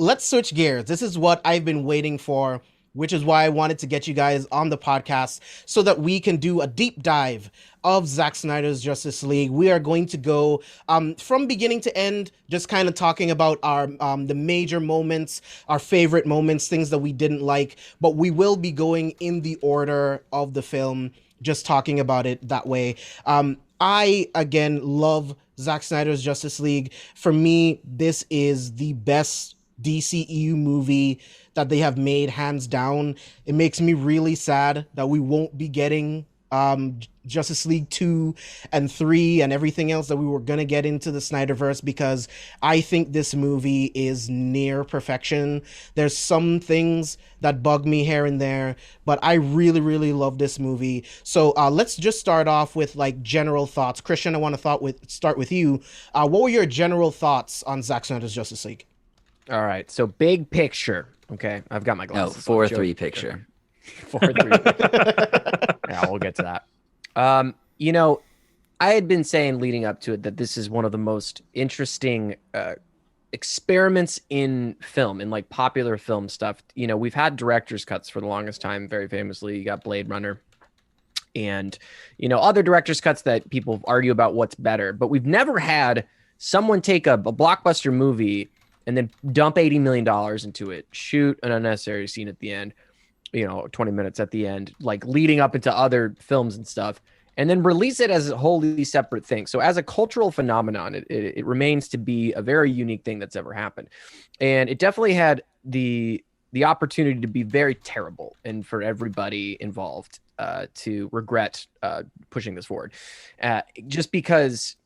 let's switch gears. This is what I've been waiting for, which is why I wanted to get you guys on the podcast so that we can do a deep dive of Zack Snyder's Justice League. We are going to go from beginning to end, just kind of talking about our the major moments, our favorite moments, things that we didn't like, but we will be going in the order of the film, just talking about it that way. I again love Zack Snyder's Justice League. For me, this is the best DCEU movie that they have made, hands down. It makes me really sad that we won't be getting Justice League 2 and 3 and everything else that we were gonna get into the Snyderverse, because I think this movie is near perfection. There's some things that bug me here and there, but I really, really love this movie. So let's just start off with like general thoughts. Christian, I want to start with you. What were your general thoughts on Zack Snyder's Justice League? All right, so big picture. Okay, I've got my No, glasses. 4-3 picture. 4-3. Yeah, we'll get to that. I had been saying leading up to it that this is one of the most interesting experiments in film, in like popular film stuff. We've had director's cuts for the longest time. Very famously, you got Blade Runner and, other director's cuts that people argue about what's better. But we've never had someone take a blockbuster movie and then dump $80 million into it, shoot an unnecessary scene at the end, 20 minutes at the end, like leading up into other films and stuff, and then release it as a wholly separate thing. So as a cultural phenomenon, it remains to be a very unique thing that's ever happened. And it definitely had the opportunity to be very terrible and for everybody involved to regret pushing this forward. Just because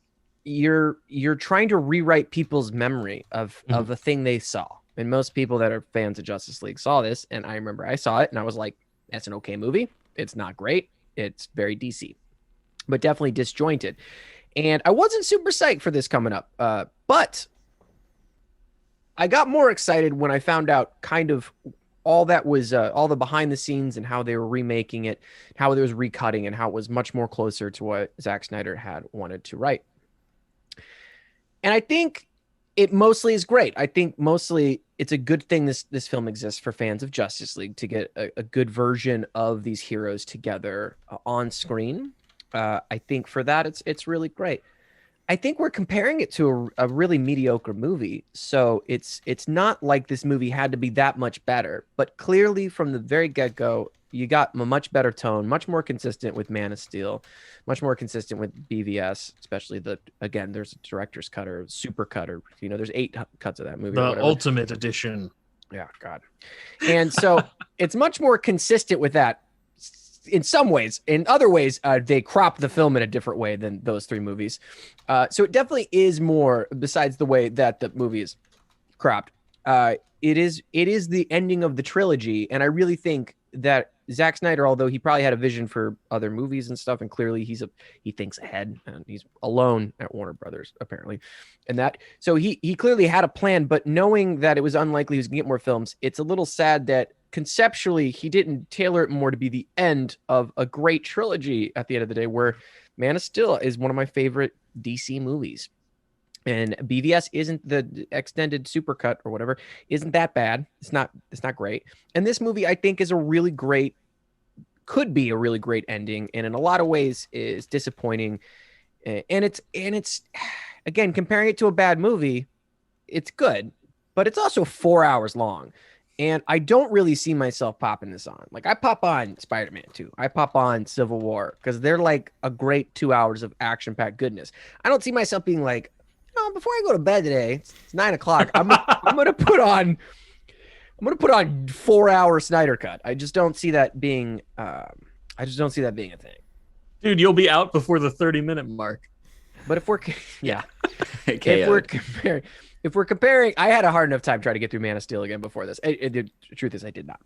you're trying to rewrite people's memory of a thing they saw. And most people that are fans of Justice League saw this. And I remember I saw it and I was like, that's an okay movie. It's not great. It's very DC, but definitely disjointed. And I wasn't super psyched for this coming up. But I got more excited when I found out kind of all that was all the behind the scenes and how they were remaking it, how there was recutting, and how it was much more closer to what Zack Snyder had wanted to write. And I think it mostly is great. I think mostly it's a good thing this film exists for fans of Justice League, to get a good version of these heroes together on screen. I think for that, it's really great. I think we're comparing it to a really mediocre movie. So it's not like this movie had to be that much better. But clearly from the very get-go, you got a much better tone, much more consistent with Man of Steel, much more consistent with BVS, especially there's a director's cut or super cut, or, there's 8 cuts of that movie. The Ultimate Edition. Yeah, God. And so it's much more consistent with that in some ways. In other ways, they crop the film in a different way than those 3 movies. So it definitely is more, besides the way that the movie is cropped. It is the ending of the trilogy. And I really think that Zack Snyder, although he probably had a vision for other movies and stuff, and clearly he thinks ahead, and he's alone at Warner Brothers apparently, and that, so he clearly had a plan. But knowing that it was unlikely he was gonna get more films, it's a little sad that conceptually he didn't tailor it more to be the end of a great trilogy at the end of the day, where Man of Steel is one of my favorite DC movies. And BVS isn't, the extended supercut or whatever, isn't that bad. It's not great. And this movie, I think, could be a really great ending, and in a lot of ways is disappointing. And it's again, comparing it to a bad movie, it's good, but it's also 4 hours long. And I don't really see myself popping this on. Like, I pop on Spider-Man 2. I pop on Civil War, because they're like a great 2 hours of action-packed goodness. I don't see myself being like, before I go to bed today, it's 9 o'clock. I'm gonna put on 4-hour Snyder cut. I just don't see that being a thing. Dude, you'll be out before the 30-minute mark. But if we're comparing, I had a hard enough time trying to get through Man of Steel again before this. The truth is, I did not.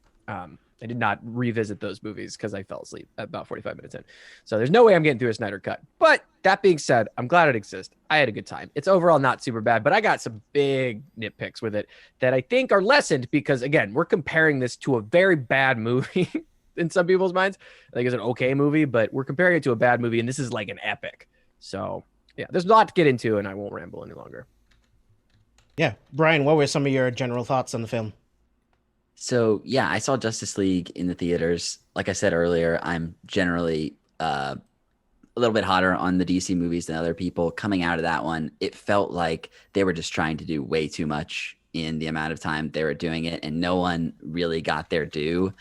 I did not revisit those movies because I fell asleep at about 45 minutes in. So there's no way I'm getting through a Snyder cut. But that being said, I'm glad it exists. I had a good time. It's overall not super bad, but I got some big nitpicks with it that I think are lessened because, again, we're comparing this to a very bad movie in some people's minds. I think it's an okay movie, but we're comparing it to a bad movie, and this is like an epic. So, yeah, there's a lot to get into, and I won't ramble any longer. Yeah, Brian, what were some of your general thoughts on the film? So yeah, I saw Justice League in the theaters. Like I said earlier, I'm generally a little bit hotter on the DC movies than other people. Coming out of that one, it felt like they were just trying to do way too much in the amount of time they were doing it, and no one really got their due,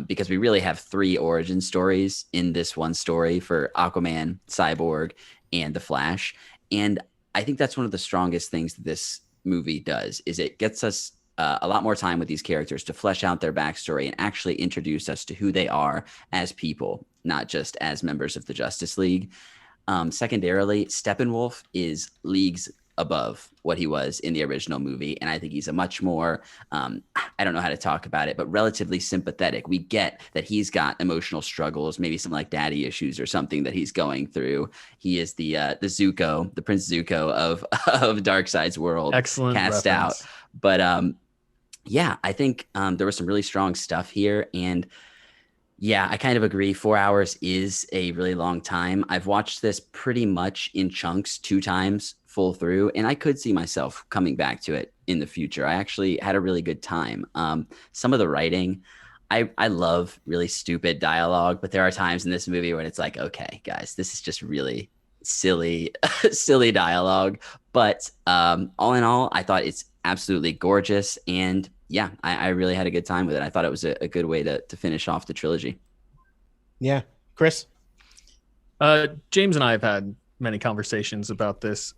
because we really have three origin stories in this one story for Aquaman, Cyborg, and the Flash. And I think that's one of the strongest things that this movie does is it gets us a lot more time with these characters to flesh out their backstory and actually introduce us to who they are as people, not just as members of the Justice League. Secondarily, Steppenwolf is leagues above what he was in the original movie. And I think he's a much more, I don't know how to talk about it, but relatively sympathetic. We get that he's got emotional struggles, maybe some like daddy issues or something that he's going through. He is the Zuko, the Prince Zuko of, of Darkseid's world. Excellent cast reference. out. But yeah, I think there was some really strong stuff here. And yeah, I kind of agree. 4 hours is a really long time. I've watched this pretty much in chunks 2 times full through, and I could see myself coming back to it in the future. I actually had a really good time. Some of the writing, I love really stupid dialogue, but there are times in this movie when it's like, okay, guys, this is just really silly, silly dialogue. But all in all, I thought it's absolutely gorgeous. And yeah, I really had a good time with it. I thought it was a good way to finish off the trilogy. Yeah, Chris. James and I have had many conversations about this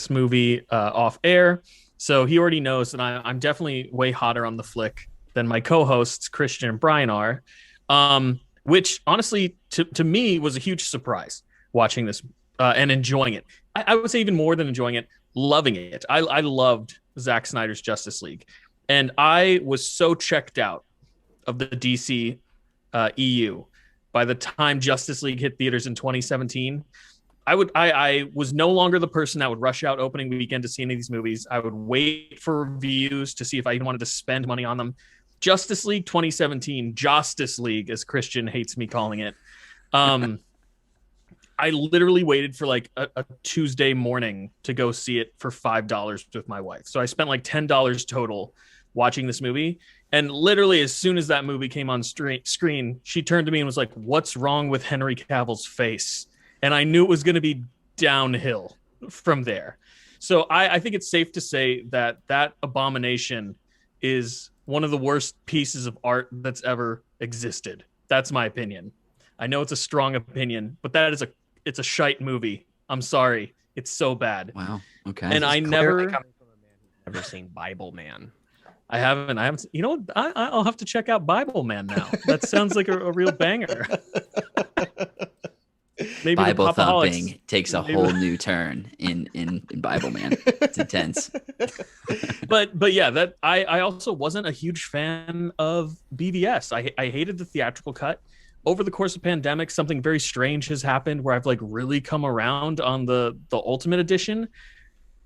movie off air, so he already knows that I'm definitely way hotter on the flick than my co-hosts Christian and Brian are, which honestly to me was a huge surprise watching this and enjoying it. I would say even more than enjoying it, loving it. I loved Zack Snyder's Justice League. And I was so checked out of the DC EU by the time Justice League hit theaters in 2017. I was no longer the person that would rush out opening weekend to see any of these movies. I would wait for reviews to see if I even wanted to spend money on them. Justice League 2017, Justice League, as Christian hates me calling it. I literally waited for like a Tuesday morning to go see it for $5 with my wife. So I spent like $10 total watching this movie. And literally as soon as that movie came on screen, she turned to me and was like, "What's wrong with Henry Cavill's face?" And I knew it was going to be downhill from there. So I think it's safe to say that that abomination is one of the worst pieces of art that's ever existed. That's my opinion. I know it's a strong opinion, but it's a shite movie. I'm sorry. It's so bad. Wow. Okay. And I never coming from a man who's never seen Bible Man. I haven't. You know, I'll have to check out Bible Man now. That sounds like a real banger. Maybe Bible the Pop-O-Holics thumping takes a whole new turn in Bible Man. It's intense. But yeah, that I also wasn't a huge fan of BVS. I hated the theatrical cut. Over the course of pandemic, something very strange has happened where I've like really come around on the Ultimate Edition.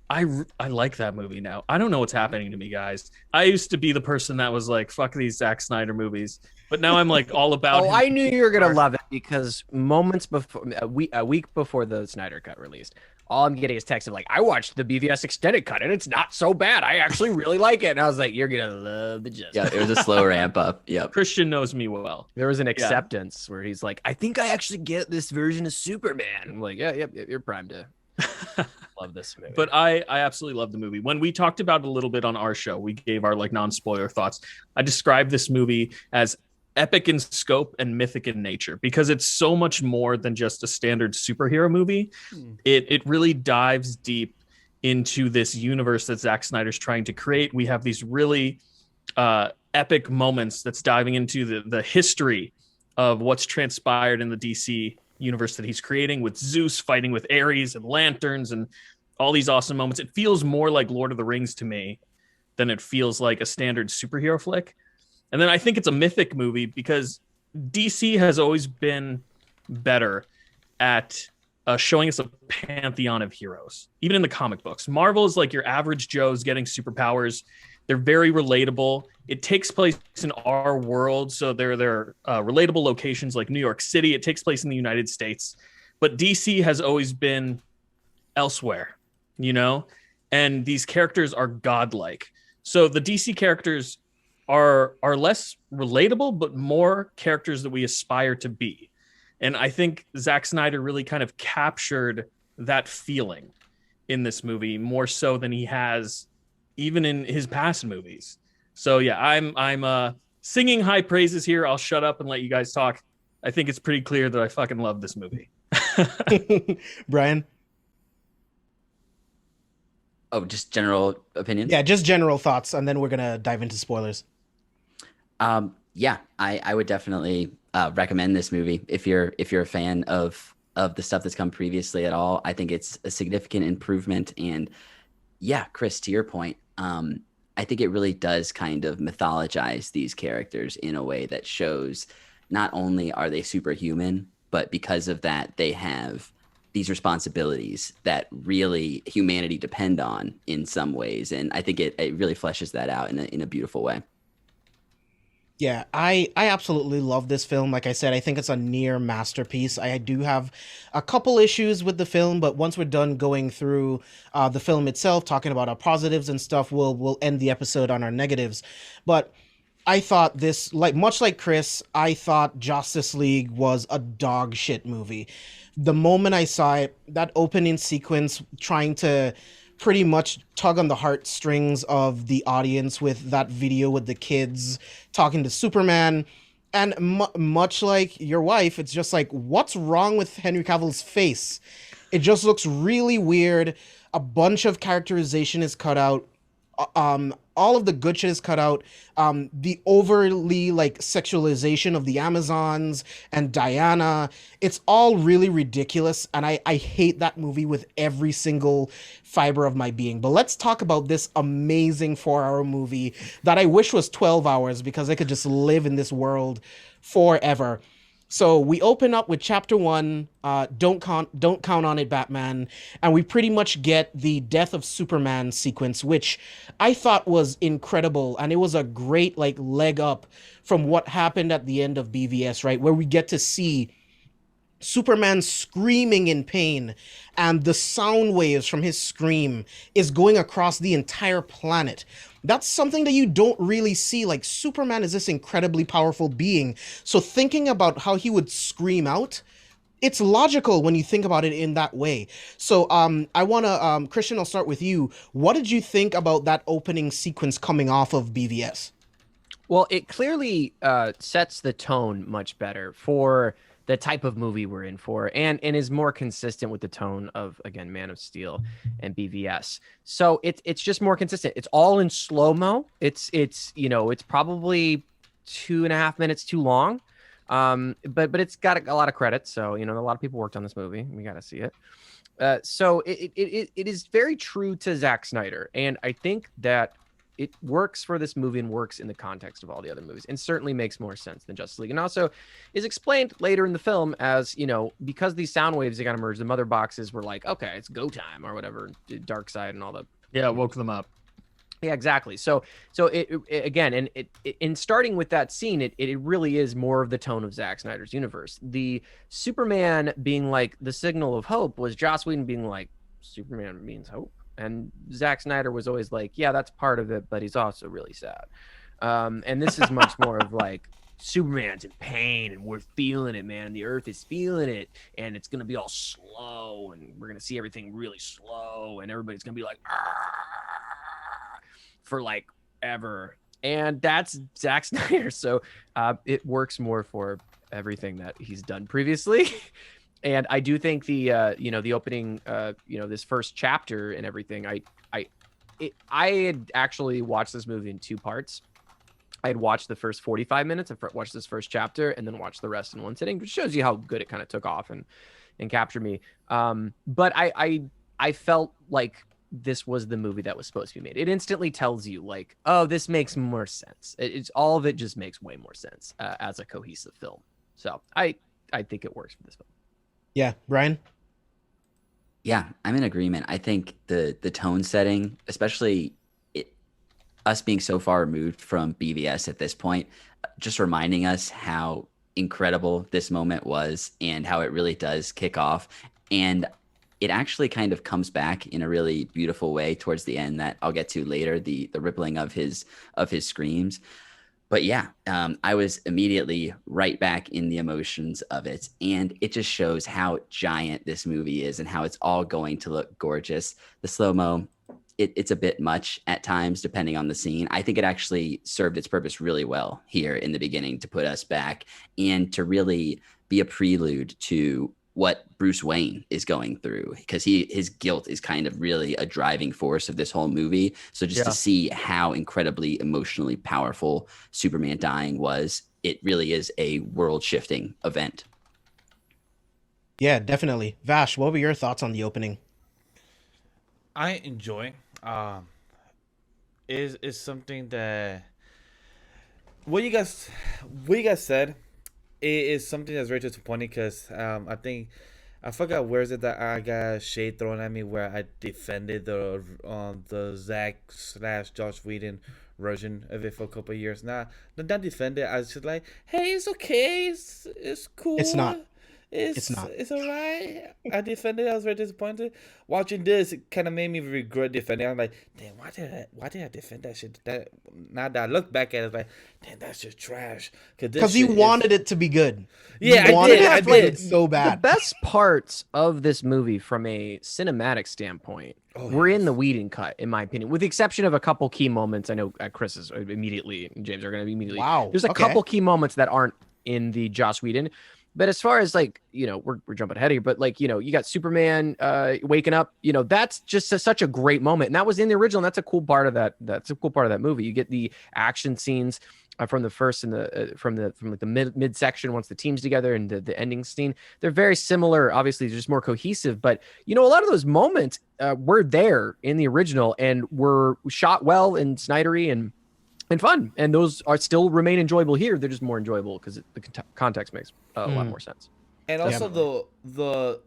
I like that movie now. I don't know what's happening to me, guys. I used to be the person that was like, fuck these Zack Snyder movies. But now I'm like all about Oh, him. I knew you were gonna love it because moments before a week before the Snyder cut released, all I'm getting is text of like, I watched the BVS extended cut and it's not so bad. I actually really like it. And I was like, you're gonna love the Justice. Yeah, it was a slow ramp up. Yep. Christian knows me well. There was an acceptance where he's like, I think I actually get this version of Superman. I'm like, yeah, you're primed to love this movie. But I absolutely love the movie. When we talked about it a little bit on our show, we gave our like non-spoiler thoughts. I described this movie as epic in scope and mythic in nature because it's so much more than just a standard superhero movie. It really dives deep into this universe that Zack Snyder's trying to create. We have these really epic moments that's diving into the history of what's transpired in the DC universe that he's creating, with Zeus fighting with Ares and lanterns and all these awesome moments. It feels more like Lord of the Rings to me than it feels like a standard superhero flick. And then I think it's a mythic movie because DC has always been better at showing us a pantheon of heroes, even in the comic books. Marvel is like your average Joe's getting superpowers. They're very relatable. It takes place in our world, so they're relatable locations like New York City. It takes place in the United States. But DC has always been elsewhere, you know? and these characters are godlike. So the DC characters are less relatable, but more characters that we aspire to be. And I think Zack Snyder really kind of captured that feeling in this movie more so than he has even in his past movies. So yeah, I'm singing high praises here. I'll shut up and let you guys talk. I think it's pretty clear that I fucking love this movie. Brian? Oh, just general opinions? Yeah, just general thoughts, and then we're gonna dive into spoilers. Yeah, I would definitely recommend this movie if you're a fan of the stuff that's come previously at all. I think it's a significant improvement. And yeah, Chris, to your point, I think it really does kind of mythologize these characters in a way that shows not only are they superhuman, but because of that, they have these responsibilities that really humanity depend on in some ways. And I think it really fleshes that out in a beautiful way. Yeah, I absolutely love this film. Like I said, I think it's a near masterpiece. I do have a couple issues with the film, but once we're done going through the film itself, talking about our positives and stuff, we'll end the episode on our negatives. But I thought this, like much like Chris, I thought Justice League was a dog shit movie. The moment I saw it, that opening sequence trying to pretty much tug on the heartstrings of the audience with that video with the kids talking to Superman. And much like your wife, it's just like, what's wrong with Henry Cavill's face? It just looks really weird. A bunch of characterization is cut out. All of the good shit is cut out. The overly like sexualization of the Amazons and Diana, it's all really ridiculous, and I hate that movie with every single fiber of my being. But let's talk about this amazing 4-hour movie that I wish was 12 hours because I could just live in this world forever. So we open up with chapter 1, don't count on it, Batman, and we pretty much get the death of Superman sequence, which I thought was incredible, and it was a great like leg up from what happened at the end of BVS, right, where we get to see Superman screaming in pain, and the sound waves from his scream is going across the entire planet. That's something that you don't really see. Like, Superman is this incredibly powerful being, so thinking about how he would scream out, it's logical when you think about it in that way. So I want to, Christian, I'll start with you. What did you think about that opening sequence coming off of BVS? Well, it clearly sets the tone much better for the type of movie we're in for, and is more consistent with the tone of, again, Man of Steel and BVS. So it's just more consistent. It's all in slow-mo. It's probably 2.5 minutes too long. But it's got a lot of credit. So, a lot of people worked on this movie. We got to see it. So it is very true to Zack Snyder. And I think that it works for this movie and works in the context of all the other movies, and certainly makes more sense than Justice League. And also is explained later in the film as, because these sound waves, they got to merge, the mother boxes were like, okay, it's go time or whatever, Dark Side and all the. Yeah, woke them up. Yeah, exactly. So it again, and in starting with that scene, it really is more of the tone of Zack Snyder's universe. The Superman being like the signal of hope was Joss Whedon being like, Superman means hope. And Zack Snyder was always like, yeah, that's part of it, but he's also really sad. And this is much more of like, Superman's in pain and we're feeling it, man. The earth is feeling it, and it's going to be all slow, and we're going to see everything really slow, and everybody's going to be like, for like ever. And that's Zack Snyder. So it works more for everything that he's done previously. And I do think the opening, this first chapter and everything, I had actually watched this movie in 2 parts. I had watched the first 45 minutes, I watched this first chapter, and then watched the rest in one sitting, which shows you how good it kind of took off and captured me. But I felt like this was the movie that was supposed to be made. It instantly tells you like, oh, this makes more sense. It's all of it just makes way more sense as a cohesive film. So I think it works for this film. Yeah, Brian? Yeah, I'm in agreement. I think the tone setting, especially us being so far removed from BVS at this point, just reminding us how incredible this moment was and how it really does kick off. And it actually kind of comes back in a really beautiful way towards the end that I'll get to later, the rippling of his screams. But yeah, I was immediately right back in the emotions of it. And it just shows how giant this movie is and how it's all going to look gorgeous. The slow-mo, it's a bit much at times, depending on the scene. I think it actually served its purpose really well here in the beginning to put us back and to really be a prelude to what Bruce Wayne is going through, because his guilt is kind of really a driving force of this whole movie. So just to see how incredibly emotionally powerful Superman dying was, it really is a world shifting event. Yeah, definitely. Vash, what were your thoughts on the opening? I enjoy. Is something that what you guys said. It is something that's very disappointing because I think I forgot where is it that I got shade thrown at me where I defended the Zack/Josh Whedon version of it for a couple of years. Not defend it. I was just like, hey, it's okay, it's cool. It's not. It's not. It's alright. I defended it. I was very disappointed. Watching this, it kind of made me regret defending. I'm like, damn, why did I defend that shit? That now that I look back at it, it's like, damn, that's just trash. Because you wanted it to be good. Yeah, I did. It so bad. The best parts of this movie, from a cinematic standpoint, were in the Whedon cut, in my opinion, with the exception of a couple key moments. I know Chris is immediately, and James are going to be immediately. Wow. There's a couple key moments that aren't in the Joss Whedon. But as far as like, we're jumping ahead here, but like, you got Superman waking up, that's just such a great moment. And that was in the original. And that's a cool part of that. That's a cool part of that movie. You get the action scenes from the first and from the mid section once the team's together, and the ending scene. They're very similar. Obviously, they're just more cohesive. But, a lot of those moments were there in the original and were shot well and Snydery and fun, and those are still remain enjoyable here. They're just more enjoyable because the context makes a lot more sense. And also the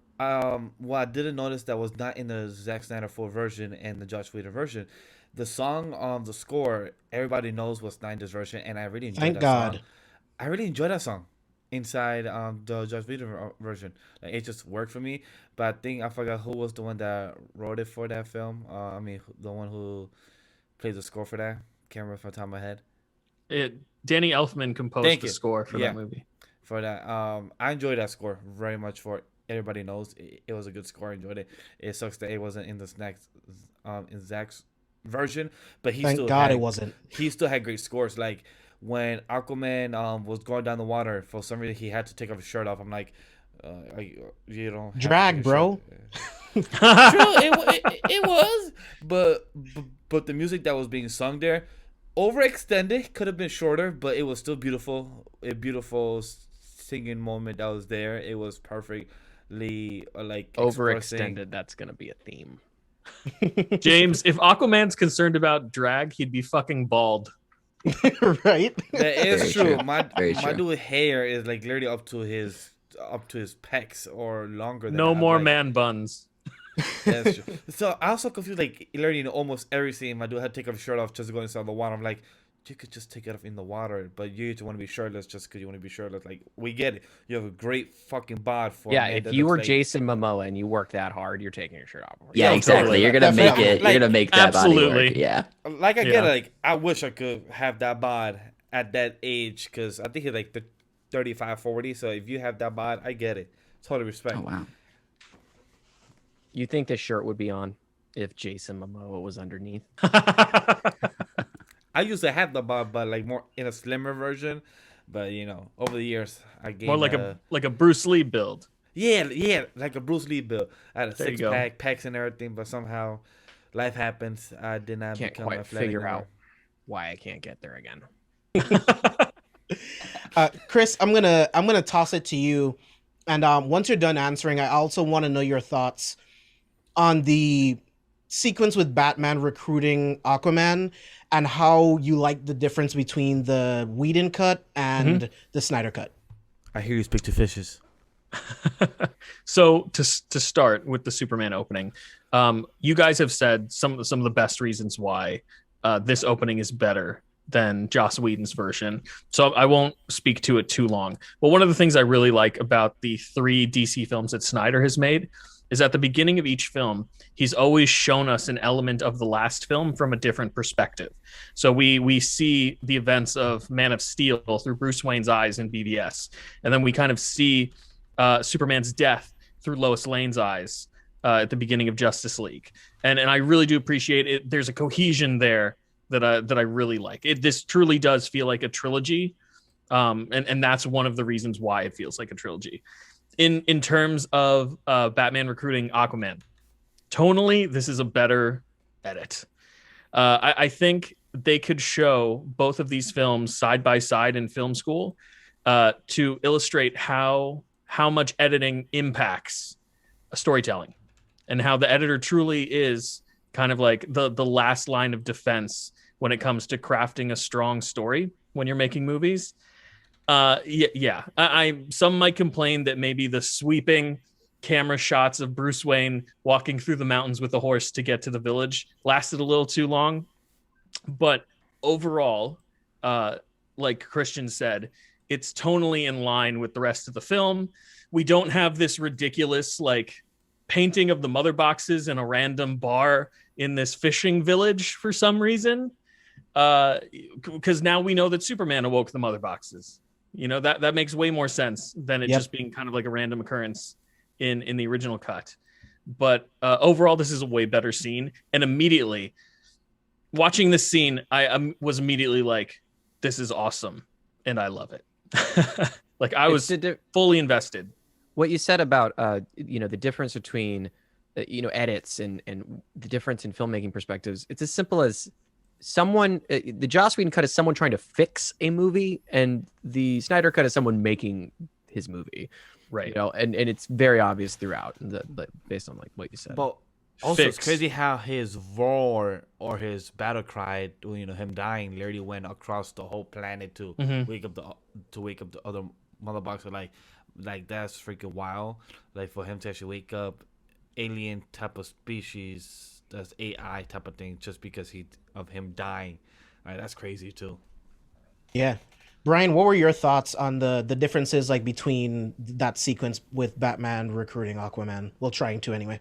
what I didn't notice that was not in the Zack Snyder full version and the Josh Whedon version, the song on the score, everybody knows was Snyders version, and I really enjoyed song. I really enjoyed that song inside the Josh Whedon version. Like, it just worked for me. But I think I forgot who was the one that wrote it for that film. The one who played the score for that. Can't remember off the top of my head. Danny Elfman composed the score for that movie. For that, I enjoyed that score very much. For everybody knows, it was a good score. I enjoyed it. It sucks that it wasn't in the in Zach's version, but Thank God it wasn't. He still had great scores. Like when Aquaman was going down the water, for some reason he had to take off his shirt off. I'm like, you don't drag, bro. True, it was, but the music that was being sung there, overextended, could have been shorter, but it was still beautiful. A beautiful singing moment that was there. It was perfectly overextended. That's gonna be a theme. James, if Aquaman's concerned about drag, he'd be fucking bald. Right? That is true. My dude hair is like literally up to his pecs or longer than no that. more like, man buns. That's true. So I also confused, like literally in almost every scene my dude had to take off his shirt off just to go inside the water. I'm like, you could just take it off in the water, but you want to be shirtless just because you want to be shirtless. Like, we get it. You have a great fucking bod for if you were Jason Momoa and you work that hard, you're taking your shirt off. Yeah, exactly. You're gonna make it. You're gonna make that body work. Yeah. Like, I get it. Like, I wish I could have that bod at that age, because I think he's like the 35, 40. So if you have that bod, I get it. Totally respect. Oh wow. You think this shirt would be on if Jason Momoa was underneath? I used to have the bod, but like more in a slimmer version. But over the years, I gained more like a Bruce Lee build. Yeah, like a Bruce Lee build. I had a There you six-pack, pecs and everything, but somehow life happens. I did not Can't become quite athletic figure anymore. out why I can't get there again. Chris, I'm gonna toss it to you, and once you're done answering, I also want to know your thoughts on the sequence with Batman recruiting Aquaman and how you like the difference between the Whedon cut and the Snyder cut. I hear you speak to fishes. So to start with the Superman opening, you guys have said some of the best reasons why this opening is better than Joss Whedon's version. So I won't speak to it too long. But one of the things I really like about the 3 DC films that Snyder has made is at the beginning of each film, he's always shown us an element of the last film from a different perspective. So we see the events of Man of Steel through Bruce Wayne's eyes in BVS, and then we kind of see Superman's death through Lois Lane's eyes at the beginning of Justice League, and I really do appreciate it. There's a cohesion there that I really like. This truly does feel like a trilogy, and that's one of the reasons why it feels like a trilogy. In terms of Batman recruiting Aquaman, tonally, this is a better edit. I think they could show both of these films side by side in film school to illustrate how much editing impacts storytelling, and how the editor truly is kind of like the last line of defense when it comes to crafting a strong story when you're making movies. Some might complain that maybe the sweeping camera shots of Bruce Wayne walking through the mountains with a horse to get to the village lasted a little too long. But overall, like Christian said, it's tonally in line with the rest of the film. We don't have this ridiculous like painting of the mother boxes in a random bar in this fishing village for some reason, because now we know that Superman awoke the mother boxes. You know, that makes way more sense than it just being kind of like a random occurrence in the original cut. But overall, this is a way better scene. And immediately watching this scene, I was immediately like, this is awesome. And I love it. Like I was fully invested. What you said about, the difference between, edits and the difference in filmmaking perspectives. It's as simple as the Joss Whedon cut is someone trying to fix a movie, and the Snyder cut is someone making his movie. Right. And it's very obvious throughout based on like what you said. But also, it's crazy how his roar or his battle cry, him dying, literally went across the whole planet to wake up the other mother boxer. Like that's freaking wild. Like for him to actually wake up alien type of species, that's AI type of thing, just because of him dying. Right, that's crazy too. Yeah. Brian, what were your thoughts on the differences like between that sequence with Batman recruiting Aquaman? Well, trying to anyway.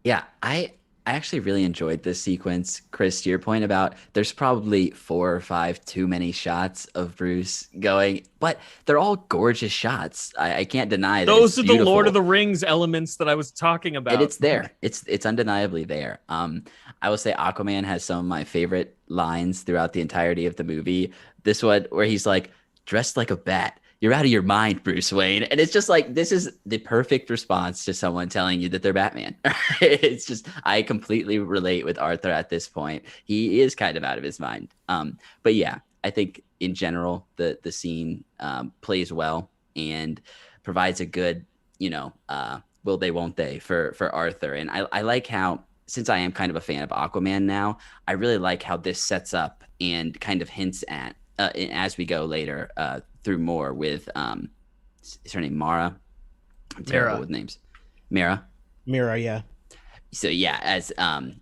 Yeah, I actually really enjoyed this sequence. Chris, to your point about there's probably 4 or 5 too many shots of Bruce going, but they're all gorgeous shots. I can't deny that. Those are beautiful. the Lord of the Rings elements that I was talking about. And it's there. It's undeniably there. I will say Aquaman has some of my favorite lines throughout the entirety of the movie. This one where he's like, dressed like a bat. You're out of your mind, Bruce Wayne. And it's just like, this is the perfect response to someone telling you that they're Batman. It's just, I completely relate with Arthur at this point. He is kind of out of his mind. But yeah, I think in general, the scene plays well and provides a good, will they, won't they for Arthur. And I like how, since I am kind of a fan of Aquaman now, I really like how this sets up and kind of hints at, as we go later, through more with is her name Mara? I'm terrible with names. Mira, yeah. So yeah, as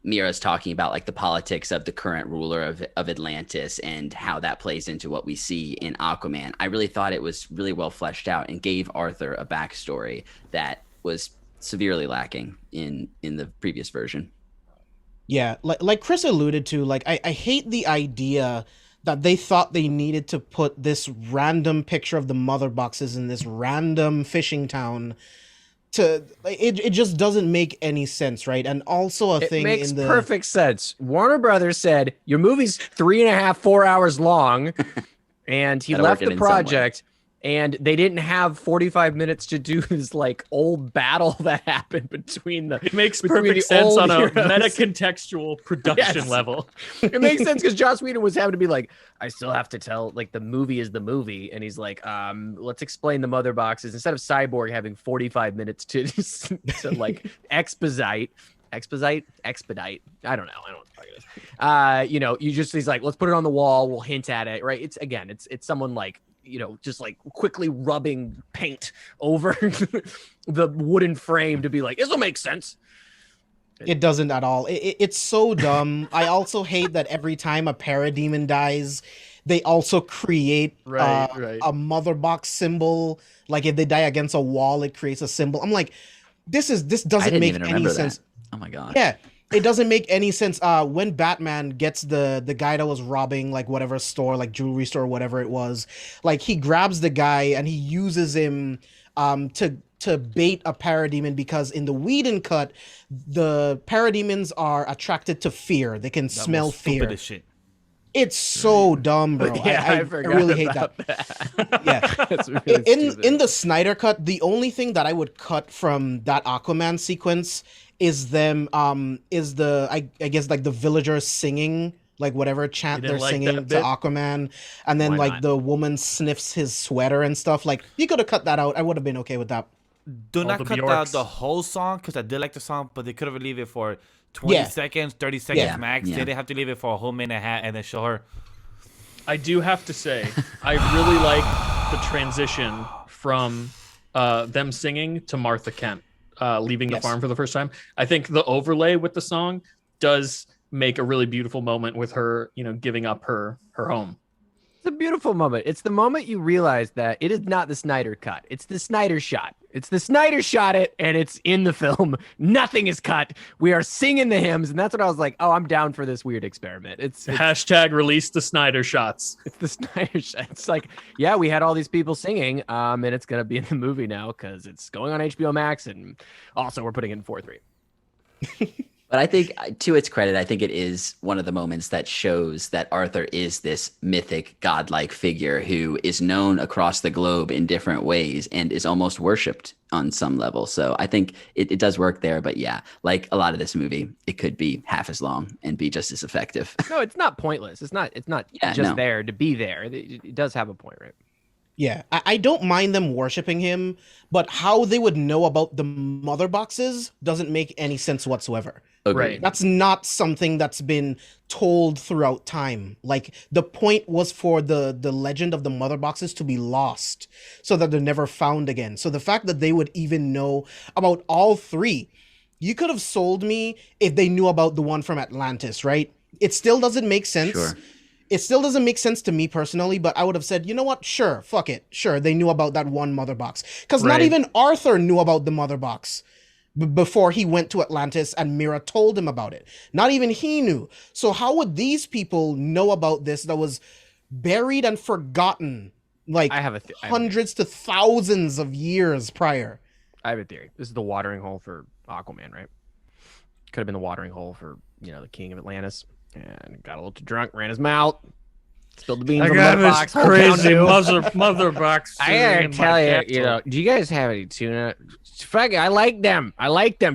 Mira's talking about like the politics of the current ruler of Atlantis and how that plays into what we see in Aquaman, I really thought it was really well fleshed out and gave Arthur a backstory that was severely lacking in the previous version. Yeah, like Chris alluded to, like I hate the idea that they thought they needed to put this random picture of the mother boxes in this random fishing town. It just doesn't make any sense, right? And also it makes perfect sense. Warner Brothers said your movie's 3.5, 4 hours long, and he left the project. And they didn't have 45 minutes to do this like old battle that happened between the. It makes perfect sense on a meta-contextual production level. It makes sense because Joss Whedon was having to be like, I still have to tell, like, the movie is the movie, and he's like, let's explain the mother boxes instead of Cyborg having 45 minutes to like expedite. I don't know. What it is. He's like, let's put it on the wall. We'll hint at it, right? It's someone like. Just like quickly rubbing paint over the wooden frame to be like, this will make sense. It doesn't at all. It's so dumb. I also hate that every time a parademon dies, they also create a mother box symbol. Like if they die against a wall, it creates a symbol. I'm like, this I doesn't didn't make even any remember sense. that. Oh my god. Yeah, it doesn't make any sense. When Batman gets the guy that was robbing like whatever store, like jewelry store, whatever it was, like he grabs the guy and he uses him to bait a parademon, because in the Whedon cut, the parademons are attracted to fear. They can That smell was fear. stupid as shit. It's so dumb, bro. Yeah, I forgot really hate that. about Yeah. That's really in stupid. the Snyder cut, the only thing that I would cut from that Aquaman sequence is them is the I guess like the villagers singing like whatever chant You they're didn't like singing that to bit? Aquaman, and then Why like not? the woman sniffs his sweater and stuff. Like you could have cut that out. I would have been okay with that. Do All not the cut Bjorks. out the whole song because I did like the song, but they could have leave it for 20 Yeah. seconds, 30 seconds Yeah, max. yeah. They didn't have to leave it for a whole minute and a half and then show her. I do have to say, I really like the transition from them singing to Martha Kent leaving the Yes. farm for the first time. I think the overlay with the song does make a really beautiful moment with her, giving up her home. It's a beautiful moment. It's the moment you realize that it is not the Snyder cut. It's the Snyder shot. It's the Snyder shot it, and it's in the film. Nothing is cut. We are singing the hymns, and that's what I was like, oh, I'm down for this weird experiment. It's Hashtag release the Snyder shots. It's the Snyder shot. It's like, yeah, we had all these people singing, and it's gonna be in the movie now because it's going on HBO Max, and also we're putting it in 4:3. But I think, to its credit, I think it is one of the moments that shows that Arthur is this mythic, godlike figure who is known across the globe in different ways and is almost worshipped on some level. So I think it does work there. But yeah, like a lot of this movie, it could be half as long and be just as effective. No, it's not pointless. It's not Yeah, just no. there to be there. It does have a point, right? Yeah, I don't mind them worshiping him, but how they would know about the mother boxes doesn't make any sense whatsoever. Agreed. Right. That's not something that's been told throughout time. Like the point was for the legend of the mother boxes to be lost so that they're never found again. So the fact that they would even know about all three, you could have sold me if they knew about the one from Atlantis, right? It still doesn't make sense. Sure. It still doesn't make sense to me personally, but I would have said, you know what? Sure, fuck it. Sure, they knew about that one mother box. Because not Right. even Arthur knew about the mother box before he went to Atlantis and Mira told him about it. Not even he knew. So how would these people know about this that was buried and forgotten like I have a hundreds to thousands of years prior? I have a theory. This is the watering hole for Aquaman, right? Could have been the watering hole for the King of Atlantis, and got a little too drunk, ran his mouth, spilled the beans on the mother box. whole town knew. mother box. I gotta tell you, do you guys have any tuna? Fuck it, I like them.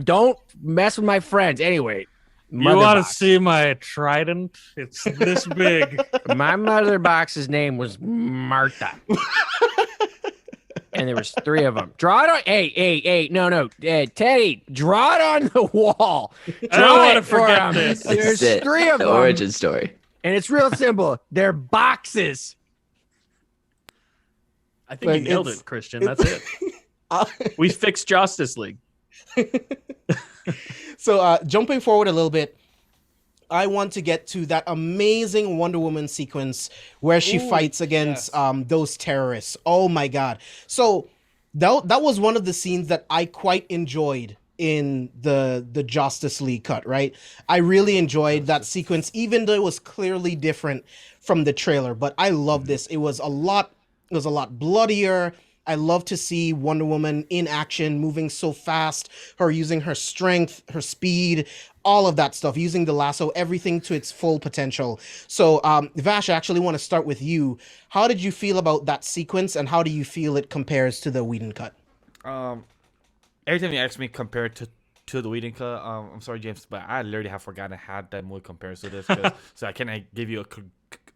Don't mess with my friends. Anyway, You mother want to box. see my trident? It's this big. My mother box's name was Martha. And there was 3 of them. Draw it on. Hey, no. Teddy, draw it on the wall. I don't Draw wanna it for forget 'em. this. There's That's it. 3 of The them. origin story. And it's real simple. They're boxes. I think Like, you nailed it's- it, Christian. That's it. We fixed Justice League. So jumping forward a little bit, I want to get to that amazing Wonder Woman sequence where she fights against those terrorists. Oh my god. So that was one of the scenes that I quite enjoyed in the Justice League cut, right? I really enjoyed that sequence, even though it was clearly different from the trailer. But I love this. It was a lot bloodier. I love to see Wonder Woman in action, moving so fast, her using her strength, her speed, all of that stuff, using the lasso, everything to its full potential. So, Vash, I actually want to start with you. How did you feel about that sequence, and how do you feel it compares to the Whedon cut? Every time you ask me compared to the Whedon cut, I'm sorry, James, but I literally have forgotten how that movie compares to this. So I cannot give you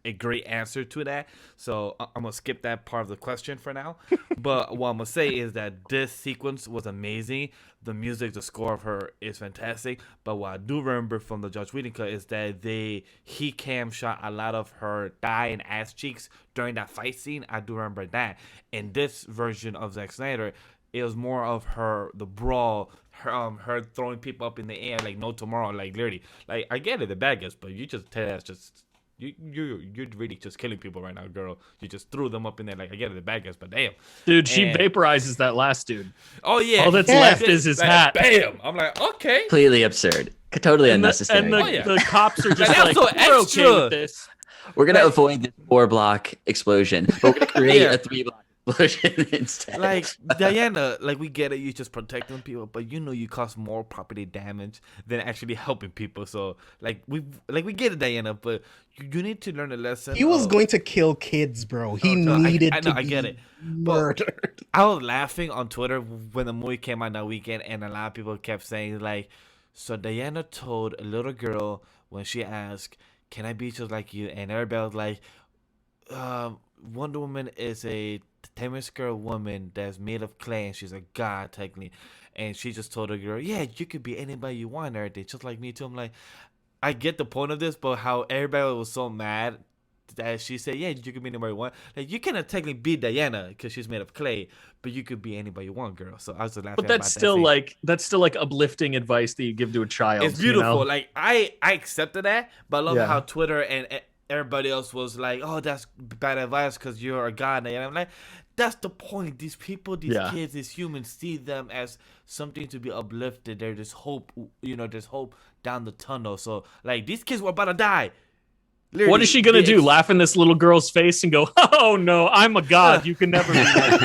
a great answer to that. So I'm going to skip that part of the question for now. But what I'm going to say is that this sequence was amazing. The music, the score of her is fantastic. But what I do remember from the Joss Whedon cut is that he cam shot a lot of her thigh and ass cheeks during that fight scene. I do remember that. In this version of Zack Snyder, it was more of the brawl, her throwing people up in the air like no tomorrow, like literally. Like I get it, the bad guys, but you just tell us just you're really just killing people right now, girl. You just threw them up in there. Like, I get it, the bad guys, but damn. Dude, she And- vaporizes that last dude. Oh yeah. All that's Yeah. left is his Like, hat. Bam. I'm like, okay. Completely absurd. Totally And unnecessary. the, Oh, yeah. the cops are just That's like, so we're extra. okay with this. We're gonna Like- avoid this 4-block explosion, but we're gonna create Yeah. a 3-block explosion instead. Like Diana, like we get it, you just protecting people, but you cause more property damage than actually helping people. So like we get it, Diana, but you need to learn a lesson. He was of- going to kill kids, bro. He No, needed I know, to I be get it. But- murdered. I was laughing on Twitter when the movie came out that weekend, and a lot of people kept saying like, so Diana told a little girl when she asked, "Can I be just like you?" And everybody was like, Wonder Woman is a Themyscira woman that's made of clay, and she's a god technically. And she just told the girl, "Yeah, you could be anybody you want," and everything, just like me too. I'm like, I get the point of this, but how everybody was so mad that she said, "Yeah, you could be anybody you want." Like, you cannot technically be Diana because she's made of clay, but you could be anybody you want, girl. So I was laughing. But that's still like uplifting advice that you give to a child. it's beautiful. You know? Like I accepted that, but I love Yeah. how Twitter and everybody else was like, "Oh, that's bad advice because you're a god." And I'm like, that's the point. These people, these Yeah. kids, these humans see them as something to be uplifted. There's hope, there's hope down the tunnel. So like, these kids were about to die. What Literally, is she gonna they do? Laugh in this little girl's face and go, "Oh no, I'm a god. You can never be like that."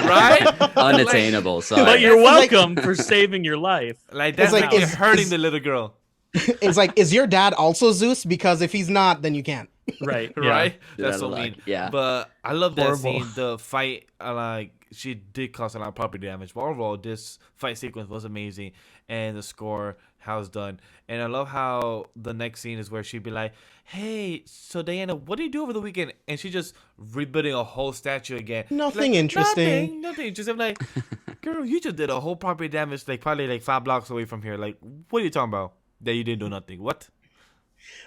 right? Unattainable. Sorry. But you're That's like- welcome for saving your life. Like that's like, like it's is- hurting is- the little girl, It's like, is your dad also Zeus? Because if he's not, then you can't. Right. Yeah. right? You're That's out so of luck. mean. Yeah. But I love that Horrible. scene. The fight, like she did cause a lot of property damage, but overall, this fight sequence was amazing, and the score, how it's done, and I love how the next scene is where she'd be like, "Hey, so Diana, what did you do over the weekend?" And she just rebuilding a whole statue again. She's Nothing like, interesting. Nothing. Just I'm like, girl, you just did a whole property damage, like probably like 5 blocks away from here. Like, what are you talking about? That you didn't do nothing. What?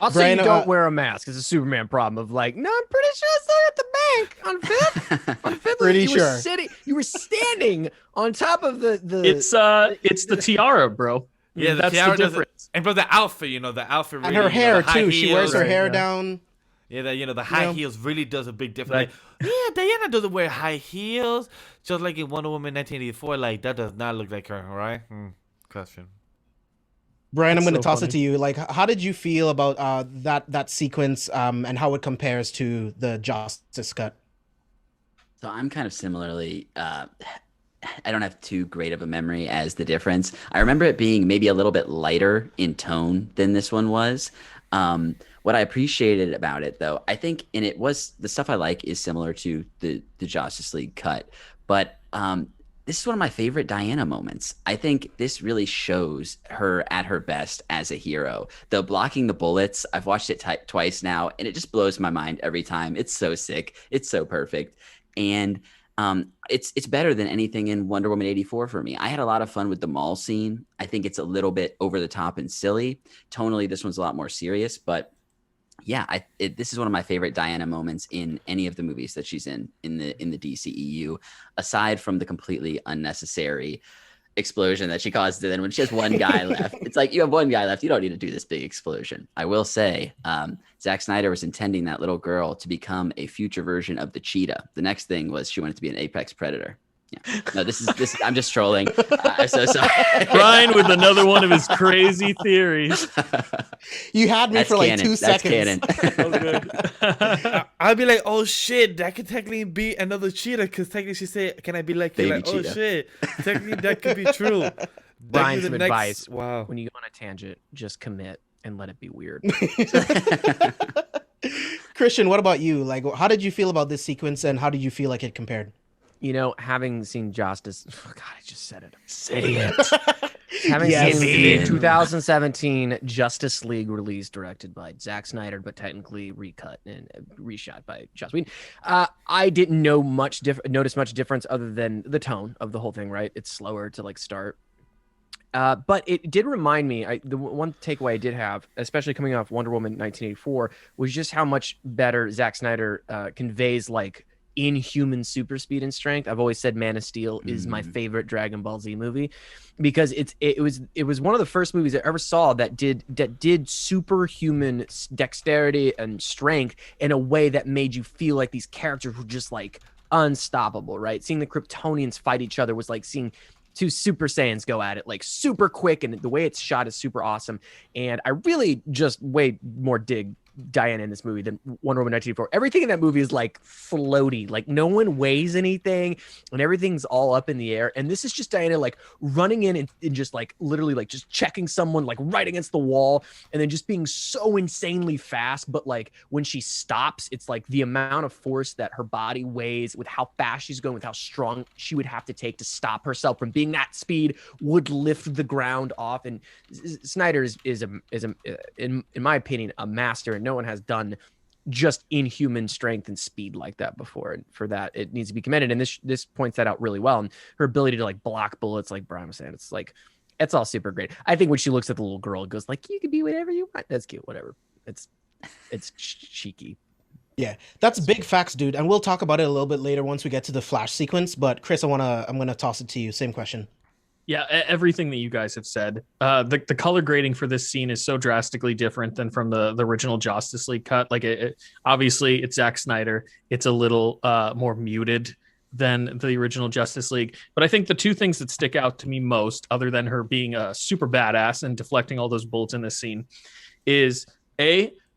I'll say Brian, you don't wear a mask. It's a Superman problem of like, no, I'm pretty sure I saw it at the bank on Fifth. On Fifth, Pretty you sure. Were sitting, you were standing on top of the. It's the tiara, bro. Yeah, That's tiara the doesn't- difference. And but the outfit, the outfit really, And her hair, the high too. She wears her heels, hair yeah. down. Yeah, the high know. heels really does a big difference. Like, yeah, Diana doesn't wear high heels, just like in Wonder Woman 1984. Like, that does not look like her, all right? Question. Brian, I'm That's going to so toss funny. it to you. Like, how did you feel about that sequence and how it compares to the Justice cut? So I'm kind of similarly. I don't have too great of a memory as the difference. I remember it being maybe a little bit lighter in tone than this one was. What I appreciated about it, though, I think, and it was the stuff I like is similar to the Justice League cut, but this is one of my favorite Diana moments. I think this really shows her at her best as a hero. The blocking the bullets, I've watched it twice now, and it just blows my mind every time. It's so sick. It's so perfect. And it's better than anything in Wonder Woman 84 for me. I had a lot of fun with the mall scene. I think it's a little bit over the top and silly. Tonally, this one's a lot more serious, but yeah, this is one of my favorite Diana moments in any of the movies that she's in the DCEU, aside from the completely unnecessary explosion that she caused. Then when she has one guy left, it's like, you have one guy left, you don't need to do this big explosion. I will say, Zack Snyder was intending that little girl to become a future version of the cheetah. The next thing was she wanted to be an apex predator. Yeah. No, this is I'm just trolling. I'm so sorry. Brian with another one of his crazy theories. You had me That's for like canon. 2 That's seconds. canon. Oh, good. I'd be like, oh shit, that could technically be another cheetah, because technically she said, "Can I be like you?" Baby Like, oh cheetah. shit, technically that could be true. That could Brian, be some the next- advice. Wow. When you go on a tangent, just commit and let it be weird. Christian, what about you? Like, how did you feel about this sequence, and how did you feel like it compared? You know, having seen Justice, oh God, I just said it. Say it. Having Yes. seen the 2017 Justice League release, directed by Zack Snyder, but technically recut and reshot by Joss Whedon, I didn't know notice much difference other than the tone of the whole thing. Right, it's slower to like start, but it did remind me. The one takeaway I did have, especially coming off Wonder Woman 1984, was just how much better Zack Snyder conveys like inhuman super speed and strength. I've always said Man of Steel is my favorite Dragon Ball Z movie because it was one of the first movies I ever saw that did superhuman dexterity and strength in a way that made you feel like these characters were just like unstoppable, right? Seeing the Kryptonians fight each other was like seeing two Super Saiyans go at it, like super quick, and the way it's shot is super awesome. And I really just way more dig Diana in this movie than Wonder Woman 1984. Everything in that movie is like floaty, like no one weighs anything and everything's all up in the air. And this is just Diana like running in and just like literally like just checking someone like right against the wall and then just being so insanely fast. But like when she stops, it's like the amount of force that her body weighs with how fast she's going, with how strong she would have to take to stop herself from being that speed would lift the ground off. And Snyder is in my opinion a master, and no one has done just inhuman strength and speed like that before. And for that, it needs to be commended. And this points that out really well. And her ability to like block bullets, like Brian was saying, it's like, it's all super great. I think when she looks at the little girl, it goes like, you can be whatever you want. That's cute. Whatever. It's cheeky. Yeah, that's big facts, dude. And we'll talk about it a little bit later once we get to the Flash sequence. But Chris, I'm gonna toss it to you. Same question. Yeah, everything that you guys have said. The color grading for this scene is so drastically different than from the original Justice League cut. Like, obviously, it's Zack Snyder. It's a little more muted than the original Justice League. But I think the two things that stick out to me most, other than her being a super badass and deflecting all those bullets in this scene, is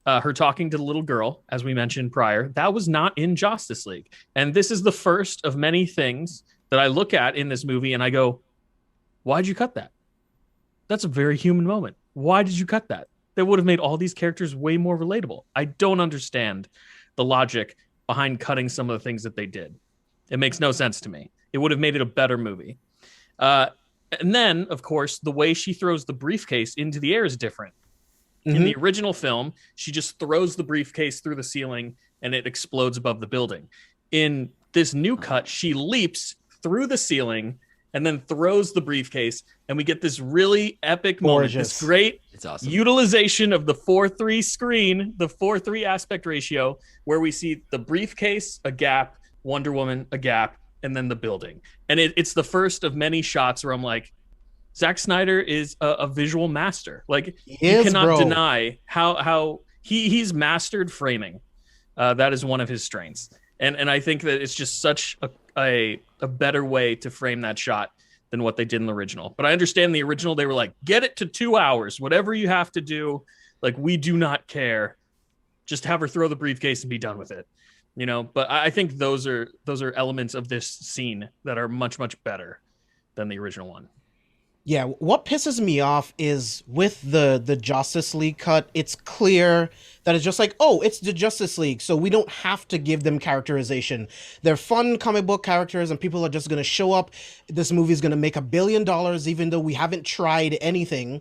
her talking to the little girl, as we mentioned prior. That was not in Justice League. And this is the first of many things that I look at in this movie and I go, why'd you cut that? That's a very human moment. Why did you cut that? That would have made all these characters way more relatable. I don't understand the logic behind cutting some of the things that they did. It makes no sense to me. It would have made it a better movie. And then, of course, the way she throws the briefcase into the air is different. Mm-hmm. In the original film, she just throws the briefcase through the ceiling and it explodes above the building. In this new cut, she leaps through the ceiling and then throws the briefcase, and we get this really epic moment, this great awesome utilization of the 4:3 screen, the 4:3 aspect ratio, where we see the briefcase, a gap, Wonder Woman, a gap, and then the building. And it's the first of many shots where I'm like, Zack Snyder is a visual master. Like, you cannot deny how he's mastered framing. That is one of his strengths. And I think that it's just such a better way to frame that shot than what they did in the original. But I understand the original, they were like, get it to 2 hours, whatever you have to do. Like, we do not care. Just have her throw the briefcase and be done with it. You know, but I think those are elements of this scene that are much, much better than the original one. Yeah, what pisses me off is with the Justice League cut, it's clear that it's just like, oh, it's the Justice League, so we don't have to give them characterization. They're fun comic book characters, and people are just going to show up. This movie is going to make $1 billion, even though we haven't tried anything.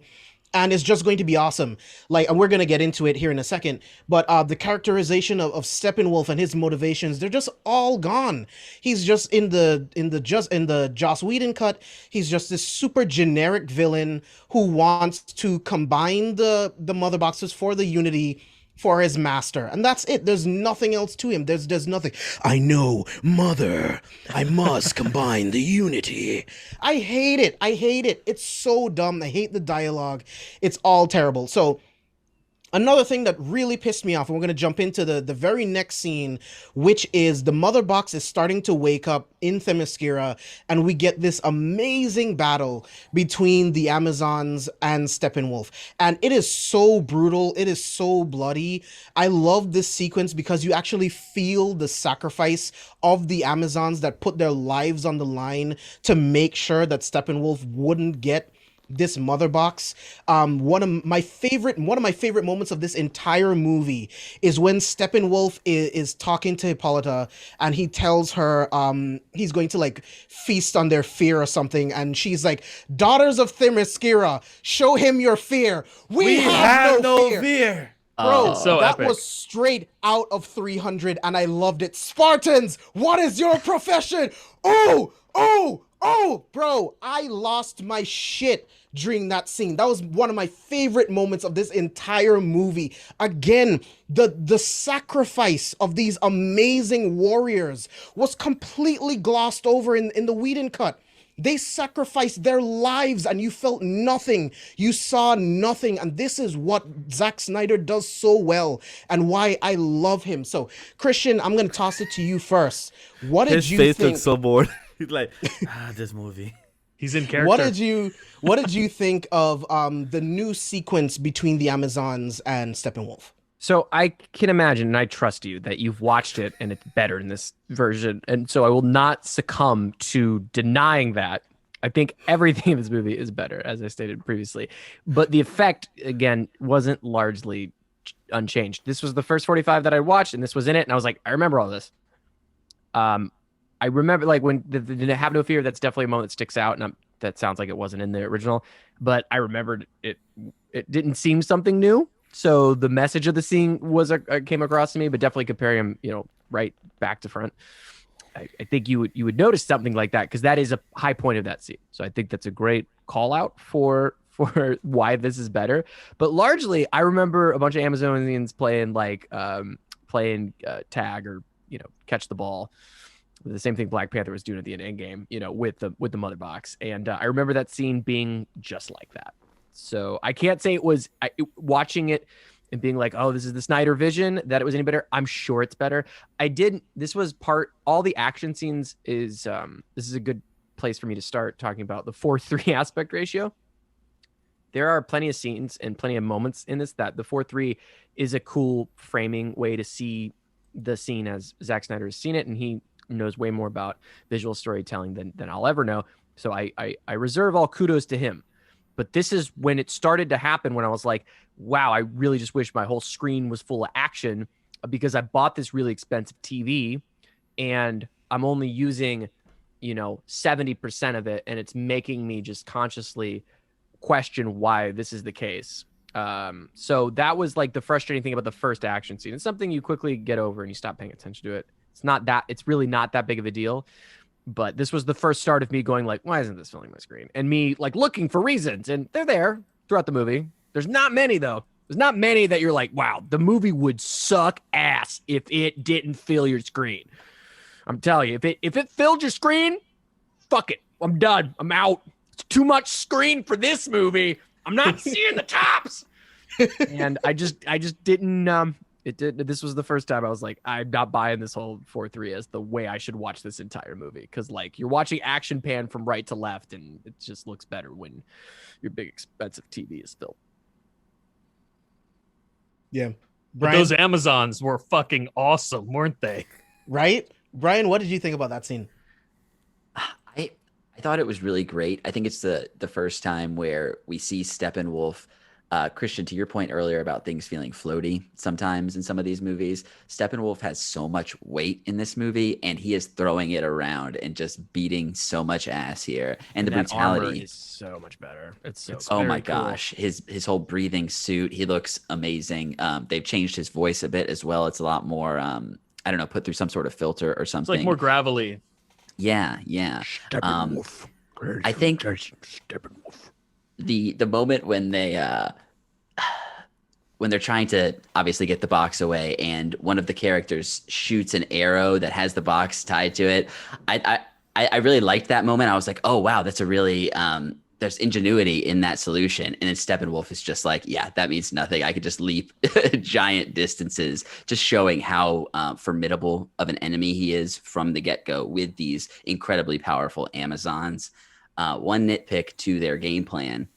And it's just going to be awesome. Like, and we're going to get into it here in a second. But the characterization of Steppenwolf and his motivations, they're just all gone. He's just in the Joss Whedon cut, he's just this super generic villain who wants to combine the mother boxes for the Unity for his master, and that's it. There's nothing else to him. There's nothing. I know, mother, I must combine the Unity. I hate it. It's so dumb. I hate the dialogue. It's all terrible. So another thing that really pissed me off, and we're going to jump into the very next scene, which is the mother box is starting to wake up in Themyscira, and we get this amazing battle between the Amazons and Steppenwolf. And it is so brutal. It is so bloody. I love this sequence because you actually feel the sacrifice of the Amazons that put their lives on the line to make sure that Steppenwolf wouldn't get this mother box. One of my favorite moments of this entire movie is when Steppenwolf is talking to Hippolyta, and he tells her he's going to like feast on their fear or something, and she's like, daughters of Themyscira, show him your fear. We have no fear. Bro, so that epic. was straight out of 300, and I loved it. Spartans, what is your profession? Oh, Oh, bro, I lost my shit during that scene. That was one of my favorite moments of this entire movie. Again, the sacrifice of these amazing warriors was completely glossed over in the Whedon cut. They sacrificed their lives and you felt nothing. You saw nothing. And this is what Zack Snyder does so well and why I love him. So, Christian, I'm going to toss it to you first. What did His you face think? looks so bored. He's like, this movie. He's in character. What did you think of the new sequence between the Amazons and Steppenwolf? So I can imagine, and I trust you, that you've watched it and it's better in this version. And so I will not succumb to denying that. I think everything in this movie is better, as I stated previously. But the effect, again, wasn't largely unchanged. This was the first 45 that I watched, and this was in it. And I was like, I remember all this. I remember, like, when the Have No Fear, that's definitely a moment that sticks out. And that sounds like it wasn't in the original. But I remembered it didn't seem something new. So the message of the scene came across to me, but definitely comparing them, right back to front. I think you would notice something like that because that is a high point of that scene. So I think that's a great call out for why this is better. But largely, I remember a bunch of Amazonians playing tag or catch the ball. The same thing Black Panther was doing at the end game, with the mother box. And I remember that scene being just like that. So I can't say it was watching it and being like, oh, this is the Snyder vision, that it was any better. I'm sure it's better. This was all the action scenes this is a good place for me to start talking about the 4:3 aspect ratio. There are plenty of scenes and plenty of moments in this that the 4:3 is a cool framing way to see the scene as Zack Snyder has seen it. And he knows way more about visual storytelling than I'll ever know. So I reserve all kudos to him. But this is when it started to happen, when I was like, wow, I really just wish my whole screen was full of action, because I bought this really expensive TV and I'm only using, 70% of it. And it's making me just consciously question why this is the case. So that was like the frustrating thing about the first action scene. It's something you quickly get over and you stop paying attention to it. It's really not that big of a deal. But this was the first start of me going like, why isn't this filling my screen? And me like looking for reasons. And they're there throughout the movie. There's not many, though. There's not many that you're like, wow, the movie would suck ass if it didn't fill your screen. I'm telling you, if it filled your screen, fuck it. I'm done. I'm out. It's too much screen for this movie. I'm not seeing the tops. And I just didn't. This was the first time I was like, I'm not buying this whole 4:3 as the way I should watch this entire movie. Because like you're watching action pan from right to left, and it just looks better when your big expensive TV is filled. Yeah, But Brian, those Amazons were fucking awesome, weren't they? right? Brian, what did you think about that scene? I thought it was really great. I think it's the first time where we see Steppenwolf. Christian, to your point earlier about things feeling floaty sometimes in some of these movies, Steppenwolf has so much weight in this movie, and he is throwing it around and just beating so much ass here. And the that brutality armor is so much better. It's oh my very cool. gosh, his whole breathing suit, he looks amazing. They've changed his voice a bit as well. It's a lot more I don't know, put through some sort of filter or It's something. like more gravelly. Yeah. I think the moment when they're trying to obviously get the box away, and one of the characters shoots an arrow that has the box tied to it, I really liked that moment. I was like, oh wow, that's a really there's ingenuity in that solution. And then Steppenwolf is just like, yeah, that means nothing. I could just leap giant distances, just showing how formidable of an enemy he is from the get-go with these incredibly powerful Amazons. One nitpick to their game plan: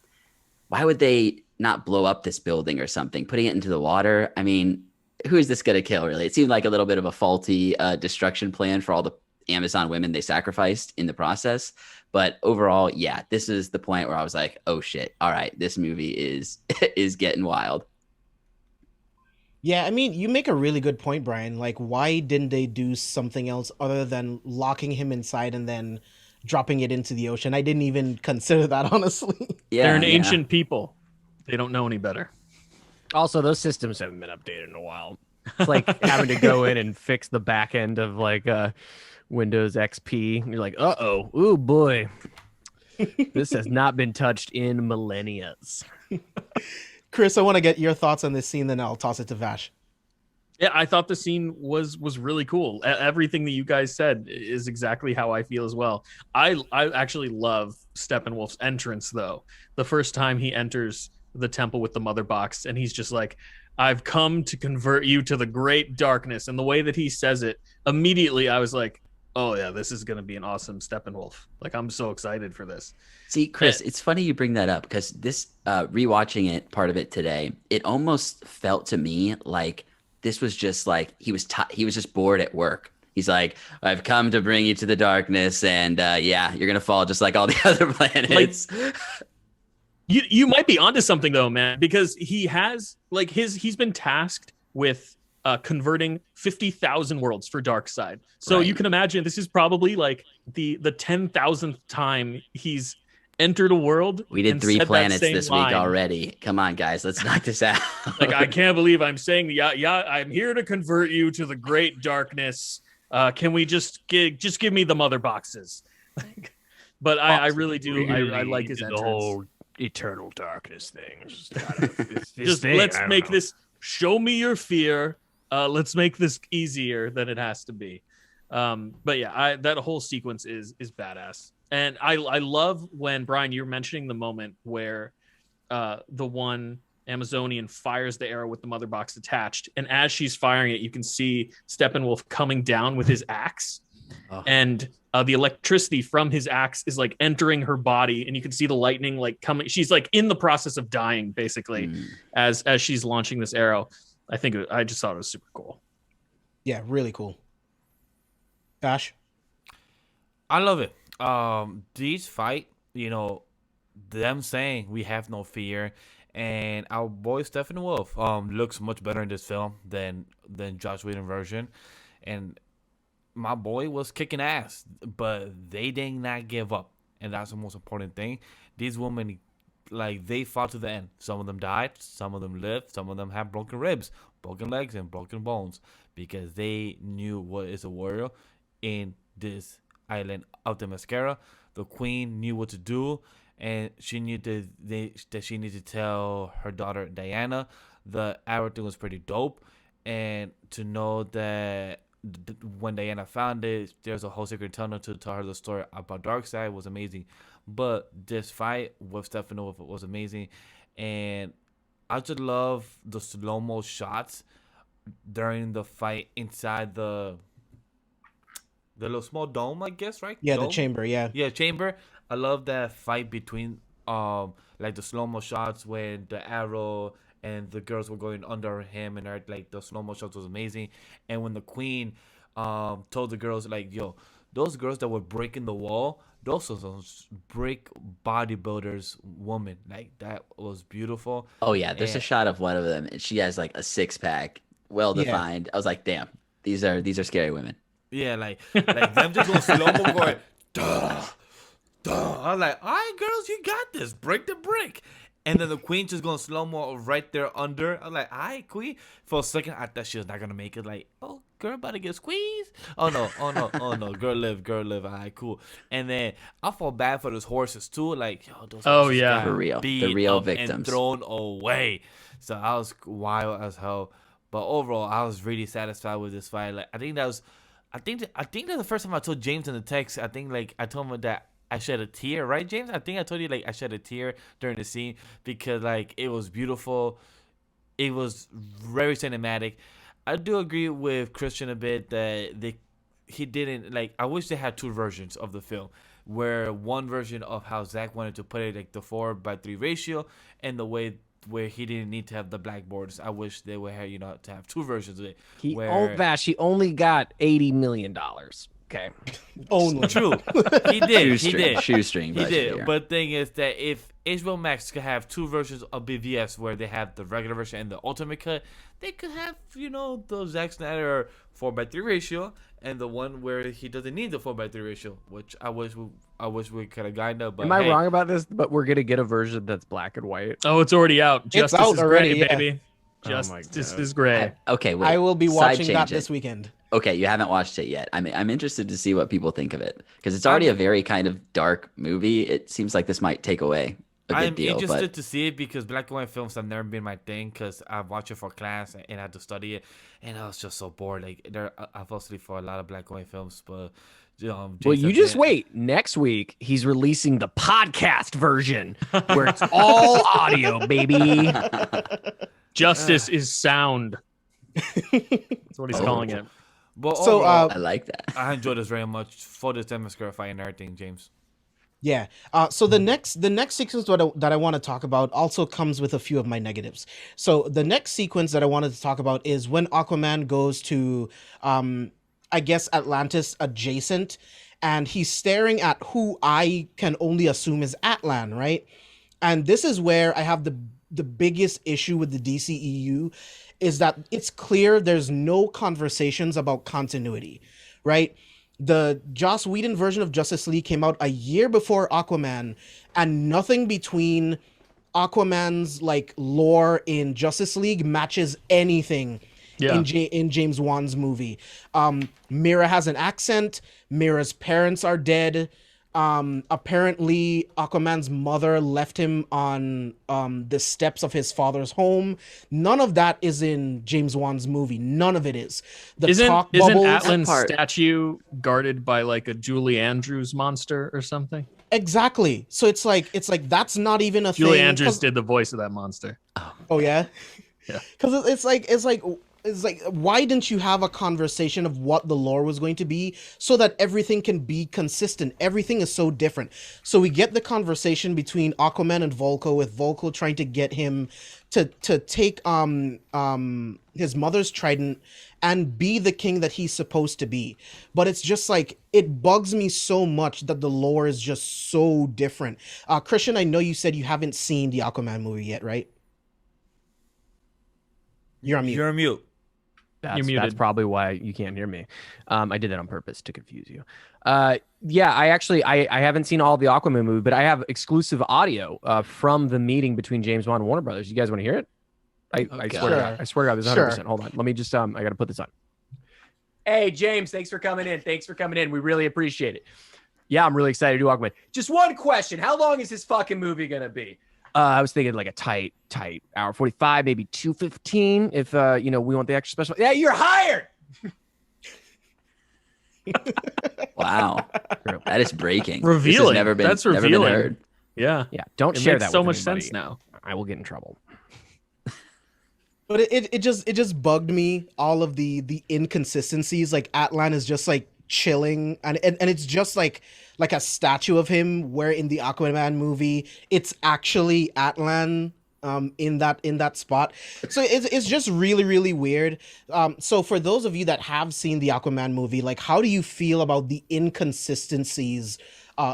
why would they not blow up this building or something, putting it into the water? I mean, who is this going to kill, really? It seemed like a little bit of a faulty destruction plan for all the Amazon women they sacrificed in the process. But overall, yeah, this is the point where I was like, oh shit, all right, this movie is getting wild. Yeah, I mean, you make a really good point, Brian. Like, why didn't they do something else other than locking him inside and then dropping it into the ocean? I didn't even consider that, honestly. Yeah, They're an ancient people. They don't know any better. Also, those systems haven't been updated in a while. It's like having to go in and fix the back end of like Windows XP. And you're like, oh boy, this has not been touched in millennia. Chris, I want to get your thoughts on this scene, then I'll toss it to Vash. Yeah, I thought the scene was really cool. Everything that you guys said is exactly how I feel as well. I actually love Steppenwolf's entrance though. The first time he enters the temple with the mother box, and he's just like, "I've come to convert you to the great darkness." And the way that he says it, immediately I was like, "Oh yeah, this is gonna be an awesome Steppenwolf." Like, I'm so excited for this. See, Chris, it's funny you bring that up because this rewatching it, part of it today, it almost felt to me like this was just like he was just bored at work. He's like, "I've come to bring you to the darkness, and yeah, you're gonna fall just like all the other planets." Like, you might be onto something though, man, because he has like he's been tasked with converting 50,000 worlds for Darkseid. So right. You can imagine this is probably like the 10,000th time he's entered a world. We did 3 planets this week already. Come on, guys, let's knock this out. Like, I can't believe I'm saying, yeah, I'm here to convert you to the great darkness. Can we just give me the mother boxes? But I really do. I like his entrance. The whole eternal darkness thing. Let's make this. Show me your fear. Let's make this easier than it has to be. But yeah, that whole sequence is badass. And I love when, Brian, you're mentioning the moment where the one Amazonian fires the arrow with the mother box attached. And as she's firing it, you can see Steppenwolf coming down with his axe. Oh. And the electricity from his axe is like entering her body. And you can see the lightning like coming. She's like in the process of dying, basically, as she's launching this arrow. I just thought it was super cool. Yeah, really cool. Vash? I love it. These fight, them saying we have no fear, and our boy Steppenwolf looks much better in this film than Joss Whedon version, and my boy was kicking ass, but they did not give up, and that's the most important thing. These women, like, they fought to the end. Some of them died, some of them lived, some of them have broken ribs, broken legs, and broken bones, because they knew what is a warrior in this island of the mascara. The queen knew what to do, and she knew that she needed to tell her daughter Diana. The arrow thing was pretty dope, and to know that when Diana found it, there's a whole secret tunnel to tell her the story about Darkseid was amazing. But this fight with Steppenwolf was amazing, and I just love the slow-mo shots during the fight inside the little small dome, I guess, right? Yeah, dome? the chamber, yeah. Yeah, chamber. I love that fight between like the slow-mo shots when the arrow and the girls were going under him, and like the slow-mo shots was amazing. And when the queen told the girls, like, yo, those girls that were breaking the wall, those were those brick bodybuilders woman. Like, that was beautiful. Oh yeah, there's a shot of one of them, and she has like a 6-pack, well defined. Yeah. I was like, damn, these are scary women. Yeah, like them just go slow mo going, duh. I was like, all right, girls, you got this. Break the brick. And then the queen just going slow mo right there under. I was like, all right, queen. For a second, I thought she was not gonna make it. Like, oh, girl, about to get squeezed. Oh no. Girl live. All right, cool. And then I feel bad for those horses too. Like, yo, those horses got for real, beat the real up victims and thrown away. So I was wild as hell. But overall, I was really satisfied with this fight. Like, I think that's the first time I told James in the text. I think like I told him that I shed a tear, right, James? I think I told you like I shed a tear during the scene because like it was beautiful. It was very cinematic. I do agree with Christian a bit that he didn't like. I wish they had 2 versions of the film, where one version of how Zack wanted to put it, like the 4:3 ratio, and the way where he didn't need to have the black borders. I wish they would have, to have 2 versions of it. He only got $80 million. Okay. Only. True. He did. Shoestring. He did. But the thing is that if HBO Max could have 2 versions of BVS, where they have the regular version and the ultimate cut, they could have, the Zack Snyder 4:3 ratio and the one where he doesn't need the 4:3 ratio, which I wish we could have gotten up. But am I wrong about this? But we're gonna get a version that's black and white. Oh, it's already out. Justice out is already, granted, baby. Justice is Gray. Okay, wait. I will be Side watching that tangent. this weekend. Okay, you haven't watched it yet. I'm interested to see what people think of it because it's already a very kind of dark movie. It seems like this might take away a good I'm deal. interested But to see it because black and white films have never been my thing because I watched it for class and I had to study it, and I was just so bored. Like I fell asleep for a lot of black and white films, but Well, Jason you just did- wait. Next week, he's releasing the podcast version where it's all audio, baby. Justice is sound. That's what he's calling it. But So, overall, I like that. I enjoyed this very much for this Demoscura fight and everything, James. Yeah. So the next sequence that I want to talk about also comes with a few of my negatives. So the next sequence that I wanted to talk about is when Aquaman goes to, I guess, Atlantis adjacent, and he's staring at who I can only assume is Atlan, right? And this is where I have the biggest issue with the DCEU is that it's clear there's no conversations about continuity, right? The Joss Whedon version of Justice League came out a year before Aquaman, and nothing between Aquaman's like lore in Justice League matches anything in James Wan's movie. Mira has an accent. Mira's parents are dead. Apparently Aquaman's mother left him on the steps of his father's home. None of that is in James Wan's movie. None of it is. The Isn't talk bubbles. Atlan's part- statue guarded by like a Julie Andrews monster or something? Exactly. So it's like that's not even a Julie thing. Andrews 'Cause- did the voice of that monster. Oh yeah. Yeah. Because it's like why didn't you have a conversation of what the lore was going to be so that everything can be consistent? Everything is so different. So we get the conversation between Aquaman and Volko, with Volko trying to get him to take his mother's trident and be the king that he's supposed to be. But it's just like, it bugs me so much that the lore is just so different. Christian, I know you said you haven't seen the Aquaman movie yet, right? You're on mute. You're on mute. That's muted. probably why you can't hear me. I did that on purpose to confuse you. Yeah, I haven't seen all the Aquaman movie, but I have exclusive audio from the meeting between James Wan and Warner Brothers. You guys want to hear it? I swear to God. I swear to God, there's 100%. Hold on. Let me just, I got to put this on. Hey, James, thanks for coming in. We really appreciate it. Yeah, I'm really excited to do Aquaman. Just one question. How long is this fucking movie going to be? I was thinking like a tight hour 45, maybe 2:15 if we want the extra special. Yeah, you're hired. Wow, that is breaking. Revealing. This has never been, That's never been revealing. heard. Yeah. Yeah, don't It share makes that so with much anybody. sense now. I will get in trouble. But it just bugged me, all of the inconsistencies. Like Atlan is just like chilling, and it's just like a statue of him, where in the Aquaman movie it's actually Atlan in that spot. So it's just really, really weird. So for those of you that have seen the Aquaman movie, like, how do you feel about the inconsistencies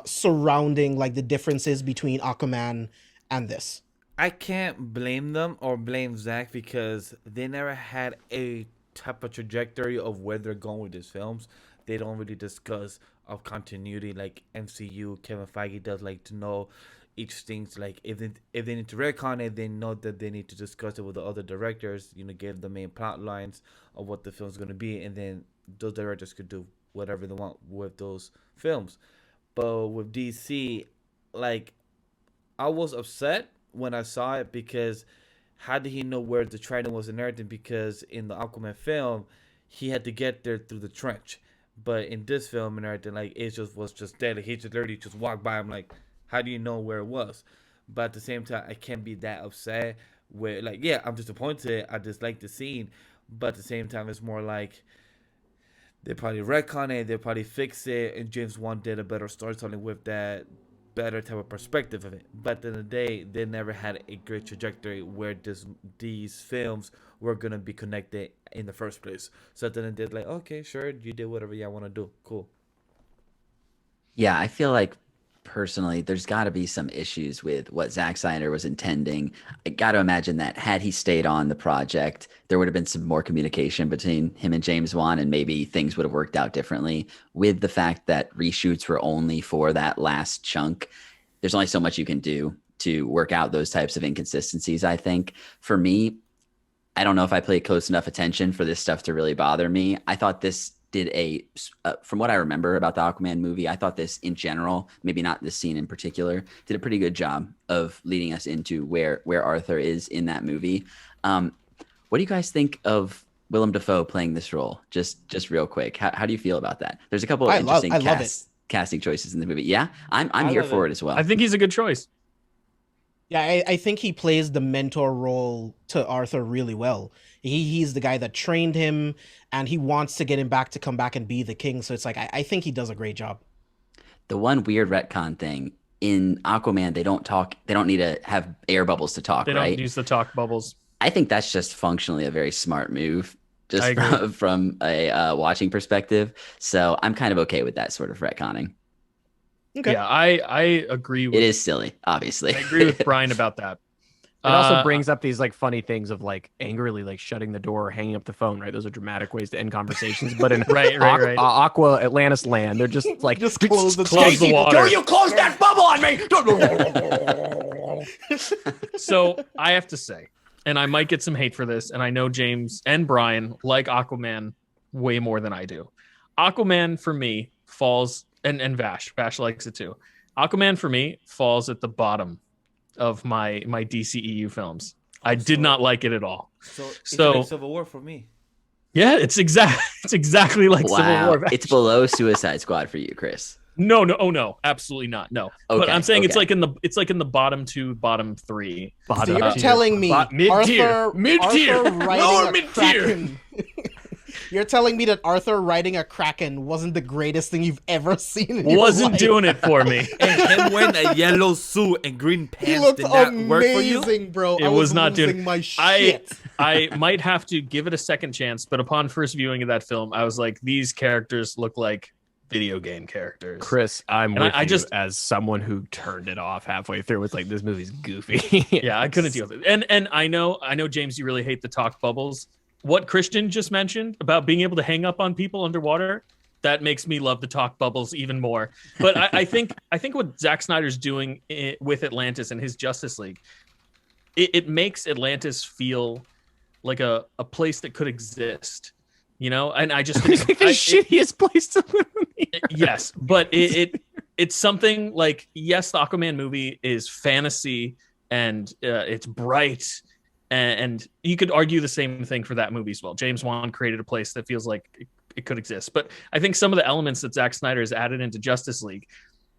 surrounding like the differences between Aquaman and this? I can't blame them or blame Zach because they never had a type of trajectory of where they're going with these films. They don't really discuss of continuity like MCU. Kevin Feige does like to know each thing's like if they need to retcon it, they know that they need to discuss it with the other directors. Give the main plot lines of what the film's going to be, and then those directors could do whatever they want with those films. But with DC, like, I was upset when I saw it because how did he know where the trident was and everything? Because in the Aquaman film, he had to get there through the trench. But in this film and everything, like, it just was just dead. Like, he just literally just walked by. I'm like, how do you know where it was? But at the same time, I can't be that upset where, like, yeah, I'm disappointed. I just like the scene. But at the same time, it's more like they probably retcon it, they probably fix it, and James Wan did a better storytelling with that better type of perspective of it. But at the end of the day, they never had a great trajectory where these films were gonna be connected in the first place. So at the end of the day, like, okay, sure, you did whatever you want to do, cool. Yeah, I feel like personally, there's got to be some issues with what Zack Snyder was intending. I got to imagine that had he stayed on the project, there would have been some more communication between him and James Wan, and maybe things would have worked out differently. With the fact that reshoots were only for that last chunk, there's only so much you can do to work out those types of inconsistencies. I think for me, I don't know if I paid close enough attention for this stuff to really bother me. I thought this did from what I remember about the Aquaman movie, I thought this in general, maybe not this scene in particular, did a pretty good job of leading us into where Arthur is in that movie. What do you guys think of Willem Dafoe playing this role? Just real quick, how do you feel about that? There's a couple of interesting casting choices in the movie. Yeah, I'm here for it as well. I think he's a good choice. Yeah, I think he plays the mentor role to Arthur really well. He's the guy that trained him, and he wants to get him back to come back and be the king. So it's like I think he does a great job. The one weird retcon thing in Aquaman, they don't talk. They don't need to have air bubbles to talk. They don't use the talk bubbles. I think that's just functionally a very smart move, just from a watching perspective. So I'm kind of okay with that sort of retconning. Okay. Yeah, I agree with it. Is silly, obviously. I agree with Brian about that. It also brings up these like funny things of like angrily like shutting the door or hanging up the phone, right? Those are dramatic ways to end conversations. But in right. Aqua Atlantis land, they're just like just close the water. Don't you close that bubble on me? So I have to say, and I might get some hate for this, and I know James and Brian like Aquaman way more than I do. Aquaman for me falls, and Vash likes it too. Aquaman for me falls at the bottom of my DCEU films. I did not like it at all. So like Civil War for me. Yeah, it's exactly like Civil War. It's below Suicide Squad for you, Chris. No, absolutely not. No. Okay, but I'm saying it's like in the bottom 2, bottom 3. So you're telling me mid-tier lower mid-tier. You're telling me that Arthur riding a Kraken wasn't the greatest thing you've ever seen in your Wasn't life? doing it for me. And him wearing a yellow suit and green pants did not work for you? Bro. It was not doing my shit. I might have to give it a second chance, but upon first viewing of that film, I was like, these characters look like video game characters. Chris, I'm with you as someone who turned it off halfway through. It's like, this movie's goofy. Yeah, I couldn't deal with it. And I know, James, you really hate the talk bubbles. What Christian just mentioned about being able to hang up on people underwater, that makes me love the talk bubbles even more. But I think what Zack Snyder's doing with Atlantis and his Justice League, it makes Atlantis feel like a place that could exist, you know? And I just think it's like the shittiest place to live on the earth. Yes, but it's something like, yes, the Aquaman movie is fantasy and it's bright. And you could argue the same thing for that movie as well. James Wan created a place that feels like it could exist. But I think some of the elements that Zack Snyder has added into Justice League,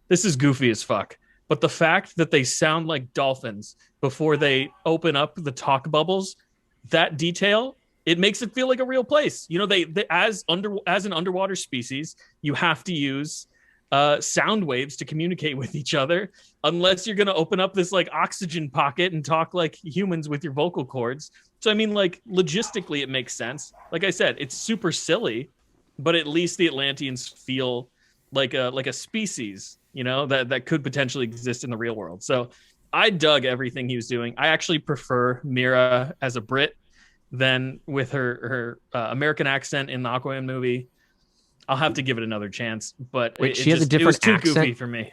this is goofy as fuck. But the fact that they sound like dolphins before they open up the talk bubbles, that detail, it makes it feel like a real place. You know, they as an underwater species, you have to use sound waves to communicate with each other, unless you're going to open up this like oxygen pocket and talk like humans with your vocal cords. So I mean, like, logistically it makes sense. Like I said, it's super silly, but at least the Atlanteans feel like a species, you know, that could potentially exist in the real world. So I dug everything he was doing. I actually prefer Mira as a Brit than with her American accent in the Aquaman movie. I'll have to give it another chance, but wait, she has a different accent. It was too goofy for me.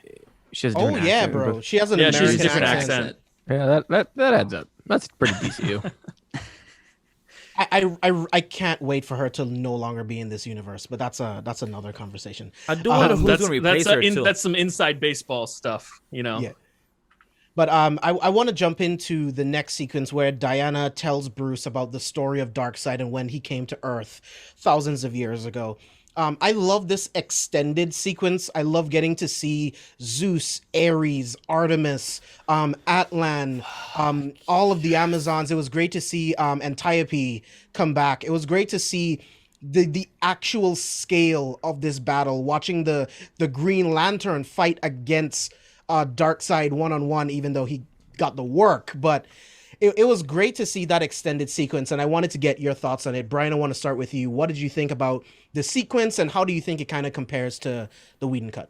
She has a different accent, bro. She has an American she's a different accent. Yeah, that adds up. That's pretty DCU. I can't wait for her to no longer be in this universe, but that's another conversation. I do wonder who's going to replace her too. That's some inside baseball stuff, you know. Yeah. But I want to jump into the next sequence where Diana tells Bruce about the story of Darkseid and when he came to Earth thousands of years ago. I love this extended sequence. I love getting to see Zeus, Ares, Artemis, Atlan, all of the Amazons. It was great to see Antiope come back. It was great to see the actual scale of this battle, watching the Green Lantern fight against Darkseid one-on-one, even though he got the work. But it was great to see that extended sequence, and I wanted to get your thoughts on it. Brian, I want to start with you. What did you think about the sequence, and how do you think it kind of compares to the Whedon cut?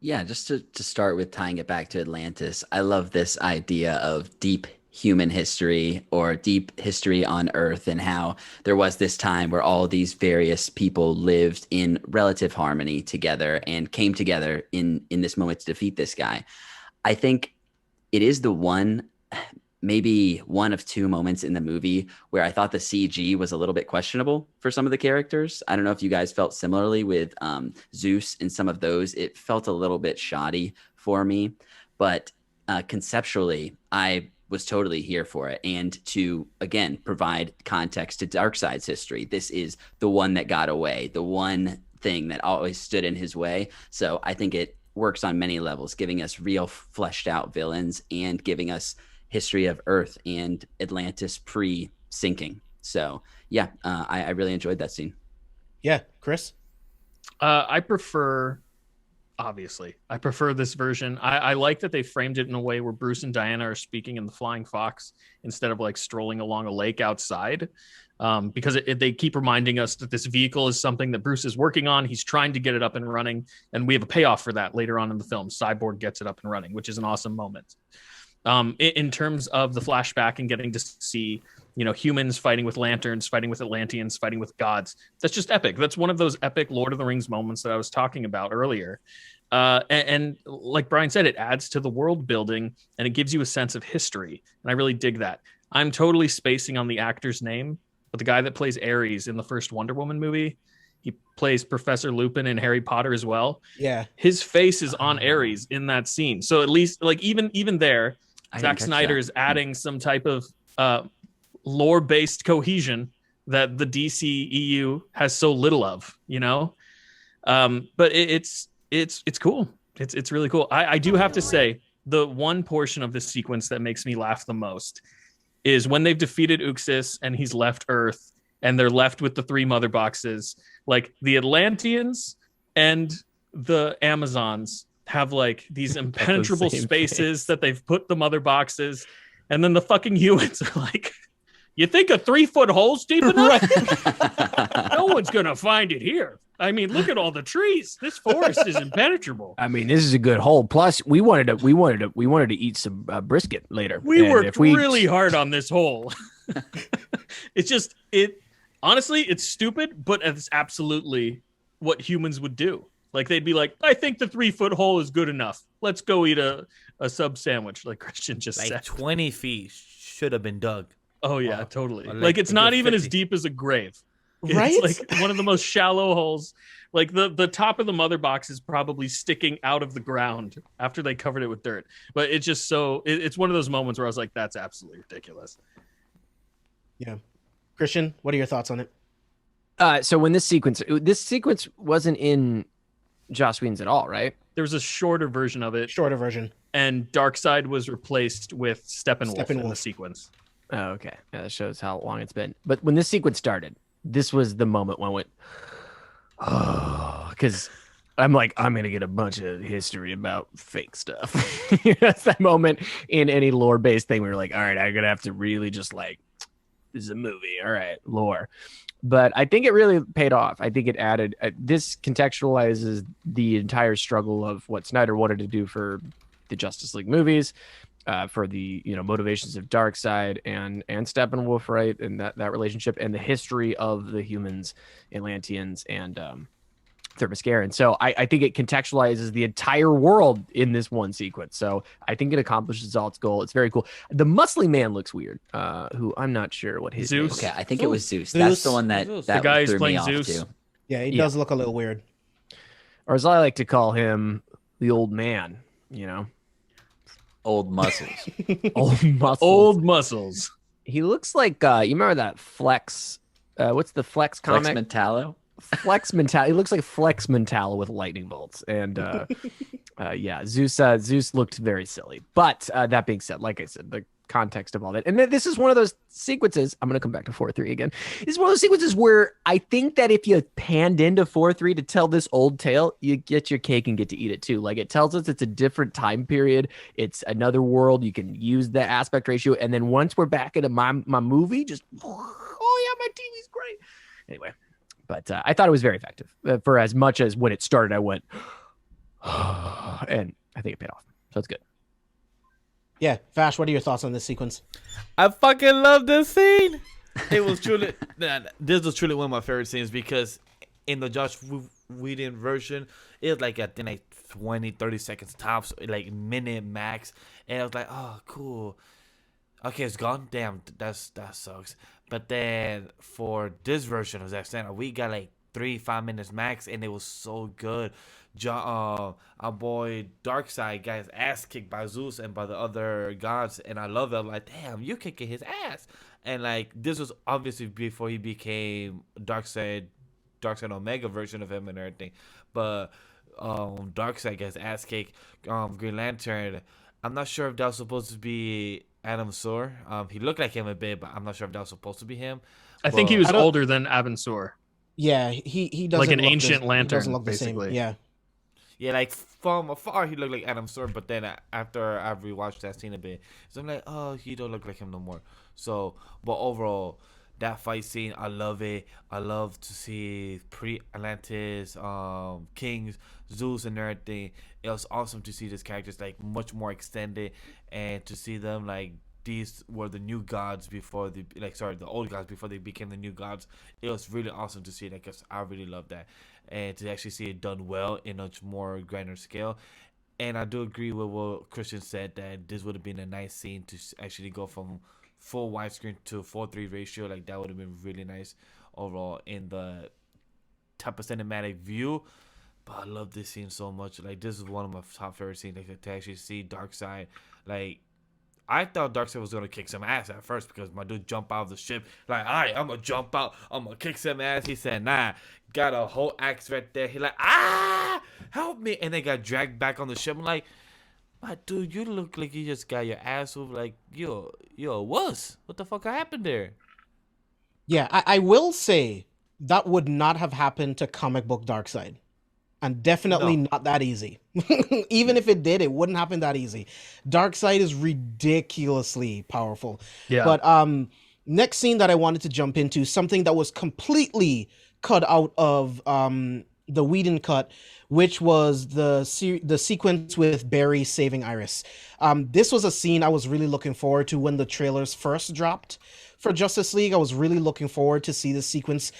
Yeah, just to start with tying it back to Atlantis, I love this idea of deep human history or deep history on Earth, and how there was this time where all these various people lived in relative harmony together and came together in this moment to defeat this guy. I think it is the one maybe one of two moments in the movie where I thought the CG was a little bit questionable for some of the characters. I don't know if you guys felt similarly with Zeus and some of those. It felt a little bit shoddy for me, but conceptually, I was totally here for it. And to, again, provide context to Darkseid's history, this is the one that got away, the one thing that always stood in his way. So I think it works on many levels, giving us real fleshed out villains and giving us history of Earth and Atlantis pre-sinking. So yeah, I really enjoyed that scene. Yeah, Chris? I prefer this version. I like that they framed it in a way where Bruce and Diana are speaking in the Flying Fox instead of like strolling along a lake outside, because they keep reminding us that this vehicle is something that Bruce is working on. He's trying to get it up and running, and we have a payoff for that later on in the film. Cyborg gets it up and running, which is an awesome moment. In terms of the flashback and getting to see, humans fighting with lanterns, fighting with Atlanteans, fighting with gods, that's just epic. That's one of those epic Lord of the Rings moments that I was talking about earlier. And like Brian said, it adds to the world building and it gives you a sense of history. And I really dig that. I'm totally spacing on the actor's name, but the guy that plays Ares in the first Wonder Woman movie, he plays Professor Lupin in Harry Potter as well. Yeah. His face is on Ares in that scene. So at least like even there, Zack Snyder is adding some type of lore-based cohesion that the DC EU has so little of, but it's cool. It's really cool. I do have to say, the one portion of this sequence that makes me laugh the most is when they've defeated Uxas and he's left Earth and they're left with the 3 mother boxes. Like the Atlanteans and the Amazons have like these impenetrable spaces that they've put the mother boxes, and then the fucking humans are like, you think a 3-foot hole's deep enough? No one's gonna find it here. I mean, look at all the trees. This forest is impenetrable. I mean, this is a good hole. Plus, we wanted to eat some brisket later. We worked really hard on this hole. Honestly, it's stupid, but it's absolutely what humans would do. Like they'd be like, I think the 3-foot hole is good enough. Let's go eat a sub sandwich, like Christian just said. 20 feet should have been dug. Oh yeah, totally. Like it's not even 50. As deep as a grave. Right? It's like one of the most shallow holes. Like the top of the mother box is probably sticking out of the ground after they covered it with dirt. But it's just it's one of those moments where I was like, that's absolutely ridiculous. Yeah. Christian, what are your thoughts on it? So when this sequence wasn't in Joss Whedon's at all, right? There was a shorter version of it. Shorter version. And Darkseid was replaced with Steppenwolf in the sequence. Oh, okay. Yeah, that shows how long it's been. But when this sequence started, this was the moment when I went, oh, because I'm like, I'm going to get a bunch of history about fake stuff. That's that moment in any lore-based thing where you're like, all right, I'm going to have to really just like, this is a movie. All right, lore. But I think it really paid off. I think it added, this contextualizes the entire struggle of what Snyder wanted to do for the Justice League movies, for the motivations of Darkseid and Steppenwolf, right, and that relationship, and the history of the humans, Atlanteans, and Themyscira. So I think it contextualizes the entire world in this one sequence. So I think it accomplishes all its goal. It's very cool. The muscly man looks weird, who I'm not sure what his Zeus. Okay, I think it was Zeus. That's the one that the guy who's threw playing me off Zeus. too. Yeah, he does look a little weird. Or as I like to call him, the old man, Old muscles. Old muscles. Old muscles. He looks like, you remember that Flex, what's the Flex comic? Flex Metallo. Flex Mentallo. He looks like Flex Mentallo with lightning bolts. And yeah, Zeus looked very silly. But that being said, like I said, the context of all that. And this is one of those sequences. I'm going to come back to 4-3 again. This is one of those sequences where I think that if you panned into 4-3 to tell this old tale, you get your cake and get to eat it too. Like it tells us it's a different time period. It's another world. You can use the aspect ratio. And then once we're back into my movie, just, oh yeah, my TV's great. Anyway. But I thought it was very effective for as much as when it started, I went, and I think it paid off. So it's good. Yeah. Vash, what are your thoughts on this sequence? I fucking love this scene. It was truly, this was truly one of my favorite scenes because in the Joss Whedon version, it was like, I think like 20, 30 seconds tops, like minute max. And I was like, oh, cool. Okay, it's gone. Damn, that sucks. But then for this version of Zack Snyder, we got like 3-5 minutes max, and it was so good. Our boy Darkseid got his ass kicked by Zeus and by the other gods, and I love it. I'm like, damn, you kicking his ass. And like this was obviously before he became Darkseid Omega version of him and everything. But Darkseid gets ass kicked. Green Lantern. I'm not sure if that was supposed to be Adam Sor. He looked like him a bit, but I'm not sure if that was supposed to be him. I think he But- was older than Avensor. Yeah, he doesn't Like an look ancient he lantern, doesn't look the same. basically. Yeah. Yeah, like from afar he looked like Adam Sor, but then after I've rewatched that scene a bit, so I'm like, oh, he don't look like him no more. So, but overall, that fight scene, I love it. I love to see pre-Atlantis, kings, Zeus, and everything. It was awesome to see these characters like much more extended, and to see them like these were the new gods before the the old gods before they became the new gods. It was really awesome to see that because I really love that, and to actually see it done well in a more grander scale. And I do agree with what Christian said that this would have been a nice scene to actually go from full widescreen to 4:3 ratio. Like that would have been really nice overall in the type of cinematic view. But I love this scene so much. Like this is one of my top favorite scenes. Like to actually see Darkseid. Like I thought Darkseid was gonna kick some ass at first because my dude jumped out of the ship. Like, all right, I'm gonna jump out. I'm gonna kick some ass. He said, nah. Got a whole axe right there. He like, help me. And they got dragged back on the ship. I'm like, my dude, you look like you just got your ass whooped. Like, you're a wuss. What the fuck happened there? Yeah, I will say that would not have happened to comic book Darkseid. And definitely No. not that easy. Even if it did, it wouldn't happen that easy. Darkseid is ridiculously powerful. Yeah. But next scene that I wanted to jump into, something that was completely cut out of the Whedon cut, which was the sequence with Barry saving Iris. This was a scene I was really looking forward to when the trailers first dropped for Justice League. I was really looking forward to see the sequence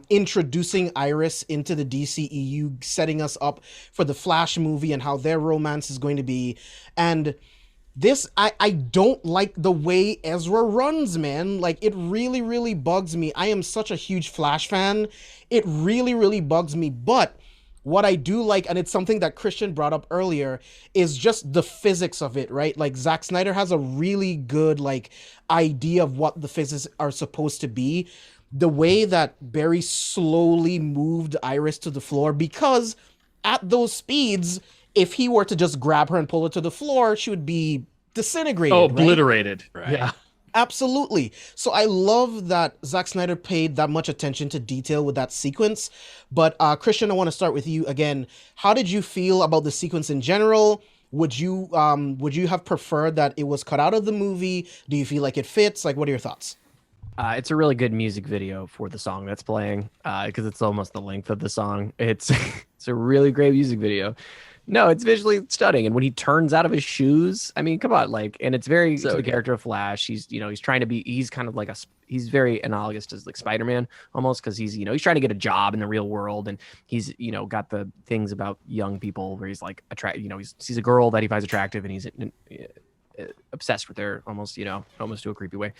introducing Iris into the DCEU, setting us up for the Flash movie and how their romance is going to be. And this, I don't like the way Ezra runs, man. Like, it really, really bugs me. I am such a huge Flash fan. It really, really bugs me. But what I do like, and it's something that Christian brought up earlier, is just the physics of it, right? Like, Zack Snyder has a really good, like, idea of what the physics are supposed to be. The way that Barry slowly moved Iris to the floor, because at those speeds, if he were to just grab her and pull her to the floor, she would be disintegrated. Oh, right? obliterated. Right. Yeah. Absolutely. So I love that Zack Snyder paid that much attention to detail with that sequence. But Christian, I want to start with you again. How did you feel about the sequence in general? Would you have preferred that it was cut out of the movie? Do you feel like it fits? Like, what are your thoughts? It's a really good music video for the song that's playing because it's almost the length of the song. It's it's a really great music video. No, it's visually stunning. And when he turns out of his shoes, I mean, come on, like, and it's very So to the good. character of Flash. He's trying to be, he's kind of like he's very analogous to like Spider-Man almost because he's trying to get a job in the real world. And he's, got the things about young people where he's like, he sees a girl that he finds attractive and he's obsessed with her almost to a creepy way.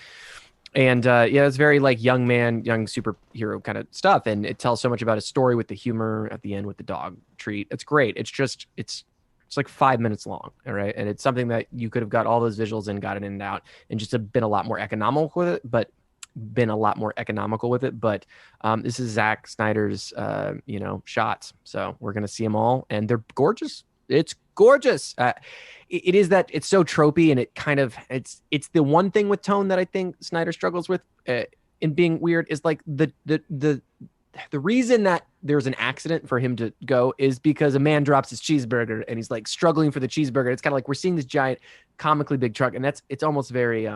And it's very like young superhero kind of stuff. And it tells so much about his story with the humor at the end with the dog treat. It's great. It's like 5 minutes long. All right. And it's something that you could have got all those visuals and got it in and out and just have been a lot more economical with it. But this is Zack Snyder's, shots. So we're going to see them all and they're gorgeous. It's gorgeous. It is that it's so tropey and it kind of it's the one thing with tone that I think Snyder struggles with in being weird is like the reason that there's an accident for him to go is because a man drops his cheeseburger and he's like struggling for the cheeseburger. It's kind of like we're seeing this giant comically big truck and it's almost very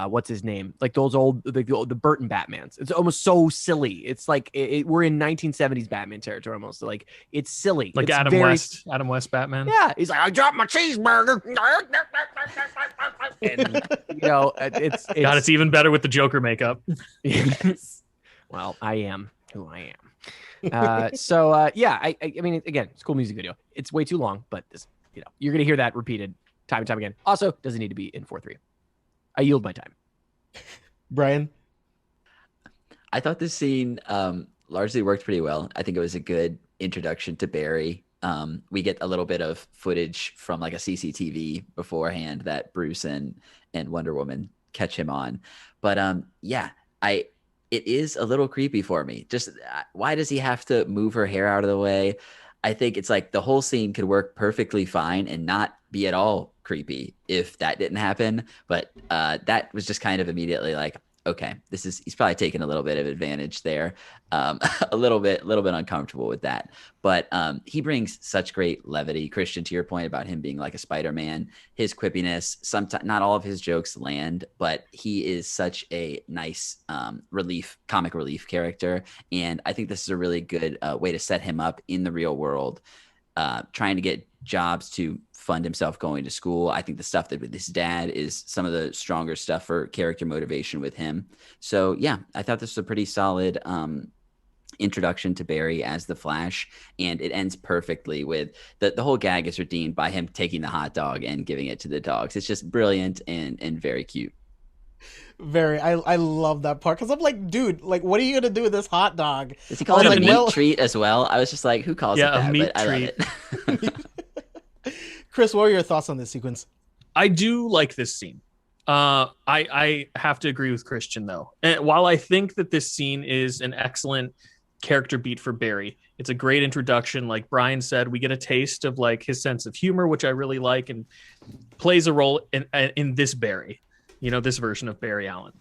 what's his name? Like those old the Burton Batmans. It's almost so silly. It's like we're in 1970s Batman territory almost. Like it's silly. Like it's Adam West Batman. Yeah, he's like, I dropped my cheeseburger. And it's God, it's even better with the Joker makeup. Well, I am who I am. I mean, again, it's a cool music video. It's way too long, but this, you're gonna hear that repeated time and time again. Also, doesn't need to be in 4:3. I yield my time. Brian? I thought this scene largely worked pretty well. I think it was a good introduction to Barry. We get a little bit of footage from like a CCTV beforehand that Bruce and Wonder Woman catch him on. But yeah, it is a little creepy for me. Just why does he have to move her hair out of the way? I think it's like the whole scene could work perfectly fine and not be at all creepy if that didn't happen. But that was just kind of immediately like, okay, he's probably taking a little bit of advantage there. A little bit uncomfortable with that. But he brings such great levity. Christian, to your point about him being like a Spider-Man, his quippiness, sometimes not all of his jokes land, but he is such a nice comic relief character. And I think this is a really good way to set him up in the real world, trying to get jobs to fund himself going to school. I think the stuff that with his dad is some of the stronger stuff for character motivation with him. So yeah, I thought this was a pretty solid introduction to Barry as the Flash, and it ends perfectly with the whole gag is redeemed by him taking the hot dog and giving it to the dogs. It's just brilliant and very cute. I love that part because I'm like, dude, like, what are you gonna do with this hot dog? Does he call it like, a meat well- treat as well? I was just like, who calls it Yeah, a that? meat But I love treat. it. Chris, what are your thoughts on this sequence? I do like this scene. I have to agree with Christian though. And while I think that this scene is an excellent character beat for Barry, it's a great introduction. Like Brian said, we get a taste of like his sense of humor, which I really like, and plays a role in this Barry, this version of Barry Allen.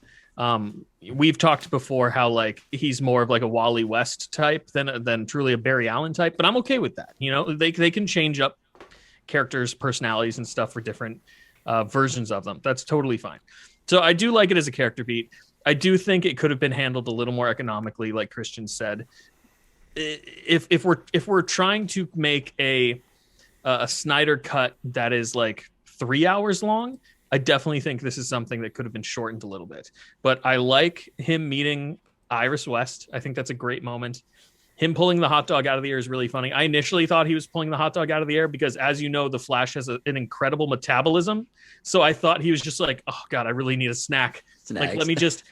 We've talked before how like he's more of like a Wally West type than truly a Barry Allen type, but I'm okay with that. They can change up characters' personalities and stuff for different versions of them. That's totally fine. So I do like it as a character beat. I do think it could have been handled a little more economically, like Christian said. If we're trying to make a Snyder cut that is like 3 hours long, I definitely think this is something that could have been shortened a little bit. But I like him meeting Iris West. I think that's a great moment. Him pulling the hot dog out of the air is really funny. I initially thought he was pulling the hot dog out of the air because, as you know, the Flash has an incredible metabolism. So I thought he was just like, oh, God, I really need a snack. Like, let me just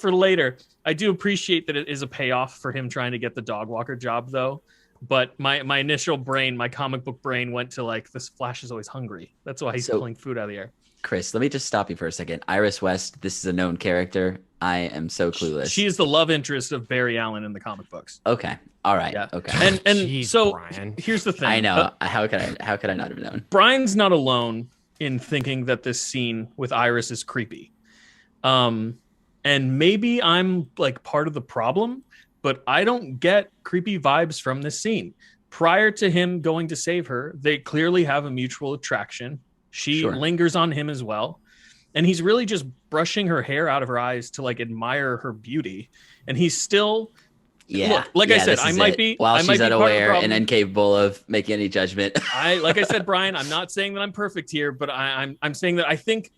for later. I do appreciate that it is a payoff for him trying to get the dog walker job, though. But my initial brain, my comic book brain, went to like, this Flash is always hungry. That's why he's pulling food out of the air. Chris, let me just stop you for a second. Iris West, this is a known character. I am so clueless. She is the love interest of Barry Allen in the comic books. Okay. All right. Yeah. Okay. And Jeez, so Brian. here's the thing. I know. How could I not have known? Brian's not alone in thinking that this scene with Iris is creepy. And maybe I'm like part of the problem, but I don't get creepy vibes from this scene. Prior to him going to save her, they clearly have a mutual attraction. She lingers on him as well. And he's really just brushing her hair out of her eyes to like admire her beauty. And he's still, look, like I said, I might be while she's unaware and then incapable of making any judgment. Like I said, Brian, I'm not saying that I'm perfect here, but I'm saying that I think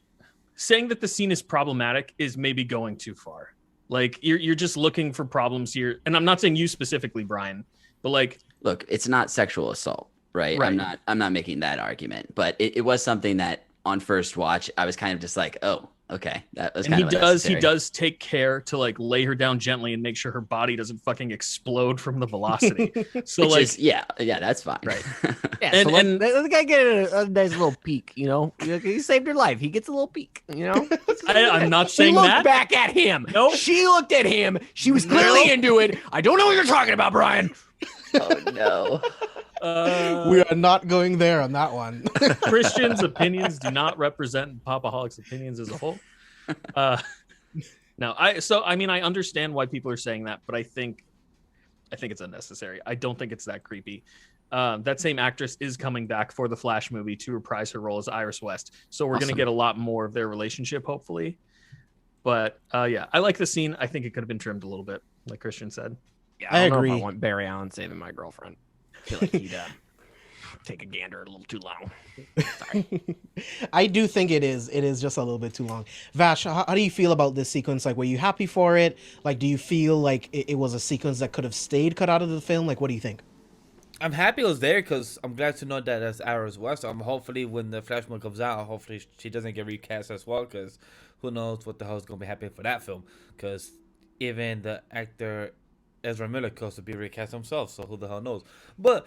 saying that the scene is problematic is maybe going too far. Like you're just looking for problems here. And I'm not saying you specifically, Brian, but like, look, it's not sexual assault. Right. I'm not making that argument, but it was something that on first watch, I was kind of just like, oh, okay. That was kind of unnecessary. He does take care to like lay her down gently and make sure her body doesn't fucking explode from the velocity. So which like, is, yeah, that's fine. Right. Yeah, And- so and- let the guy get a nice little peek, He saved her life. He gets a little peek, I'm not She saying looked that. back at him. Nope. She looked at him. She was clearly into it. I don't know what you're talking about, Brian. Oh, no. We are not going there on that one. Christian's opinions do not represent Pop-O-Holics' opinions as a whole. No, I understand why people are saying that, but I think it's unnecessary. I don't think it's that creepy. That same actress is coming back for the Flash movie to reprise her role as Iris West. So we're going to get a lot more of their relationship, hopefully. But yeah, I like the scene. I think it could have been trimmed a little bit, like Christian said. Yeah, I don't know if agree. I want Barry Allen saving my girlfriend. I feel like he'd take a gander a little too long. Sorry. I do think it is just a little bit too long. Vash, how do you feel about this sequence? Like, were you happy for it? Like, do you feel like it was a sequence that could have stayed cut out of the film? Like, what do you think? I'm happy it was there because I'm glad to know that that's Arrow as well. So I'm hopefully when the Flash one comes out, hopefully she doesn't get recast as well because who knows what the hell is going to be happening for that film. Because even the actor Ezra Miller could also be recast himself, so who the hell knows. But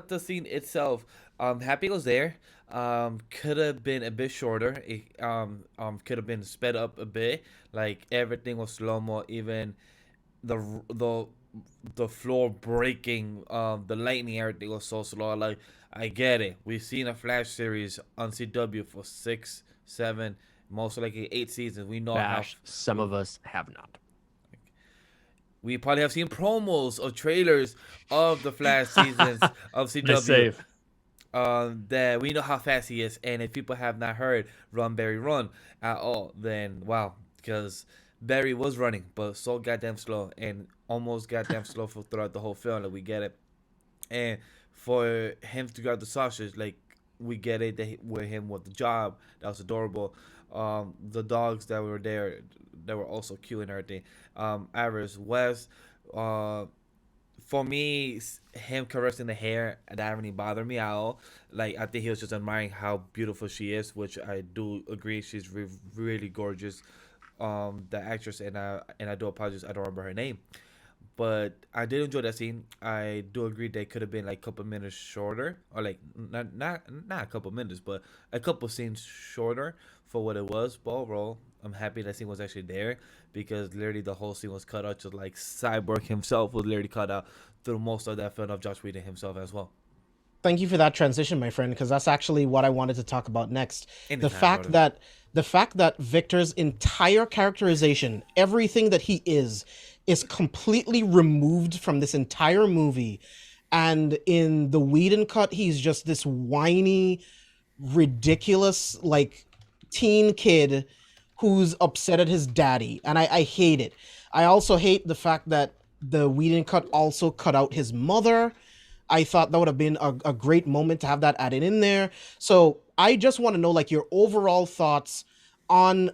the scene itself, happy it was there. Could have been a bit shorter. It could have been sped up a bit. Like everything was slow mo. Even the the the floor breaking, the lightning, everything was so slow. Like I get it. We've seen a Flash series on CW for 6, 7, most likely 8 seasons. We know Vash, how some of us have not. we probably have seen promos or trailers of the Flash seasons of Nice CW. save. That we know how fast he is, and if people have not heard "Run Barry Run" at all, then wow, because Barry was running, but so goddamn slow, and almost goddamn slow for throughout the whole film. Like we get it, and for him to grab the sausage, like we get it that with him with the job, that was adorable. The dogs that were there, that were also cute and everything. Iris West, uh, for me, him caressing the hair, that didn't really bother me at all. Like I think he was just admiring how beautiful she is, which I do agree. She's really gorgeous. The actress, and I do apologize, I don't remember her name, but I did enjoy that scene. I do agree they could have been like a couple minutes shorter, or like not a couple minutes, but a couple scenes shorter for what it was. But overall, I'm happy that scene was actually there because literally the whole scene was cut out. Just like Cyborg himself was literally cut out through most of that film of Josh Whedon himself as well. Thank you for that transition, my friend, because that's actually what I wanted to talk about next. The Anytime, fact brother. that the fact that Victor's entire characterization, everything that he is completely removed from this entire movie. And in the Whedon cut, he's just this whiny, ridiculous, like teen kid who's upset at his daddy. And I hate it. I also hate the fact that the Whedon cut also cut out his mother. I thought that would have been a great moment to have that added in there. So I just want to know like your overall thoughts on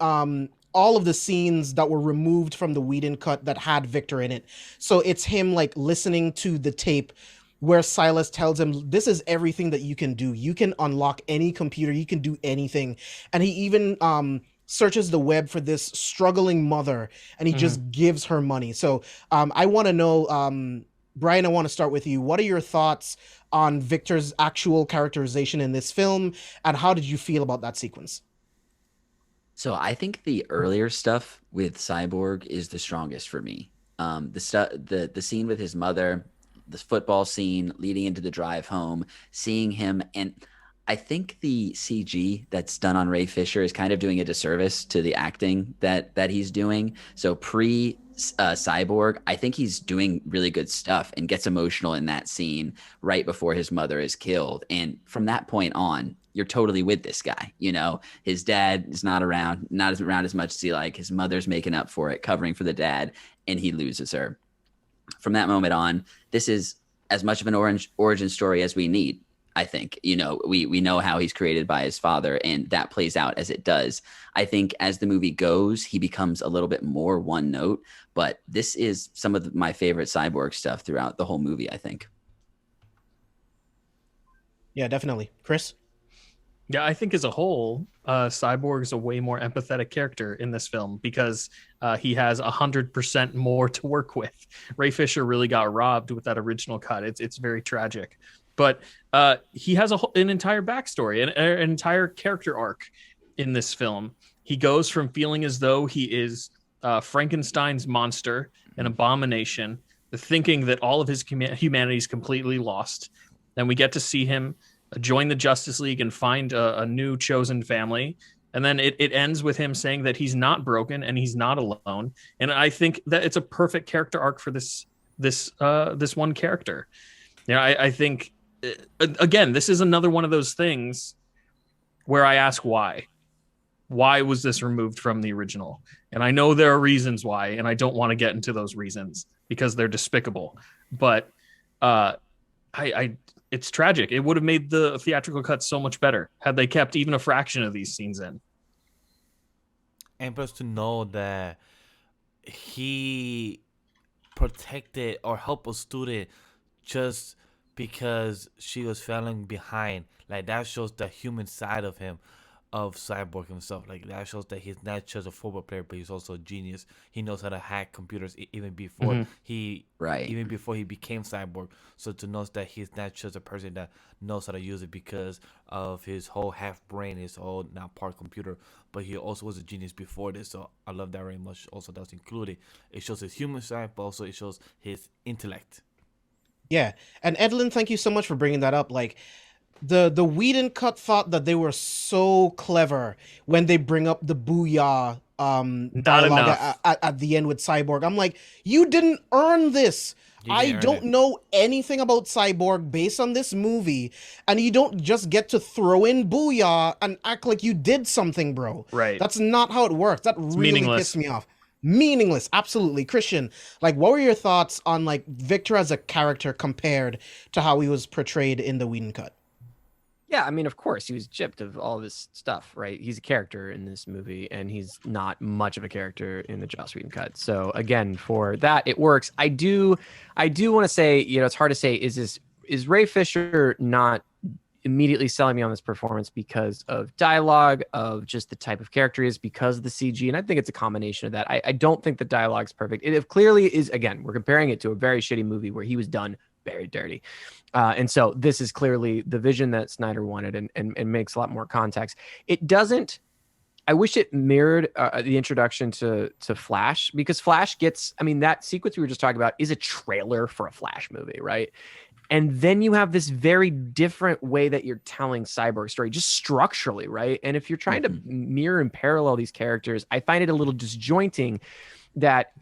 all of the scenes that were removed from the Whedon cut that had Victor in it. So it's him like listening to the tape where Silas tells him, this is everything that you can do. You can unlock any computer, you can do anything. And he even searches the web for this struggling mother and he just gives her money. So I want to know, Brian, I want to start with you. What are your thoughts on Victor's actual characterization in this film, and how did you feel about that sequence? So I think the earlier stuff with Cyborg is the strongest for me. The scene with his mother, the football scene leading into the drive home, seeing him, and I think the CG that's done on Ray Fisher is kind of doing a disservice to the acting that he's doing. So pre Cyborg, I think he's doing really good stuff and gets emotional in that scene right before his mother is killed. And from that point on, you're totally with this guy. You know, his dad is not around, as much as he like. His mother's making up for it, covering for the dad, and he loses her. From that moment on, this is as much of an origin story as we need. I think, you know, we know how he's created by his father, and that plays out as it does. I think as the movie goes, he becomes a little bit more one note, but this is some of my favorite Cyborg stuff throughout the whole movie, I think. Yeah, definitely. Chris? Yeah, I think as a whole, Cyborg is a way more empathetic character in this film because he has 100% more to work with. Ray Fisher really got robbed with that original cut. It's very tragic, but he has an entire backstory, an entire character arc in this film. He goes from feeling as though he is Frankenstein's monster, an abomination, the thinking that all of his humanity is completely lost. Then we get to see him join the Justice League and find a new chosen family. And then it ends with him saying that he's not broken and he's not alone. And I think that it's a perfect character arc for this one character. You know, I think, again, this is another one of those things where I ask why. Why was this removed from the original? And I know there are reasons why, and I don't want to get into those reasons because they're despicable. But it's tragic. It would have made the theatrical cut so much better had they kept even a fraction of these scenes in. And plus to know that he protected or helped a student just because she was falling behind. Like that shows the human side of him, of Cyborg himself. Like that shows that he's not just a football player, but he's also a genius. He knows how to hack computers even before even before he became Cyborg. So to know that he's not just a person that knows how to use it because of his whole half brain, his whole now part computer, but he also was a genius before this. So I love that very much. Also, that's included. It shows his human side, but also it shows his intellect. Yeah, and Edlin, thank you so much for bringing that up. Like, the Whedon cut thought that they were so clever when they bring up the booyah dialogue at the end with Cyborg. I'm like, you didn't earn this. I don't know anything about Cyborg based on this movie, and you don't just get to throw in booyah and act like you did something, bro. Right. That's not how it works. That really meaningless. pissed me off. Meaningless, absolutely. Christian, like, what were your thoughts on like Victor as a character compared to how he was portrayed in the Whedon cut? Yeah, I mean, of course, he was gypped of all this stuff, right? He's a character in this movie, and he's not much of a character in the Joss Whedon cut. So again, for that, it works. I do want to say, it's hard to say, is Ray Fisher not immediately selling me on this performance because of dialogue, of just the type of character he is, because of the CG, and I think it's a combination of that. I don't think the dialogue's perfect. It clearly is. Again, we're comparing it to a very shitty movie where he was done very dirty. And so this is clearly the vision that Snyder wanted and makes a lot more context. It doesn't, I wish it mirrored the introduction to Flash, because Flash gets, that sequence we were just talking about is a trailer for a Flash movie, right? And then you have this very different way that you're telling Cyborg's story, just structurally, right? And if you're trying to mirror and parallel these characters, I find it a little disjointing that,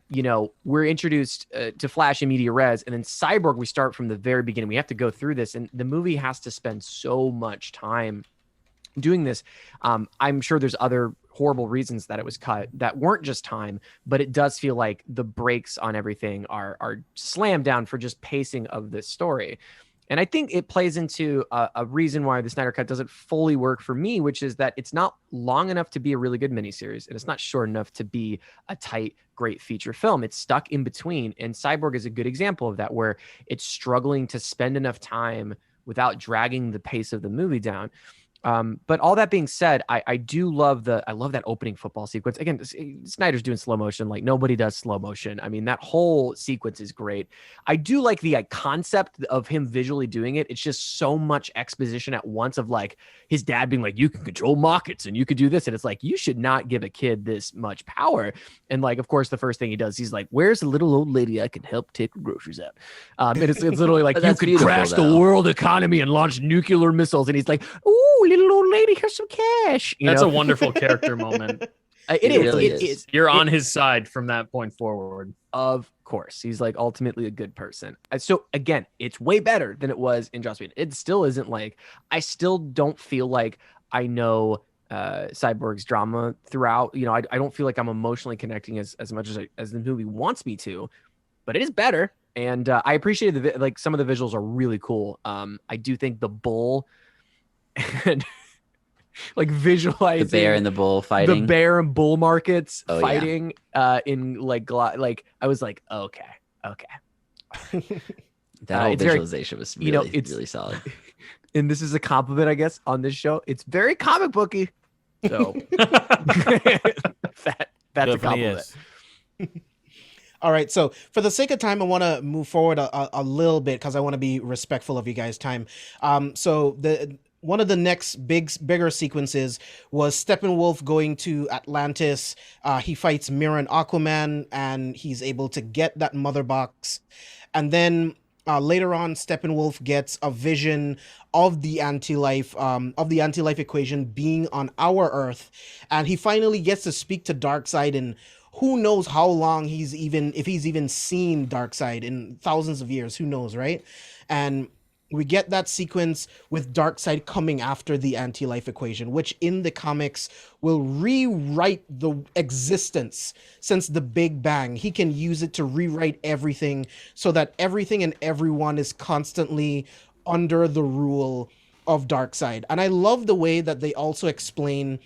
we're introduced to Flash in media res, and then Cyborg, we start from the very beginning. We have to go through this, and the movie has to spend so much time doing this. I'm sure there's other horrible reasons that it was cut that weren't just time, but it does feel like the brakes on everything are slammed down for just pacing of this story. And I think it plays into a reason why the Snyder Cut doesn't fully work for me, which is that it's not long enough to be a really good miniseries, and it's not short enough to be a tight, great feature film. It's stuck in between. And Cyborg is a good example of that, where it's struggling to spend enough time without dragging the pace of the movie down. But all that being said, I do love I love that opening football sequence. Again, Snyder's doing slow motion like nobody does slow motion. That whole sequence is great. I do like the concept of him visually doing it. It's just so much exposition at once of like his dad being like, you can control markets and you could do this. And it's like, you should not give a kid this much power. And like, of course, the first thing he does, he's like, where's the little old lady I can help take the groceries out? And it's literally like, you could crash the world economy and launch nuclear missiles. And he's like, ooh, little old lady, here's some cash. That's a wonderful character moment. It is. You're on his side from that point forward. Of course. He's like ultimately a good person. So again, it's way better than it was in Joss Whedon. It still isn't like, I still don't feel like I know Cyborg's drama throughout. I don't feel like I'm emotionally connecting as much as the movie wants me to, but it is better. And I appreciate like some of the visuals are really cool. I do think the bull and like visualizing the bear and the bull fighting, the bear and bull markets fighting in like I was like, okay. That whole visualization was really, really solid. And this is a compliment, I guess, on this show. It's very comic booky. So that's a compliment. All right, so for the sake of time, I want to move forward a little bit because I want to be respectful of you guys' time. So one of the next bigger sequences was Steppenwolf going to Atlantis. He fights Mira and Aquaman, and he's able to get that mother box. And then later on, Steppenwolf gets a vision of the anti-life equation being on our Earth, and he finally gets to speak to Darkseid. And who knows how long if he's even seen Darkseid in thousands of years, who knows, right? And we get that sequence with Darkseid coming after the anti-life equation, which in the comics will rewrite the existence since the Big Bang. He can use it to rewrite everything so that everything and everyone is constantly under the rule of Darkseid. And I love the way that they also explain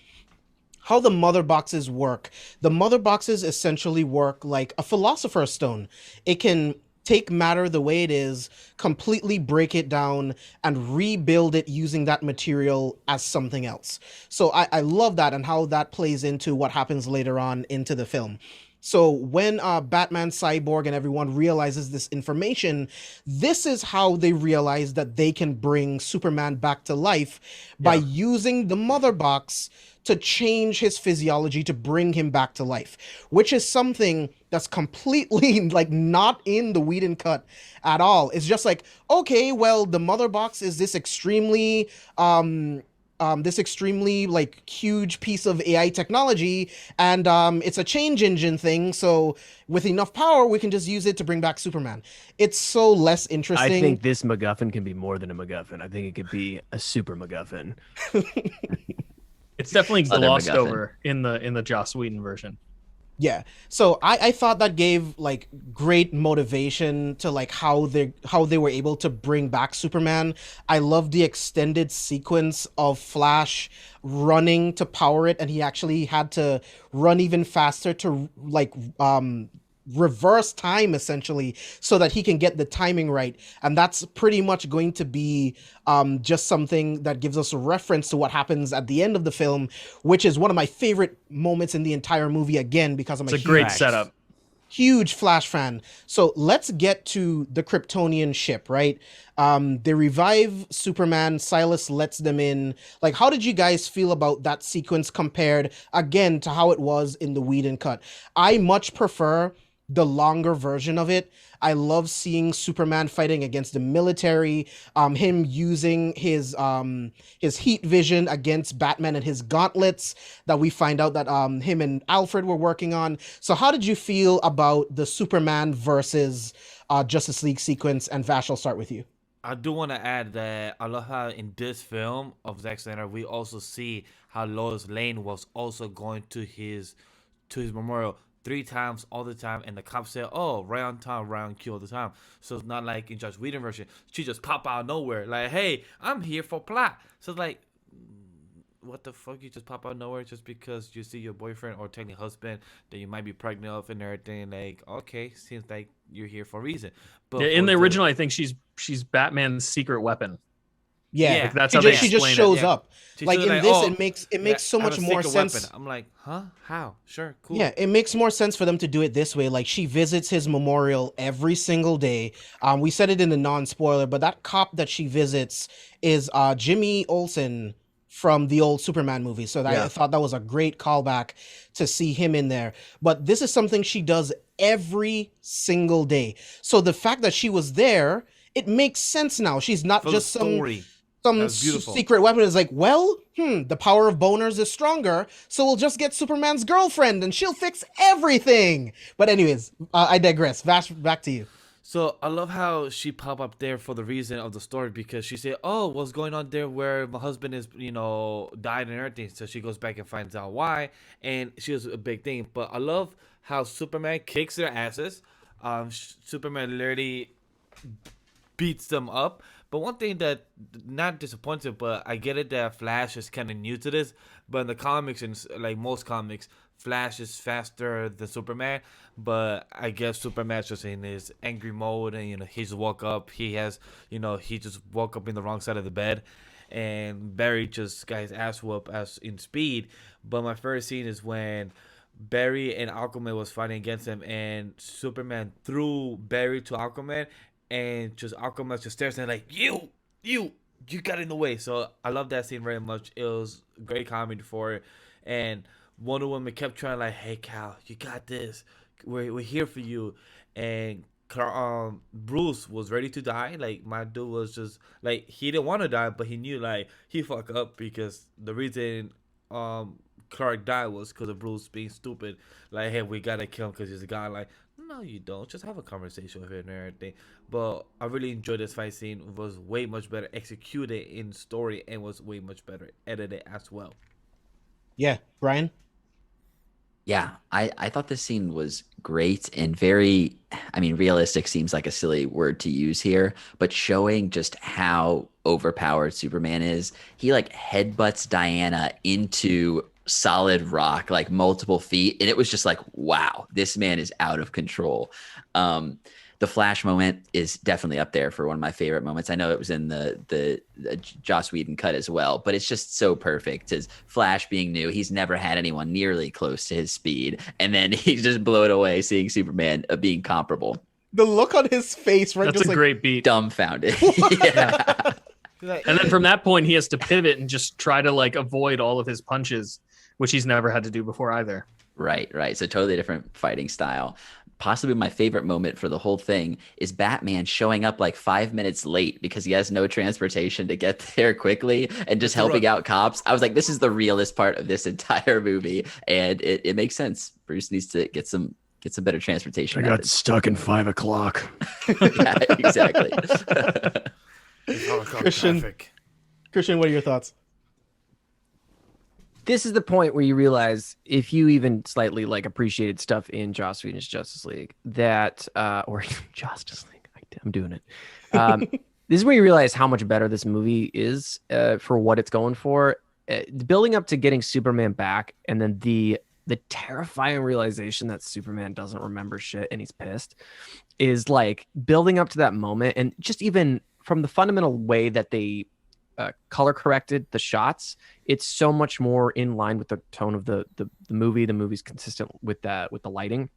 how the mother boxes work. The mother boxes essentially work like a philosopher's stone. It can take matter the way it is, completely break it down, and rebuild it using that material as something else. So I love that and how that plays into what happens later on into the film. So when Batman, Cyborg, and everyone realizes this information, this is how they realize that they can bring Superman back to life by using the mother box to change his physiology to bring him back to life, which is something that's completely like not in the Whedon cut at all. It's just like, okay, well, the mother box is this extremely like huge piece of AI technology, and it's a change engine thing. So with enough power, we can just use it to bring back Superman. It's so less interesting. I think this MacGuffin can be more than a MacGuffin. I think it could be a super MacGuffin. It's definitely Other glossed MacGuffin. over in the Joss Whedon version. Yeah. So I thought that gave like great motivation to like how they were able to bring back Superman. I love the extended sequence of Flash running to power it, and he actually had to run even faster to like reverse time essentially so that he can get the timing right. And that's pretty much going to be just something that gives us a reference to what happens at the end of the film, which is one of my favorite moments in the entire movie, again, because I'm It's a great setup. huge Flash fan. So let's get to the Kryptonian ship, right? They revive Superman. Silas lets them in. Like, how did you guys feel about that sequence compared, again, to how it was in the Whedon cut? I much prefer the longer version of it. I love seeing Superman fighting against the military, him using his heat vision against Batman and his gauntlets that we find out that him and Alfred were working on. So how did you feel about the Superman versus Justice League sequence? And Vash, I'll start with you. I do want to add that I love how in this film of Zack Snyder, we also see how Lois Lane was also going to his memorial 3 times all the time, and the cops said, "Oh, right on time, right on cue all the time." So it's not like in Joss Whedon version, she just pop out of nowhere, like, "Hey, I'm here for plot." So it's like, what the fuck? You just pop out of nowhere just because you see your boyfriend or technically husband that you might be pregnant of and everything? Like, okay, seems like you're here for a reason. But Yeah, in for the original, I think she's Batman's secret weapon. Yeah, Like, that's she how they just, she just explain it. shows Yeah. up. She's Like just in like, this, "Oh, it makes so I have much a more secret sense. weapon." I'm like, huh? How? Sure, cool. Yeah, it makes more sense for them to do it this way. Like, she visits his memorial every single day. We said it in the non-spoiler, but that cop that she visits is Jimmy Olsen from the old Superman movie. So I thought that was a great callback to see him in there. But this is something she does every single day. So the fact that she was there, it makes sense now. She's not For just the some story. That's beautiful. secret weapon. Is like, well, the power of boners is stronger, so we'll just get Superman's girlfriend and she'll fix everything. But anyways, I digress. Vash, back to you. So I love how she popped up there for the reason of the story, because she said, "Oh, what's going on there where my husband is, died and everything." So she goes back and finds out why, and she was a big thing. But I love how Superman kicks their asses. Superman literally beats them up. But one thing that not disappointed, but I get it that Flash is kind of new to this. But in the comics, and like most comics, Flash is faster than Superman. But I guess Superman's just in his angry mode, and he just woke up. He has, he just woke up in the wrong side of the bed, and Barry just got his ass whooped as in speed. But my favorite scene is when Barry and Aquaman was fighting against him, and Superman threw Barry to Aquaman, and just Aquaman just stares at him like, you got in the way. So I love that scene very much. It was great comedy for it. And Wonder Woman kept trying like, "Hey Cal, you got this. We're here for you." And Bruce was ready to die. Like, my dude was just like, he didn't want to die, but he knew like he fucked up, because the reason Clark died was because of Bruce being stupid. Like, "Hey, we gotta kill him because he's a guy." Like, no, you don't. Just have a conversation with him and everything. But I really enjoyed this fight scene. It was way much better executed in story, and was way much better edited as well. Yeah, Brian. Yeah, I thought this scene was great and very, realistic seems like a silly word to use here, but showing just how overpowered Superman is. He like headbutts Diana into solid rock, like multiple feet. And it was just like, wow, this man is out of control. The Flash moment is definitely up there for one of my favorite moments. I know it was in the Joss Whedon cut as well, but it's just so perfect. His Flash being new, he's never had anyone nearly close to his speed, and then he's just blown away seeing Superman being comparable. The look on his face, right? That's just a like, great beat. Dumbfounded. Yeah. And then from that point, he has to pivot and just try to like avoid all of his punches, which he's never had to do before either. Right. So totally different fighting style. Possibly my favorite moment for the whole thing is Batman showing up like 5 minutes late because he has no transportation to get there quickly and just helping out cops. I was like, this is the realest part of this entire movie. And it makes sense. Bruce needs to get some better transportation. I got stuck in 5 o'clock. Yeah, exactly. Christian, what are your thoughts? This is the point where you realize, if you even slightly like appreciated stuff in Joss Whedon's Justice League, that or Justice League, I'm doing it. This is where you realize how much better this movie is for what it's going for. Building up to getting Superman back, and then the terrifying realization that Superman doesn't remember shit and he's pissed, is like building up to that moment. And just even from the fundamental way that they color corrected the shots, it's so much more in line with the tone of the movie. The movie's consistent with that, with the lighting,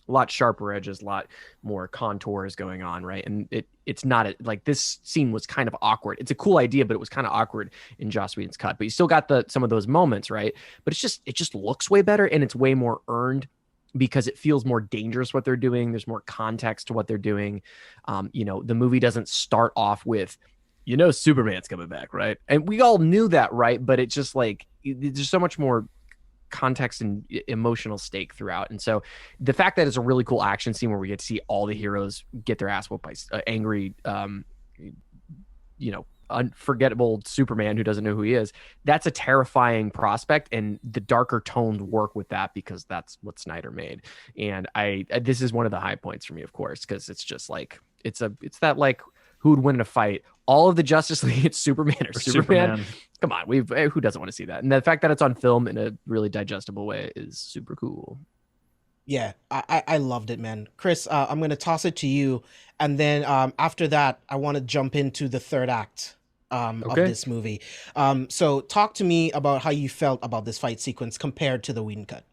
a lot sharper edges, a lot more contours going on, right? And it's not like this scene was kind of awkward. It's a cool idea, but it was kind of awkward in Joss Whedon's cut. But you still got some of those moments, right? But it just looks way better, and it's way more earned because it feels more dangerous what they're doing. There's more context to what they're doing. The movie doesn't start off with, Superman's coming back, right? And we all knew that, right? But it's just like, there's so much more context and emotional stake throughout. And so the fact that it's a really cool action scene where we get to see all the heroes get their ass whooped by angry, unforgettable Superman who doesn't know who he is, that's a terrifying prospect. And the darker tones work with that because that's what Snyder made. And this is one of the high points for me, of course, because it's just like, it's that like, who would win in a fight? All of the Justice League, it's Superman or Superman. Come on, who doesn't want to see that? And the fact that it's on film in a really digestible way is super cool. Yeah, I loved it, man. Chris, I'm going to toss it to you. And then after that, I want to jump into the third act of this movie. So talk to me about how you felt about this fight sequence compared to the Whedon cut.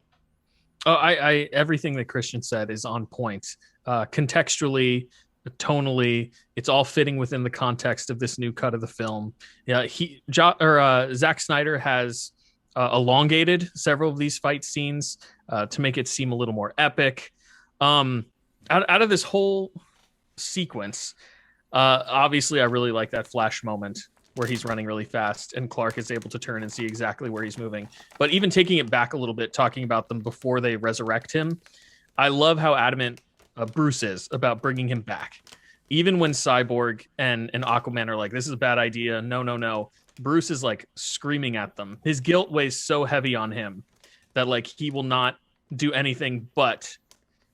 Oh, I everything that Christian said is on point. Contextually, tonally, it's all fitting within the context of this new cut of the film. Yeah, Zack Snyder has elongated several of these fight scenes to make it seem a little more epic. Out of this whole sequence, obviously I really like that Flash moment where he's running really fast and Clark is able to turn and see exactly where he's moving. But even taking it back a little bit, talking about them before they resurrect him, I love how adamant Bruce is about bringing him back. Even when Cyborg and Aquaman are like, this is a bad idea, no, Bruce is like screaming at them. His guilt weighs so heavy on him that like he will not do anything but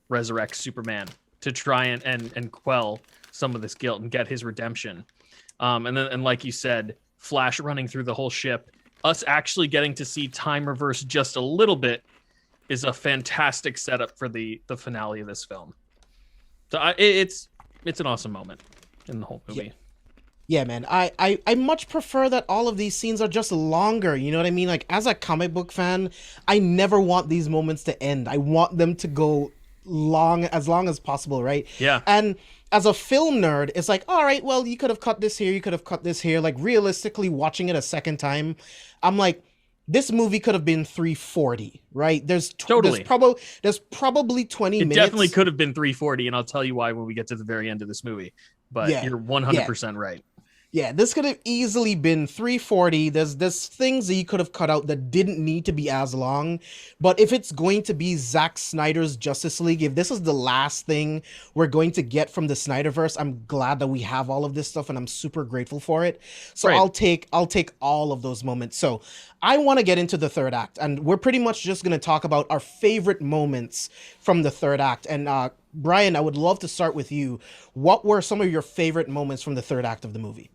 resurrect Superman to try and quell some of this guilt and get his redemption. And like you said, Flash running through the whole ship, us actually getting to see time reverse just a little bit is a fantastic setup for the finale of this film. So it's an awesome moment in the whole movie. Yeah, man. I much prefer that all of these scenes are just longer. You know what I mean? Like, as a comic book fan, I never want these moments to end. I want them to go long as possible, right? Yeah. And as a film nerd, it's like, all right, well, you could have cut this here, you could have cut this here. Like, realistically, watching it a second time, I'm like, this movie could have been 340, right? There's probably 20 minutes. It definitely could have been 340, and I'll tell you why when we get to the very end of this movie. But you're 100% right. Yeah, this could have easily been 340. There's things that you could have cut out that didn't need to be as long. But if it's going to be Zack Snyder's Justice League, if this is the last thing we're going to get from the Snyderverse, I'm glad that we have all of this stuff, and I'm super grateful for it. So right. I'll take all of those moments. So I want to get into the third act, and we're pretty much just going to talk about our favorite moments from the third act. And Brian, I would love to start with you. What were some of your favorite moments from the third act of the movie?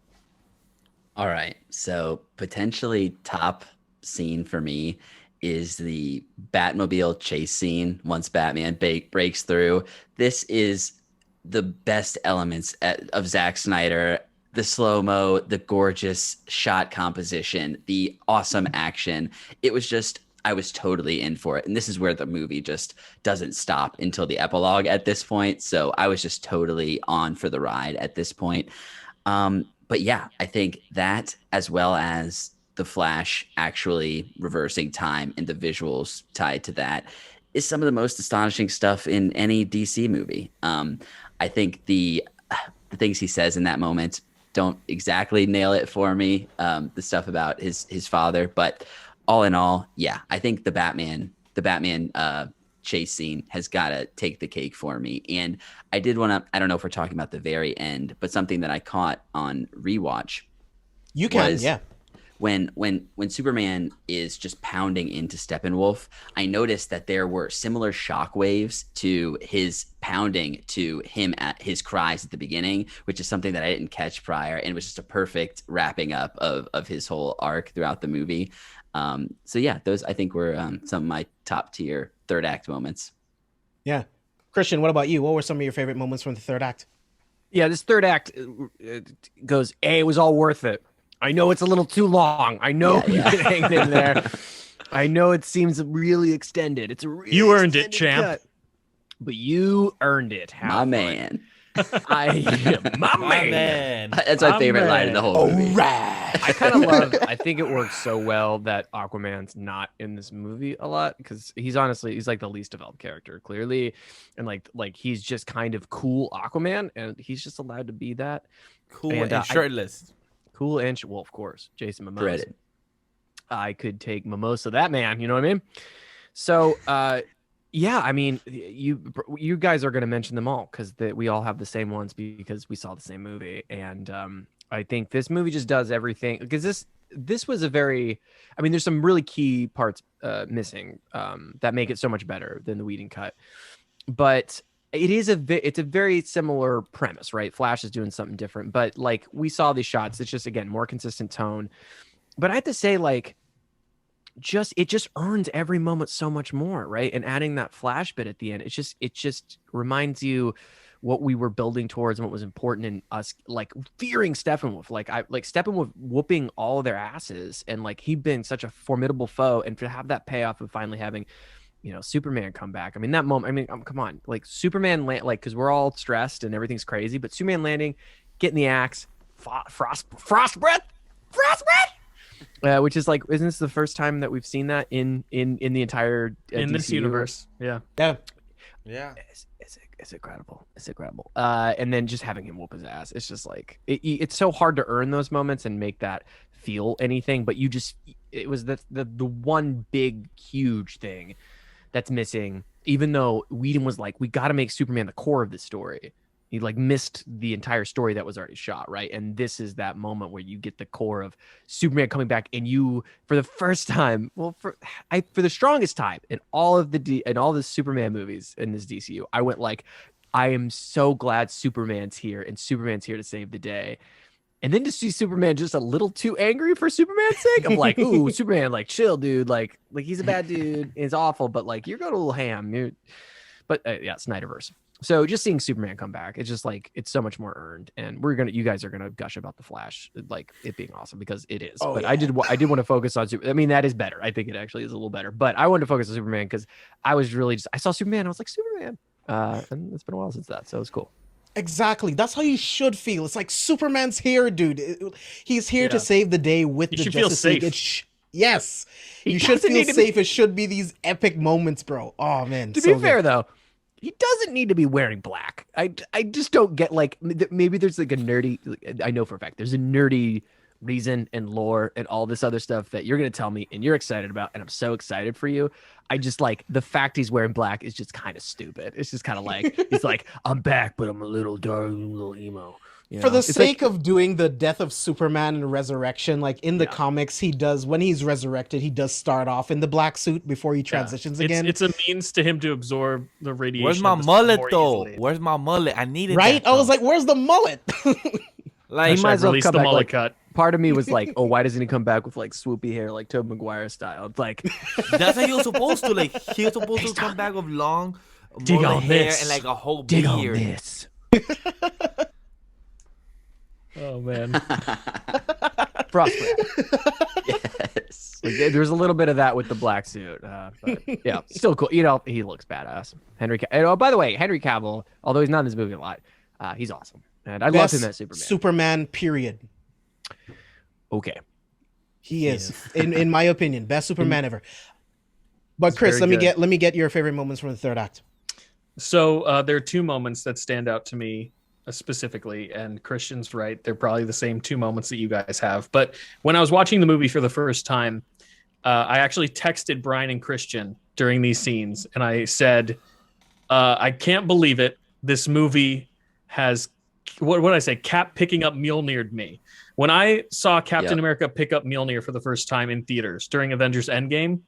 All right. So potentially top scene for me is the Batmobile chase scene once Batman breaks through. This is the best elements of Zack Snyder. The slow-mo, the gorgeous shot composition, the awesome action. It was just, I was totally in for it. And this is where the movie just doesn't stop until the epilogue at this point. So I was just totally on for the ride at this point. But yeah, I think that, as well as the Flash actually reversing time and the visuals tied to that, is some of the most astonishing stuff in any DC movie. I think the things he says in that moment don't exactly nail it for me. The stuff about his father, but all in all, yeah, I think the Batman chase scene has got to take the cake for me. And I did want to, I don't know if we're talking about the very end, but something that I caught on rewatch. You can, yeah. When Superman is just pounding into Steppenwolf, I noticed that there were similar shock waves to his pounding to him at his cries at the beginning, which is something that I didn't catch prior, and it was just a perfect wrapping up of his whole arc throughout the movie. So yeah, those I think were some of my top tier third act moments. Yeah. Christian, what about you? What were some of your favorite moments from the third act? Yeah, this third act goes, it was all worth it. I know it's a little too long. I know you can hang in there. I know it seems really extended. It's a really you earned it, champ. Cut, but you earned it. My man. My man. That's my favorite line in the whole movie. Right. I kind of love. I think it works so well that Aquaman's not in this movie a lot because he's like the least developed character, clearly, and like he's just kind of cool Aquaman, and he's just allowed to be that Cool and shirtless. Cool and well, of course, Jason Momoa. Credit. I could take Mimosa that man. You know what I mean? So, yeah, I mean, you guys are going to mention them all because we all have the same ones because we saw the same movie, and I think this movie just does everything because this was a very, I mean, there's some really key parts missing that make it so much better than the Whedon cut, but it's a very similar premise, right? Flash is doing something different, but like we saw these shots, it's just again more consistent tone. But I have to say, like, it just earns every moment so much more, right? And adding that Flash bit at the end, it just reminds you what we were building towards and what was important in us, like fearing Steppenwolf, like Steppenwolf whooping all their asses, and like he'd been such a formidable foe, and to have that payoff of finally having, you know, Superman come back. I mean, that moment, I mean, come on, like Superman land, like, cause we're all stressed and everything's crazy, but Superman landing, getting the axe, frost breath, which is like, isn't this the first time that we've seen that in the entire in this universe? Yeah. It's incredible. It's incredible. And then just having him whoop his ass, it's just like it's so hard to earn those moments and make that feel anything. But it was the one big huge thing that's missing. Even though Whedon was like, we got to make Superman the core of the story. He like missed the entire story that was already shot, right? And this is that moment where you get the core of Superman coming back, and you, for the first time, for the strongest time in all the Superman movies in this DCU, I went like, I am so glad Superman's here, and Superman's here to save the day. And then to see Superman just a little too angry for Superman's sake, I'm like, ooh, Superman, like chill, dude, like he's a bad dude, it's awful, but like you're going a little ham, but yeah, Snyderverse. So just seeing Superman come back, it's just like, it's so much more earned. And you guys are gonna gush about the Flash, like it being awesome, because it is. But yeah. I did want to focus on I mean, that is better. I think it actually is a little better. But I wanted to focus on Superman because I was really I saw Superman, I was like, Superman. And it's been a while since that, so it was cool. Exactly. That's how you should feel. It's like Superman's here, dude. He's here to save the day with the Justice League. Yes. You should feel safe. It should be these epic moments, bro. Oh, man. To be fair, though, he doesn't need to be wearing black. I just don't get, like, maybe there's like a nerdy, I know for a fact, there's a nerdy reason and lore and all this other stuff that you're going to tell me and you're excited about, and I'm so excited for you. I just like the fact he's wearing black is just kind of stupid. It's just kind of like, he's like, I'm back, but I'm a little dark, a little emo. For the sake of doing the death of Superman and resurrection, like in the comics, he does, when he's resurrected, he does start off in the black suit before he transitions again. It's a means to him to absorb the radiation. Where's my mullet, though? Where's my mullet? I needed right? I was like, where's the mullet? Like, he might as well release come the back, mullet like, cut. Part of me was like, oh, why doesn't he come back with like swoopy hair, like Tobey Maguire style? It's like, that's how he was supposed to. Like, he was supposed to come back with long mullet hair and like a whole beard. Dig on this. Oh man. Frostbite. Yes. Like, there's a little bit of that with the black suit, but yeah, still cool. You know, he looks badass. Oh, by the way, Henry Cavill, although he's not in this movie a lot, he's awesome, and I love him as Superman. Superman, period. Okay, He is, in my opinion, best Superman ever. But Chris, let me get your favorite moments from the third act. So there are two moments that stand out to me specifically, and Christian's right. They're probably the same two moments that you guys have. But when I was watching the movie for the first time, I actually texted Brian and Christian during these scenes, and I said, I can't believe it. This movie has, what did I say? Cap picking up Mjolnir'd me. When I saw Captain America pick up Mjolnir for the first time in theaters during Avengers Endgame,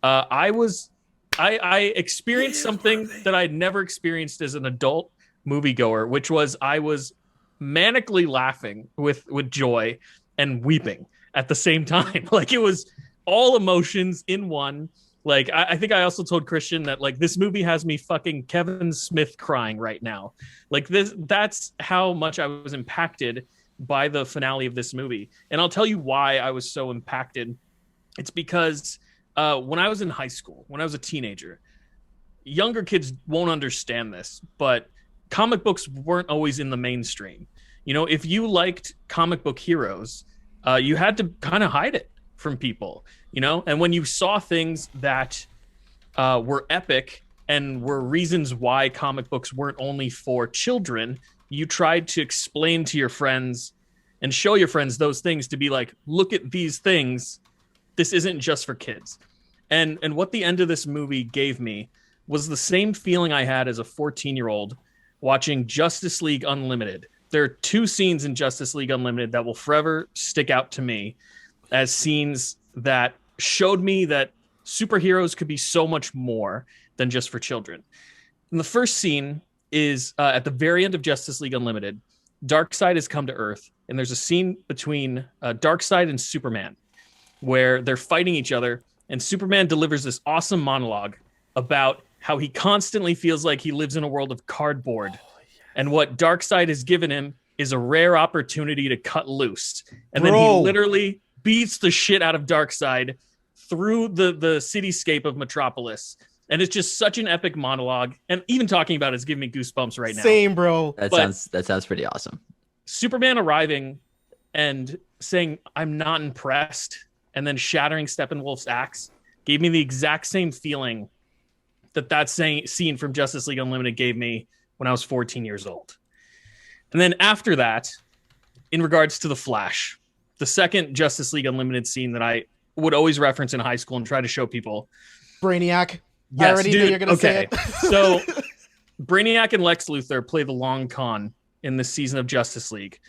I experienced something that I'd never experienced as an adult moviegoer, which was I was manically laughing with joy and weeping at the same time. Like, it was all emotions in one. Like, I think I also told Christian that, like, this movie has me fucking Kevin Smith crying right now. Like, that's how much I was impacted by the finale of this movie. And I'll tell you why I was so impacted. It's because when I was in high school, when I was a teenager, younger kids won't understand this, but comic books weren't always in the mainstream. You know, if you liked comic book heroes, you had to kind of hide it from people, you know? And when you saw things that were epic and were reasons why comic books weren't only for children, you tried to explain to your friends and show your friends those things, to be like, look at these things. This isn't just for kids. And what the end of this movie gave me was the same feeling I had as a 14-year-old watching Justice League Unlimited. There are two scenes in Justice League Unlimited that will forever stick out to me as scenes that showed me that superheroes could be so much more than just for children. And the first scene is at the very end of Justice League Unlimited. Darkseid has come to Earth, and there's a scene between Darkseid and Superman where they're fighting each other, and Superman delivers this awesome monologue about how he constantly feels like he lives in a world of cardboard. And what Darkseid has given him is a rare opportunity to cut loose. And then he literally beats the shit out of Darkseid through the cityscape of Metropolis. And it's just such an epic monologue. And even talking about it's giving me goosebumps right now. Same, bro. That sounds pretty awesome. Superman arriving and saying, "I'm not impressed," and then shattering Steppenwolf's axe gave me the exact same feeling that scene from Justice League Unlimited gave me when I was 14 years old. And then after that, in regards to The Flash, the second Justice League Unlimited scene that I would always reference in high school and try to show people. Brainiac. Yes, I already knew you're going to say it. So Brainiac and Lex Luthor play the long con in this season of Justice League,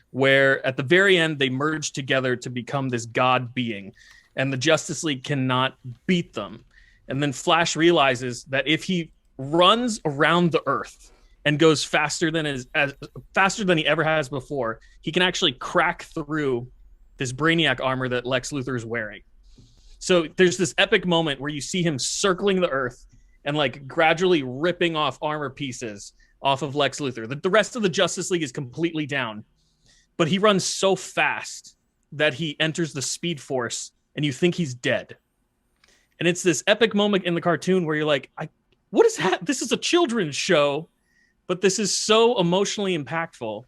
where at the very end, they merge together to become this god being, and the Justice League cannot beat them. And then Flash realizes that if he runs around the Earth and goes faster than he ever has before, he can actually crack through this Brainiac armor that Lex Luthor is wearing. So there's this epic moment where you see him circling the Earth and like gradually ripping off armor pieces off of Lex Luthor. The rest of the Justice League is completely down, but he runs so fast that he enters the Speed Force and you think he's dead. And it's this epic moment in the cartoon where you're like, what is that? This is a children's show, but this is so emotionally impactful.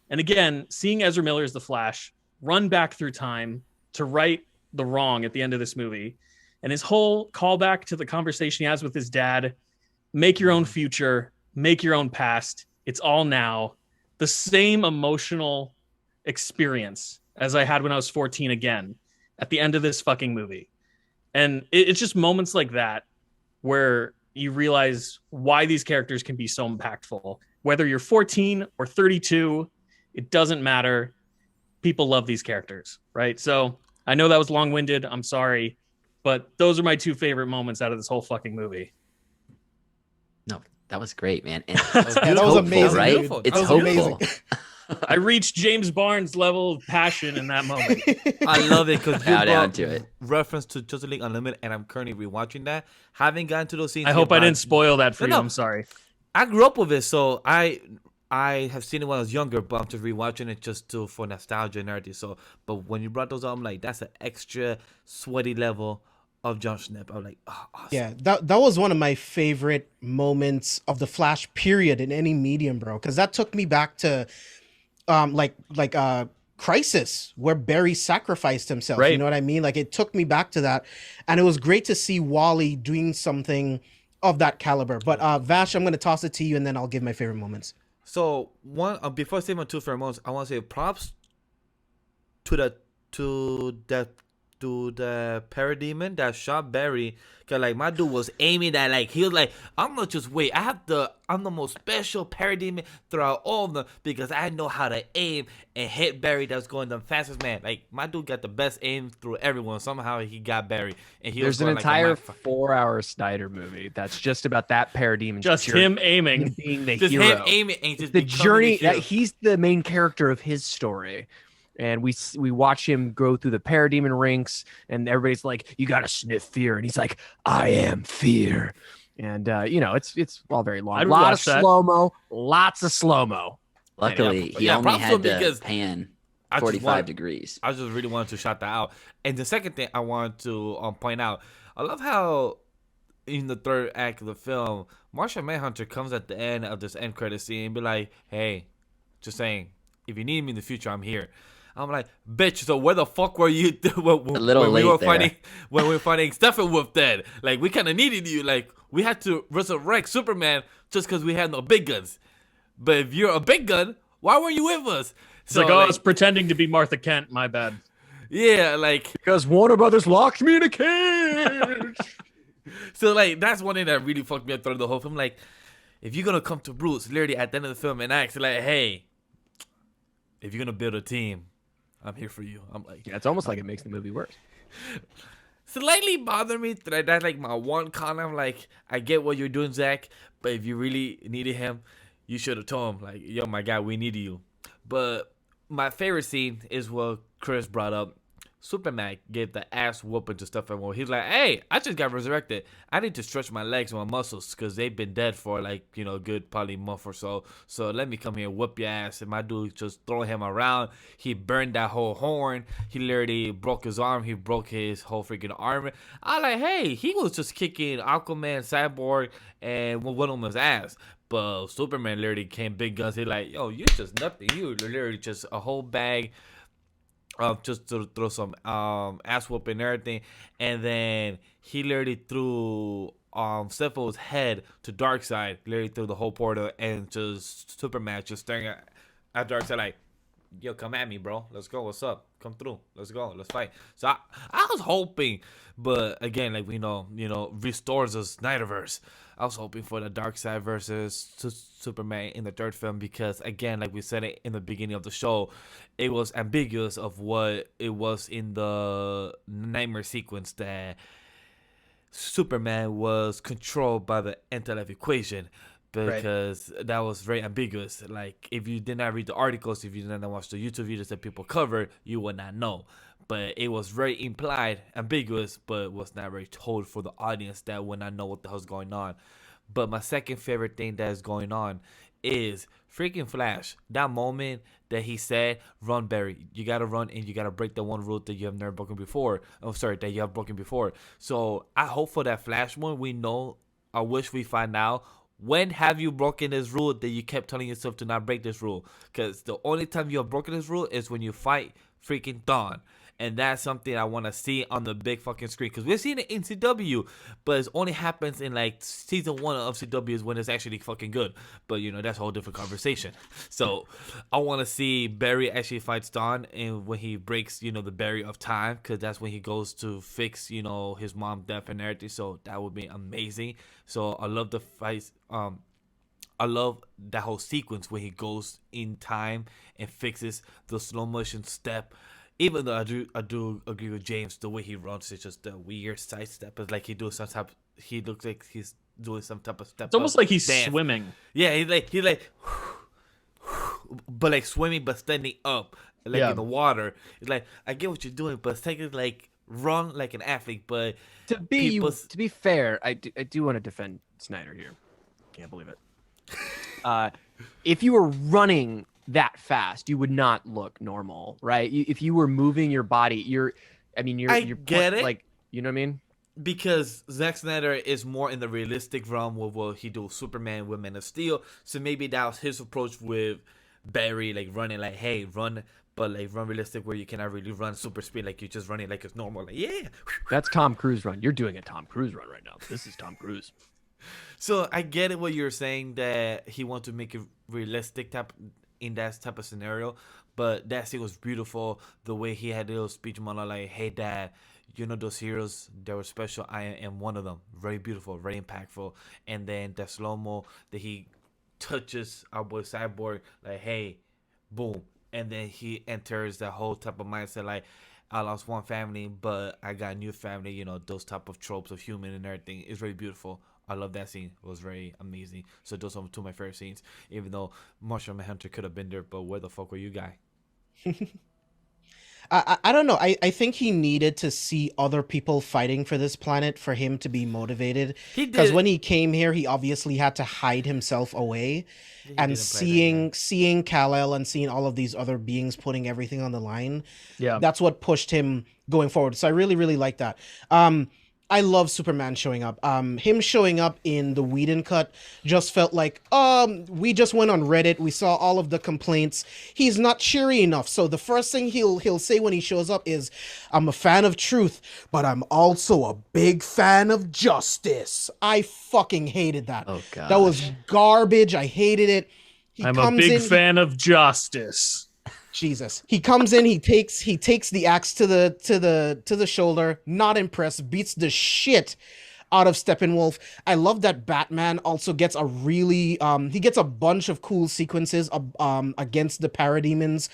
And again, seeing Ezra Miller as the Flash run back through time to right the wrong at the end of this movie, and his whole callback to the conversation he has with his dad, make your own future, make your own past, it's all now. The same emotional experience as I had when I was 14 again at the end of this fucking movie. And it's just moments like that where you realize why these characters can be so impactful. Whether you're 14 or 32, it doesn't matter. People love these characters, right? So I know that was long-winded. I'm sorry. But those are my two favorite moments out of this whole fucking movie. No, that was great, man. And that was amazing, right? dude. It's That was hopeful. amazing. I reached James Barnes' level of passion in that moment. I love it because you Bow down brought to it. reference to Justice League Unlimited, and I'm currently rewatching that. Haven't gotten to those scenes. I yet, hope I but didn't spoil that for No, you. no. I'm sorry. I grew up with it, so I have seen it when I was younger, but I'm just rewatching it just for nostalgia and everything. So, but when you brought those up, I'm like, that's an extra sweaty level of jump snap. I'm like, oh, awesome. Yeah, that was one of my favorite moments of the Flash period in any medium, bro. Because that took me back to, Crisis, where Barry sacrificed himself. Right. You know what I mean? Like it took me back to that, and it was great to see Wally doing something of that caliber. But Vash, I'm gonna toss it to you, and then I'll give my favorite moments. So one before I say my two favorite moments, I want to say props to the parademon that shot Barry. Cause like my dude was aiming at, like he was like, I'm gonna just wait. I'm the most special parademon throughout all of them because I know how to aim and hit Barry. That's going the fastest, man. Like my dude got the best aim through everyone. Somehow he got Barry, and he There's was an going entire like 4-hour Snyder movie that's just about that parademon. Just him aiming. being the just hero. him aiming and just The becoming journey hero. that he's the main character of his story. And we watch him go through the parademon ranks, and everybody's like, "You gotta sniff fear," and he's like, "I am fear." And it's all very long. I'd A lot of watch that. slow-mo, lots of slow-mo. Luckily, he yeah, only props to had him to because pan I just 45 want- degrees. I just really wanted to shout that out. And the second thing I wanted to point out, I love how in the third act of the film, Martian Manhunter comes at the end of this end credit scene and be like, "Hey, just saying, if you need me in the future, I'm here." I'm like, "Bitch, so where the fuck were you when we were fighting Steppenwolf then? Like, we kind of needed you. Like, we had to resurrect Superman just because we had no big guns. But if you're a big gun, why weren't you with us?" It's like, I was pretending to be Martha Kent. My bad. yeah, like, Because Warner Brothers locked me in a cage. so like that's one thing that really fucked me up throughout the whole film. Like, if you're gonna come to Bruce literally at the end of the film and ask like, "Hey, if you're gonna build a team, I'm here for you." I'm like, Yeah, it's almost like it makes the movie worse. slightly bother me that that's like my one con. I'm like, I get what you're doing, Zach, but if you really needed him, you should have told him like, "Yo, my guy, we needed you." But my favorite scene is what Chris brought up. Superman gave the ass whooping to Steppenwolf. He's like, "Hey, I just got resurrected. I need to stretch my legs and my muscles because they've been dead for like, a good probably month or so. So let me come here and whoop your ass." And my dude just throwing him around. He burned that whole horn. He literally broke his arm. He broke his whole freaking armor. I like, hey, he was just kicking Aquaman, Cyborg, and one of them's ass. But Superman literally came big guns. He like, "Yo, you just nothing. You literally just a whole bag just to throw some ass whooping and everything." And then he literally threw Stephenwolf's head to Darkseid, literally through the whole portal, and just Superman just staring at Darkseid like, "Yo, come at me, bro. Let's go. What's up? Come through. Let's go. Let's fight." So I was hoping, but again, like we know, restores the Snyderverse. I was hoping for the Darkseid versus Superman in the third film because, again, like we said it in the beginning of the show, it was ambiguous of what it was in the nightmare sequence that Superman was controlled by the intellect equation. Because that was very ambiguous. Like, if you did not read the articles, if you did not watch the YouTube videos that people covered, you would not know. But it was very implied, ambiguous, but was not very told for the audience that would not know what the hell's going on. But my second favorite thing that is going on is freaking Flash. That moment that he said, "Run, Barry. You got to run and you got to break the one rule that you have never broken before." Oh, sorry, that you have broken before. So I hope for that Flash one, we know, I wish we find out, when have you broken this rule that you kept telling yourself to not break this rule? Because the only time you have broken this rule is when you fight freaking Dawn. And that's something I want to see on the big fucking screen. Because we've seen it in CW, but it only happens in like season 1 of CW is when it's actually fucking good. But that's a whole different conversation. So I want to see Barry actually fights Dawn, and when he breaks, the barrier of time, because that's when he goes to fix, his mom's death and everything. So that would be amazing. So I love the fights. I love that whole sequence where he goes in time and fixes the slow motion step. Even though I do agree with James, the way he runs is just a weird side step. It's like he looks like he's doing some type of step. It's almost like he's dance. swimming. Yeah, he's like, but like swimming, but standing up, like in the water. It's like, I get what you're doing, but take it like run like an athlete. But To be fair, I do want to defend Snyder here. Can't believe it. if you were running that fast, you would not look normal, right? If you were moving your body, you're get it. like, you know what I mean? Because Zack Snyder is more in the realistic realm with what he do Superman with Man of Steel. So maybe that was his approach with Barry, like running, like, hey, run, but like run realistic where you cannot really run super speed, like you're just running like it's normal. Like, yeah. That's Tom Cruise run. You're doing a Tom Cruise run right now. This is Tom Cruise. So I get it what you're saying, that he want to make it realistic type in that type of scenario. But that scene was beautiful. The way he had a little speech monologue, like, hey, Dad, you know those heroes, they were special. I am one of them. Very beautiful, very impactful. And then that slow-mo that he touches our boy Cyborg, like, hey, boom. And then he enters that whole type of mindset, like, I lost one family, but I got a new family. You know, those type of tropes of human and everything. It's very beautiful. I love that scene. It was very amazing. So those are two of my favorite scenes. Even though Marshall Manhunter could have been there, but where the fuck were you, guy? I don't know. I think he needed to see other people fighting for this planet for him to be motivated. He Because did. when he came here, he obviously had to hide himself away. He And didn't play that, seeing Kal-El and seeing all of these other beings putting everything on the line, Yeah. that's what pushed him going forward. So I really, really like that. I love Superman showing up. Him showing up in the Whedon cut just felt like, we just went on Reddit. We saw all of the complaints. He's not cheery enough. So the first thing he'll say when he shows up is, I'm a fan of truth, but I'm also a big fan of justice. I fucking hated that. Oh, God. That was garbage. I hated it. I'm a big fan of justice. Jesus. He comes in, he takes the axe to the shoulder, not impressed, beats the shit out of Steppenwolf. I love that Batman also gets a really he gets a bunch of cool sequences against the parademons.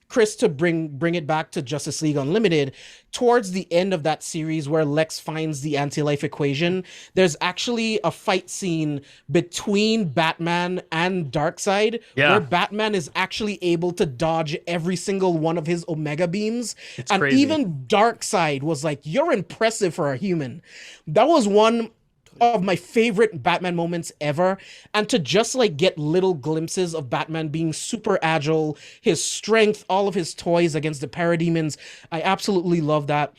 Chris, to bring it back to Justice League Unlimited, towards the end of that series where Lex finds the anti-life equation, there's actually a fight scene between Batman and Darkseid where Batman is actually able to dodge every single one of his Omega beams. It's and crazy. even Darkseid was like, you're impressive for a human. That was one of my favorite Batman moments ever. And to just like get little glimpses of Batman being super agile, his strength, all of his toys against the parademons, I absolutely love that.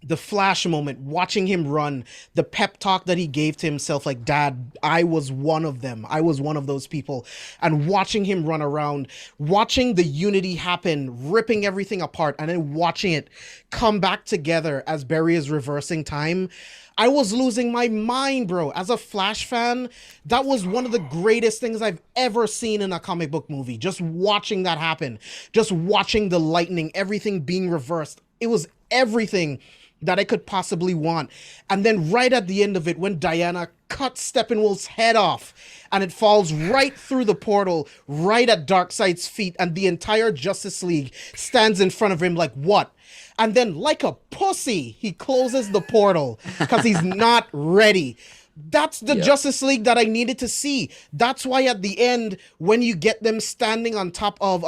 The Flash moment, watching him run, the pep talk that he gave to himself, like, Dad, I was one of them. I was one of those people. And watching him run around, watching the unity happen, ripping everything apart, and then watching it come back together as Barry is reversing time. I was losing my mind, bro. As a Flash fan, that was one of the greatest things I've ever seen in a comic book movie. Just watching that happen, just watching the lightning, everything being reversed. It was everything that I could possibly want. And then right at the end of it, when Diana cuts Steppenwolf's head off and it falls right through the portal, right at Darkseid's feet, and the entire Justice League stands in front of him like, what? And then, like a pussy, he closes the portal because he's not ready. That's the Justice League that I needed to see. That's why at the end, when you get them standing on top of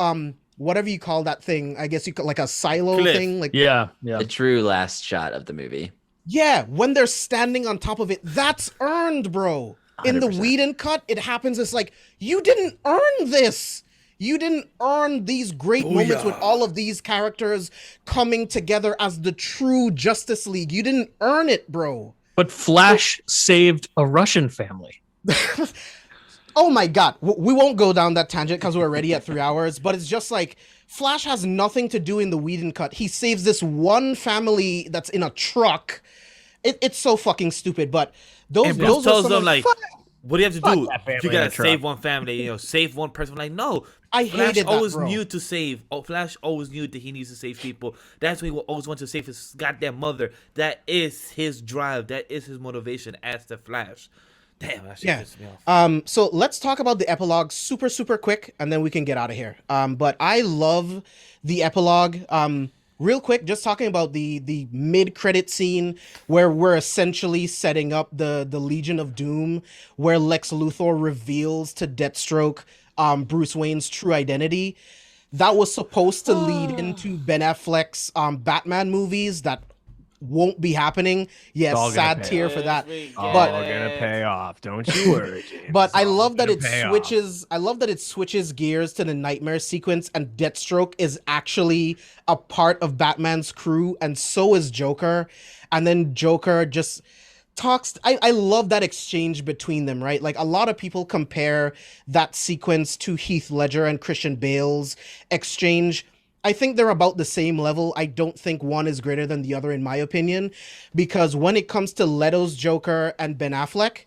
whatever you call that thing, I guess you call like a silo Cliff. thing, like Yeah. The true last shot of the movie. yeah, when they're standing on top of it, that's earned, bro. In the 100%. Whedon cut, it happens. It's like, you didn't earn this. You didn't earn these great moments with all of these characters coming together as the true Justice League. You didn't earn it, bro. But Flash saved a Russian family. Oh my God. We won't go down that tangent because we're already at 3 hours, but it's just like, Flash has nothing to do in the Whedon cut. He saves this one family that's in a truck. It's so fucking stupid, but those And Bruce are tells some them of- like, what do you have to do? that family You in a gotta truck. save one family, save one person. Like, no. I Flash hated that, always bro. knew to save. Oh, Flash always knew that he needs to save people. That's why he will always want to save his goddamn mother. That is his drive. That is his motivation as the Flash. Damn, that shit pissed me off. So let's talk about the epilogue super, super quick, and then we can get out of here. But I love the epilogue. Real quick, just talking about the mid-credit scene where we're essentially setting up the Legion of Doom, where Lex Luthor reveals to Deathstroke Bruce Wayne's true identity. That was supposed to lead into Ben Affleck's Batman movies that won't be happening. Yes, all gonna sad pay tear off. for that. All But gonna pay off. Don't you worry, James. But It's I all love that gonna it pay off. switches. I love that it switches gears to the nightmare sequence, and Deathstroke is actually a part of Batman's crew, and so is Joker. And then Joker just talks. I love that exchange between them, right? Like a lot of people compare that sequence to Heath Ledger and Christian Bale's exchange. I think they're about the same level. I don't think one is greater than the other, in my opinion, because when it comes to Leto's Joker and Ben Affleck,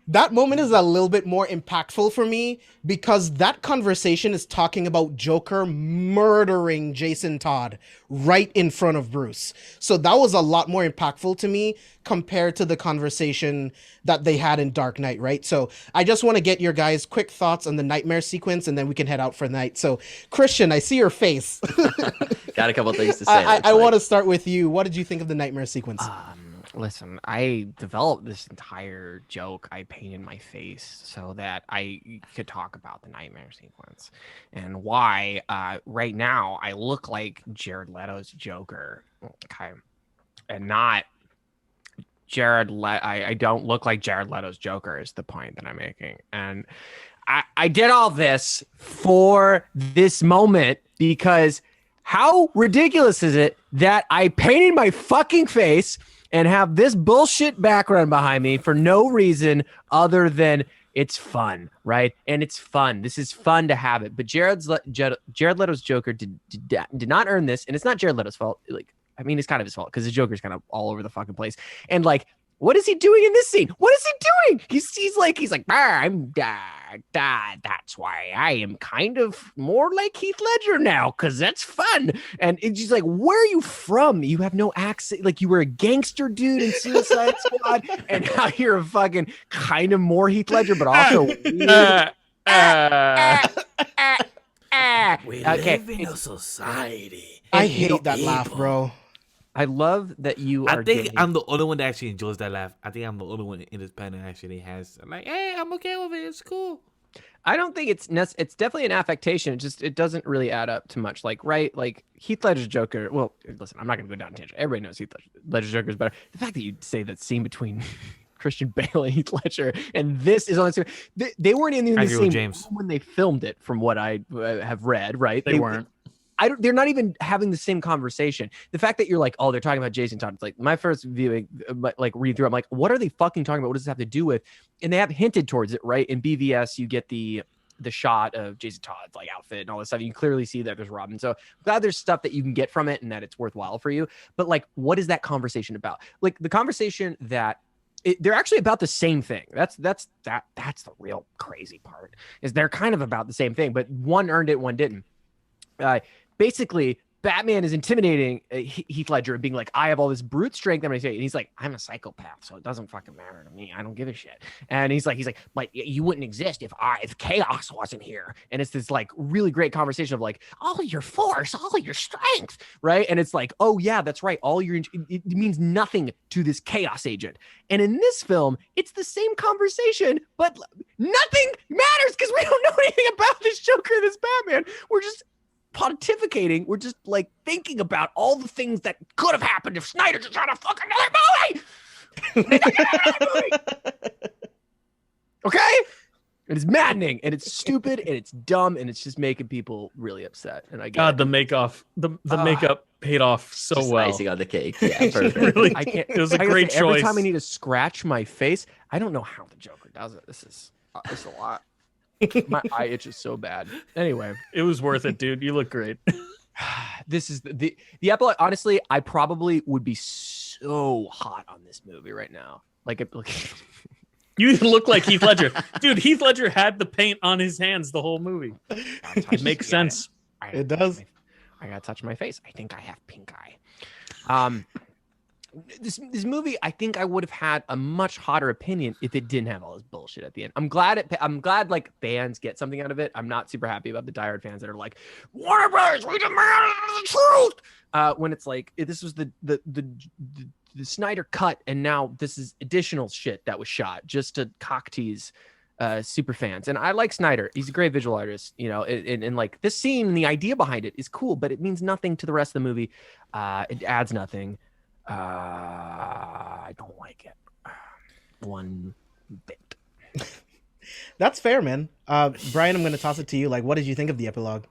that moment is a little bit more impactful for me because that conversation is talking about Joker murdering Jason Todd right in front of Bruce. So that was a lot more impactful to me compared to the conversation that they had in Dark Knight, right? So I just want to get your guys' quick thoughts on the nightmare sequence, and then we can head out for the night. So Christian, I see your face. Got a couple things to say. I want to start with you. What did you think of the nightmare sequence? Listen, I developed this entire joke I painted my face so that I could talk about the nightmare sequence and why right now I look like Jared Leto's Joker. Okay. And not I don't look like Jared Leto's Joker is the point that I'm making. And I did all this for this moment because how ridiculous is it that I painted my fucking face and have this bullshit background behind me for no reason other than it's fun, right? And it's fun. This is fun to have it. But Jared Leto's Joker did not earn this, and it's not Jared Leto's fault. Like, I mean, it's kind of his fault because the Joker's kind of all over the fucking place. And like, what is he doing in this scene? What is he doing? He's like, I'm that's why I am kind of more like Heath Ledger now, because that's fun. And it's just like, where are you from? You have no accent. Like, you were a gangster dude in Suicide Squad, and now you're a fucking kind of more Heath Ledger, but also weird. We Okay. live in a society. I hate that laugh, bro. I love that you are I think getting... I'm the only one that actually enjoys that laugh. I think I'm the only one in this panel that actually has like, hey, I'm okay with it. It's cool. I don't think it's definitely an affectation. It doesn't really add up to much. Like, right? Like Heath Ledger's Joker. Well, listen, I'm not gonna go down a tangent. Everybody knows Heath Ledger's Joker is better. The fact that you say that scene between Christian Bale and Heath Ledger and this is on the same, they weren't in the same James. room when they filmed it, from what I have read. Right? They weren't. They're not even having the same conversation. The fact that you're like, oh, they're talking about Jason Todd. It's like my first viewing, like read through. I'm like, what are they fucking talking about? What does this have to do with? And they have hinted towards it, right? In BVS, you get the shot of Jason Todd's like outfit and all this stuff. You can clearly see that there's Robin. So I'm glad there's stuff that you can get from it and that it's worthwhile for you. But like, what is that conversation about? Like the conversation that they're actually about the same thing. That's the real crazy part, is they're kind of about the same thing, but one earned it, one didn't. Basically, Batman is intimidating Heath Ledger and being like, I have all this brute strength. And he's like, I'm a psychopath, so it doesn't fucking matter to me. I don't give a shit. And he's like, but you wouldn't exist if chaos wasn't here. And it's this like really great conversation of like, all your force, all your strength, right? And it's like, oh yeah, that's right. It means nothing to this chaos agent. And in this film, it's the same conversation, but nothing matters because we don't know anything about this Joker, this Batman. We're just pontificating. We're just like thinking about all the things that could have happened if Snyder just had a fucking another movie. Okay? It is maddening, and it's stupid, and it's dumb, and it's just making people really upset. And I get God, the makeup paid off so Just well. icing on the cake. Yeah, perfect. Really, I can't. it was a I gotta great say, choice. Every time I need to scratch my face, I don't know how the Joker does it. This is a lot. My eye itches so bad. Anyway, It was worth it, dude. You look great. this is the epilogue. Honestly, I probably would be so hot on this movie right now. Like You look like Heath Ledger, dude. Heath Ledger had the paint on his hands the whole movie. It makes sense. It does. I gotta touch my face. I think I have pink eye. This movie, I think I would have had a much hotter opinion if it didn't have all this bullshit at the end. I'm glad like fans get something out of it. I'm not super happy about the diehard fans that are like, Warner Brothers, we demand the truth. When it's like, this was the Snyder cut, and now this is additional shit that was shot just to cock tease super fans. And I like Snyder. He's a great visual artist, you know, and like this scene, the idea behind it is cool, but it means nothing to the rest of the movie. It adds nothing. I don't like it one bit. That's fair, man. Brian, I'm going to toss it to you. Like, what did you think of the epilogue?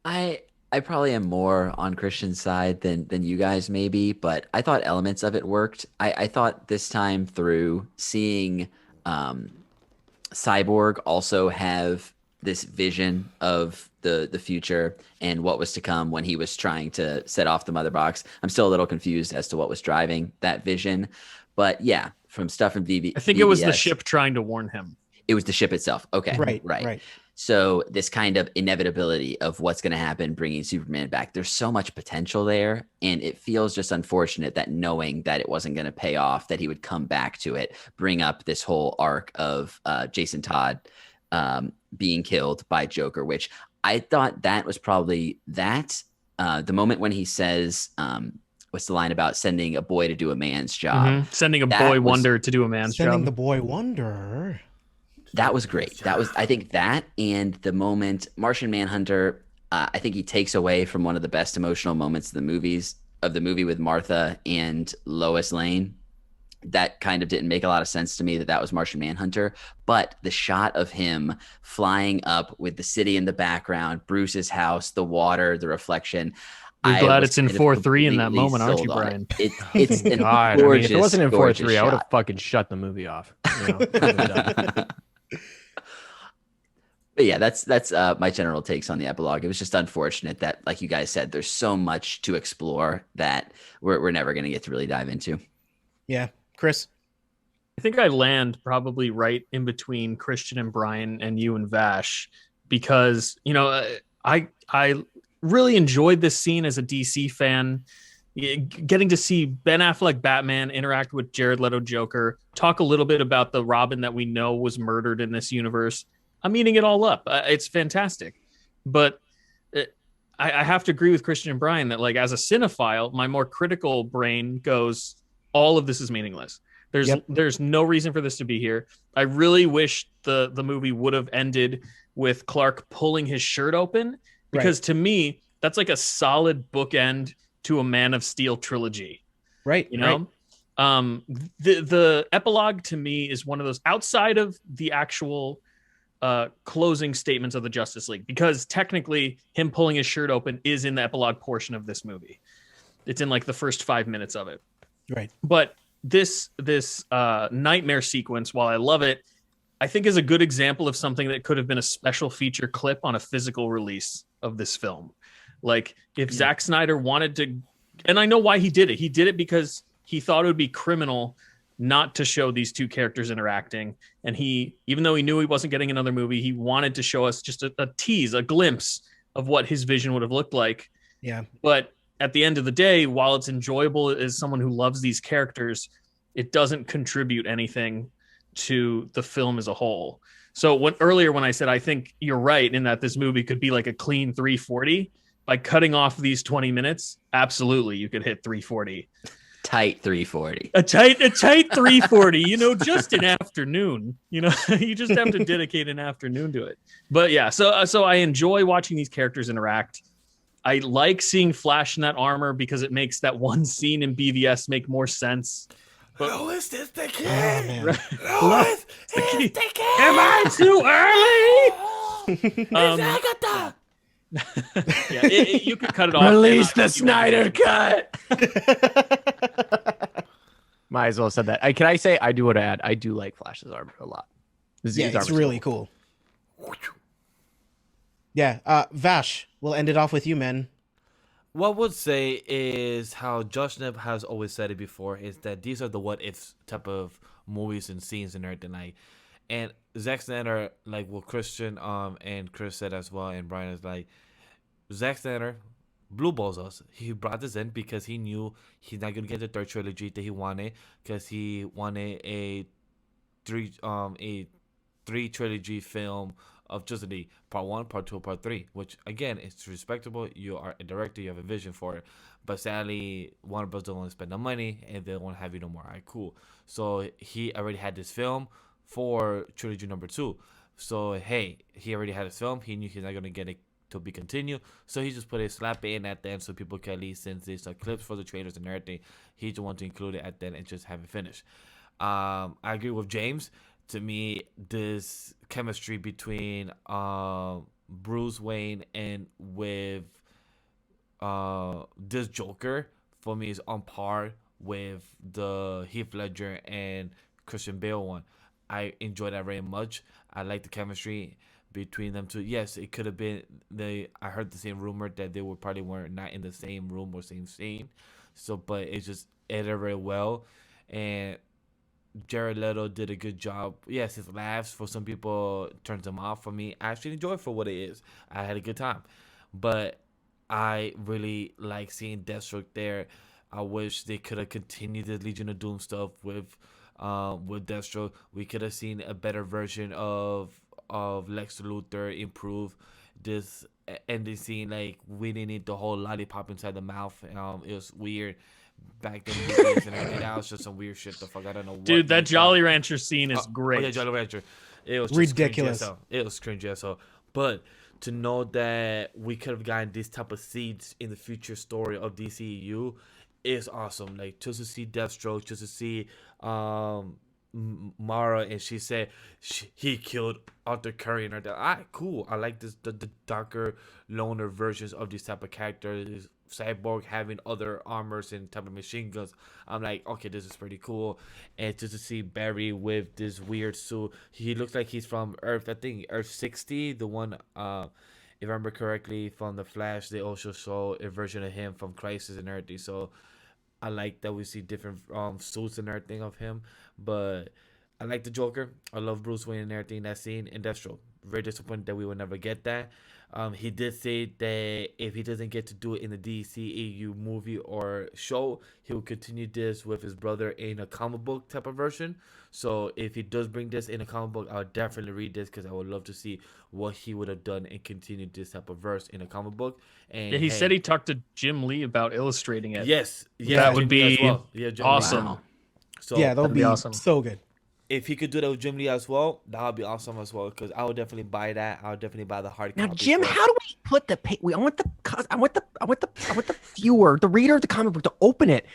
I probably am more on Christian's side than you guys maybe, but I thought elements of it worked. I thought this time through seeing Cyborg also have this vision of the future and what was to come when he was trying to set off the mother box. I'm still a little confused as to what was driving that vision, but yeah, from stuff from I think it was the ship trying to warn him. It was the ship itself. Okay, Right. So this kind of inevitability of what's going to happen, bringing Superman back, there's so much potential there. And it feels just unfortunate that knowing that it wasn't going to pay off, that he would come back to it, bring up this whole arc of Jason Todd being killed by Joker, which I thought that was probably the moment when he says, what's the line about sending a boy to do a man's job? Sending a boy wonder to do a man's job. Sending the boy wonder. That was great. I think that and the moment Martian Manhunter, I think he takes away from one of the best emotional moments of the movie with Martha and Lois Lane. That kind of didn't make a lot of sense to me that was Martian Manhunter, but the shot of him flying up with the city in the background, Bruce's house, the water, the reflection. You're glad it's in 4:3 in that moment, aren't you, Brian? It's an God, gorgeous, if it wasn't in 4:3, I would have shot. fucking shut the movie off. You know? But yeah, that's my general takes on the epilogue. It was just unfortunate that, like you guys said, there's so much to explore that we're never going to get to really dive into. Yeah. Chris? I think I land probably right in between Christian and Brian and you and Vash, because, you know, I really enjoyed this scene as a DC fan. Getting to see Ben Affleck Batman interact with Jared Leto Joker, talk a little bit about the Robin that we know was murdered in this universe. I'm eating it all up. It's fantastic. But I have to agree with Christian and Brian that, like, as a cinephile, my more critical brain goes, all of this is meaningless. There's no reason for this to be here. I really wish the movie would have ended with Clark pulling his shirt open, because to me, that's like a solid bookend to a Man of Steel trilogy. Right. You know? Right. The epilogue to me is one of those, outside of the actual closing statements of the Justice League, because technically him pulling his shirt open is in the epilogue portion of this movie. It's in like the first 5 minutes of it. Right. But this nightmare sequence, while I love it, I think is a good example of something that could have been a special feature clip on a physical release of this film. Like, if Zack Snyder wanted to, and I know why he did it. He did it because he thought it would be criminal not to show these two characters interacting. And he, even though he knew he wasn't getting another movie, he wanted to show us just a tease, a glimpse of what his vision would have looked like. Yeah. But at the end of the day, while it's enjoyable as someone who loves these characters, it doesn't contribute anything to the film as a whole. So earlier when I said I think you're right in that this movie could be like a clean 340, by cutting off these 20 minutes, absolutely you could hit 340. Tight 340. A tight 340, you know, just an afternoon. You know, you just have to dedicate an afternoon to it. But yeah, so I enjoy watching these characters interact. I like seeing Flash in that armor because it makes that one scene in BVS make more sense. But Lois is the kid. Lois is the kid. Am I too early? Agatha. Yeah, you could cut it off. Release the Snyder cut. Might as well have said that. Can I say I do want to add? I do like Flash's armor a lot. It's really cool. Yeah, Vash, we'll end it off with you, man. What I would say is how Josh Neb has always said it before, is that these are the what if type of movies and scenes and everything. Like, and Zack Snyder, like what Christian and Chris said as well, and Brian is like, Zack Snyder blue balls us. He brought this in because he knew he's not gonna get the third trilogy that he wanted, because he wanted a three trilogy film of Justice League, part 1, part 2, part 3, which again, it's respectable. You are a director, you have a vision for it, but sadly Warner Bros. Don't want to spend the money and they don't want to have you no more. All right, cool. So he already had this film for trilogy number 2. So hey, he already had his film. He knew he's not gonna get it to be continued. So he just put a slap it in at the end so people can at least, since there's clips for the trailers and everything, he just want to include it at the end and just have it finished. I agree with James. To me, this chemistry between Bruce Wayne and with this Joker for me is on par with the Heath Ledger and Christian Bale one. I enjoy that very much. I like the chemistry between them two. Yes, it could have been I heard the same rumor that they were not in the same room or same scene. So, but it just edited very well, and Jared Leto did a good job. Yes, his laughs for some people turns him off. For me, I actually enjoy it for what it is. I had a good time, but I really like seeing Deathstroke there. I wish they could have continued the Legion of Doom stuff with Deathstroke. We could have seen a better version of Lex Luthor improve this ending scene. Like, we didn't need the whole lollipop inside the mouth. It was weird back then. And that was just some weird shit. The fuck, I don't know. Dude, that Jolly Rancher scene is great. Oh yeah, Jolly Rancher. It was just ridiculous. It was cringy as hell. But to know that we could have gotten these type of seeds in the future story of DCEU is awesome. Like, just to see Deathstroke, just to see Mara, and she said he killed Arthur Curry, and cool. I like this the darker, loner versions of these type of characters. Cyborg having other armors and type of machine guns. I'm like, okay, this is pretty cool. And just to see Barry with this weird suit, he looks like he's from Earth. I think Earth 60, the one. If I remember correctly, from the Flash, they also show a version of him from Crisis and everything. So I like that we see different suits and everything of him. But I like the Joker. I love Bruce Wayne and everything in that scene. And Deathstroke. Very disappointed that we will never get that. He did say that if he doesn't get to do it in the DCEU movie or show, he will continue this with his brother in a comic book type of version. So if he does bring this in a comic book, I'll definitely read this because I would love to see what he would have done and continue this type of verse in a comic book. And yeah, he said he talked to Jim Lee about illustrating it. Yes, that would be awesome. Wow. So yeah, that'll be awesome. So good. If he could do that with Jim Lee as well, that would be awesome as well. Because I would definitely buy that. I would definitely buy the hard copy. Now, Jim, how do we put the I want the viewer, the reader of the comic book to open it,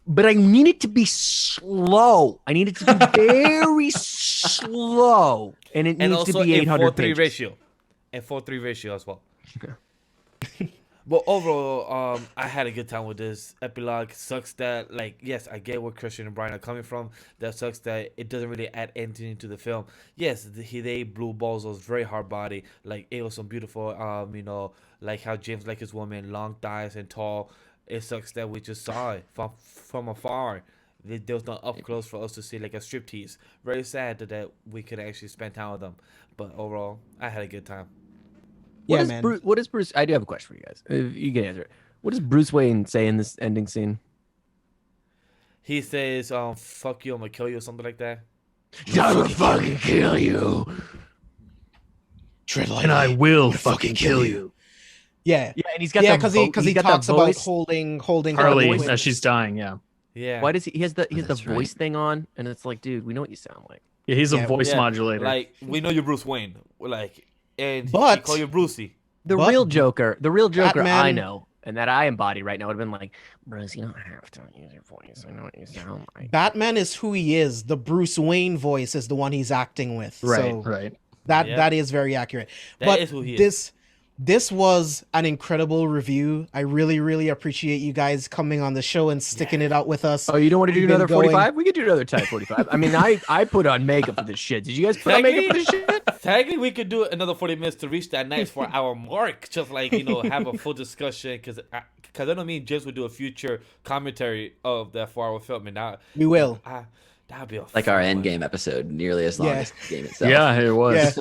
but I need it to be slow. I need it to be very slow, and it needs to be 800 pages. Ratio, and 4:3 ratio as well. But overall, I had a good time with this epilogue. Sucks that, like, yes, I get where Christian and Brian are coming from. That sucks that it doesn't really add anything to the film. Yes, they blew balls. It was very hard body. Like, it was some beautiful, like how James liked his woman, long thighs and tall. It sucks that we just saw it from afar. There was not up close for us to see, like, a striptease. Very sad that we could actually spend time with them. But overall, I had a good time. What is Bruce? I do have a question for you guys. If you can answer it. What does Bruce Wayne say in this ending scene? He says, "Fuck you, I'm gonna kill you," or something like that. I'm gonna fucking kill you. And I will fucking kill you. Yeah, and he's got because he talks about holding Harley as she's dying. Yeah. Why does he has the That's voice thing on, and it's like, dude, we know what you sound like. Yeah, he's a voice modulator. Like, we know you're Bruce Wayne. Like, and but he call you Brucey. The real Joker Batman, I know, and that I embody right now would have been like, Bruce, you don't have to use your voice. I know what you sound like. Batman is who he is. The Bruce Wayne voice is the one he's acting with. Right. That is very accurate. That is who he is. This was an incredible review. I really, really appreciate you guys coming on the show and sticking it out with us. Oh, you don't want to do We've been another 45? We could do another type 45. I mean, I put on makeup for this shit. Did you guys put on makeup for this shit? Technically, we could do another 40 minutes to reach that nice 4-hour mark. Just like, have a full discussion. Because I don't mean James would do a future commentary of that 4-hour film. And now We will. That'd be like our Endgame episode, nearly as long as the game itself. Yeah, it was.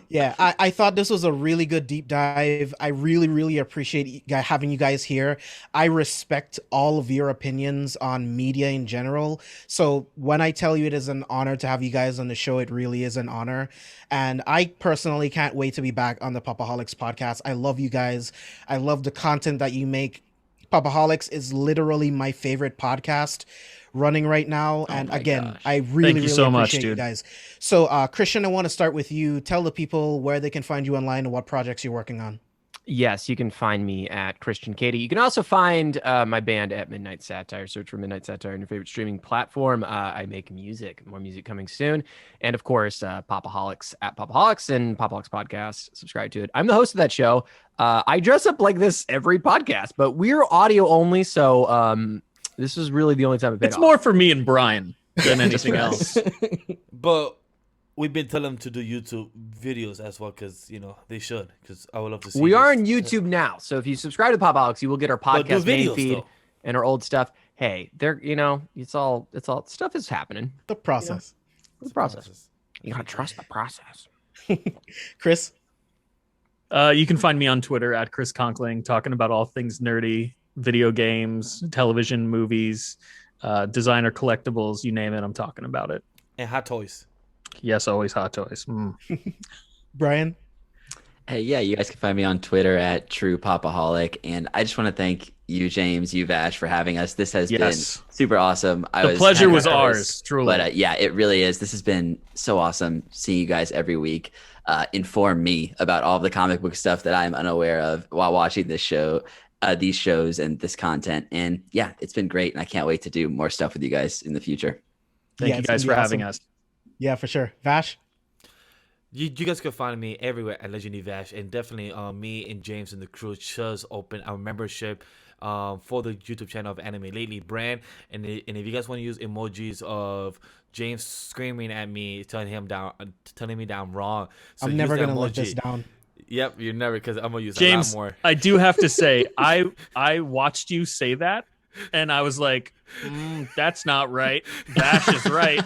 Yeah, I thought this was a really good deep dive. I really, really appreciate having you guys here. I respect all of your opinions on media in general. So when I tell you it is an honor to have you guys on the show, it really is an honor. And I personally can't wait to be back on the Pop-O-Holics podcast. I love you guys. I love the content that you make. Pop-O-Holics is literally my favorite podcast running right now. And my again, gosh. I really, Thank you really so much, appreciate you dude. guys. So, Christian, I want to start with you. Tell the people where they can find you online and what projects you're working on. Yes, you can find me at Christian Kady. You can also find my band at Midnight Satire. Search for Midnight Satire on your favorite streaming platform. I make music, more music coming soon. And of course, Pop-O-Holics at Pop-O-Holics and Pop-O-Holics Podcast. Subscribe to it. I'm the host of that show. I dress up like this every podcast, but we're audio only. So this is really the only time it paid It's off. more for me and Brian than anything else. But we've been telling them to do YouTube videos as well, because they should. Because I would love to see. We are on this. YouTube now. So if you subscribe to Pop-O-Holics, you will get our But do podcast main videos, feed though. and our old stuff. Hey, they're, it's all stuff is happening. The process. It's a process. You gotta trust the process. Chris? You can find me on Twitter at Chris Conkling, talking about all things nerdy, video games, television, movies, designer collectibles, you name it, I'm talking about it. And hot toys. Yes, always hot toys. Brian? Hey, yeah, you guys can find me on Twitter at True Pop-O-Holic. And I just want to thank you, James, you, Vash, for having us. This has been super awesome. The pleasure was ours, truly. But yeah, it really is. This has been so awesome seeing you guys every week inform me about all of the comic book stuff that I'm unaware of while watching this show, these shows and this content. And yeah, it's been great. And I can't wait to do more stuff with you guys in the future. Thank you it's guys gonna for be having awesome. us. Yeah, for sure. Vash? You guys can find me everywhere at Legendary Vash, and definitely me and James and the crew just opened our membership for the YouTube channel of Anime Lately brand. And if you guys want to use emojis of James screaming at me, telling me that I'm wrong, so I'm use never the going to let emoji. this down. Yep, you're never, because I'm gonna use James, a lot more. I do have to say, I watched you say that, and I was like, that's not right. Vash is right.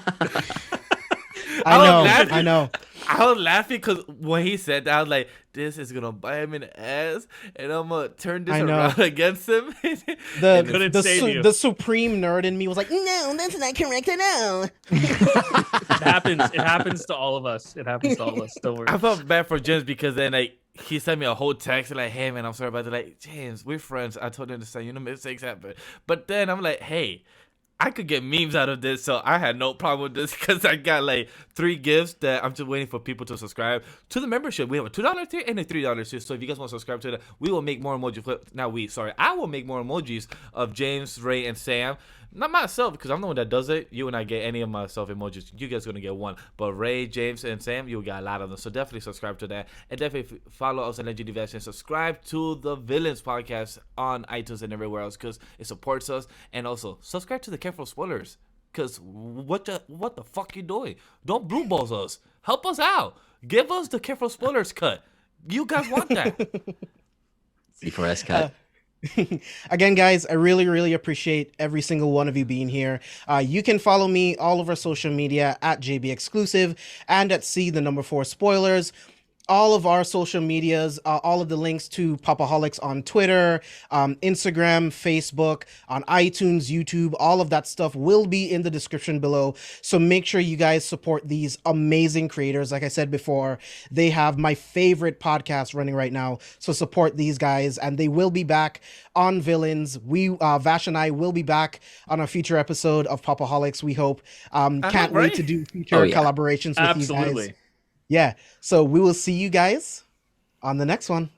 I know. I was laughing because when he said that, I was like, this is going to bite him in the ass, and I'm going to turn this around against him. Couldn't save you. The supreme nerd in me was like, no, that's not correct at all. It happens to all of us. It happens to all of us. Don't worry. I felt bad for James, because then he sent me a whole text like, hey man, I'm sorry about that. Like, James, we're friends. I told him to say, mistakes happen. But then I'm like, hey, I could get memes out of this, so I had no problem with this, because I got like 3 gifts that I'm just waiting for people to subscribe to the membership. We have a $2 tier and a $3 tier. So if you guys want to subscribe to that, we will make more emojis. I will make more emojis of James, Ray, and Sam. Not myself, because I'm the one that does it. You and I get any of myself emojis. You guys are going to get one. But Ray, James, and Sam, you got a lot of them. So definitely subscribe to that. And definitely follow us on Legendary Vash and subscribe to the Villains podcast on iTunes and everywhere else, because it supports us. And also, subscribe to the Careful Spoilers, because what the fuck you doing? Don't blue balls us. Help us out. Give us the Careful Spoilers cut. You guys want that. C4S cut. Again, guys, I really, really appreciate every single one of you being here. You can follow me all over social media at JB Exclusive and at C4 Spoilers. All of our social medias, all of the links to Pop-O-Holics on Twitter, Instagram, Facebook, on iTunes, YouTube, all of that stuff will be in the description below. So make sure you guys support these amazing creators. Like I said before, they have my favorite podcast running right now. So support these guys, and they will be back on Villains. Vash and I will be back on a future episode of Pop-O-Holics, we hope. Can't wait to do future collaborations with you guys. Absolutely. Yeah, so we will see you guys on the next one.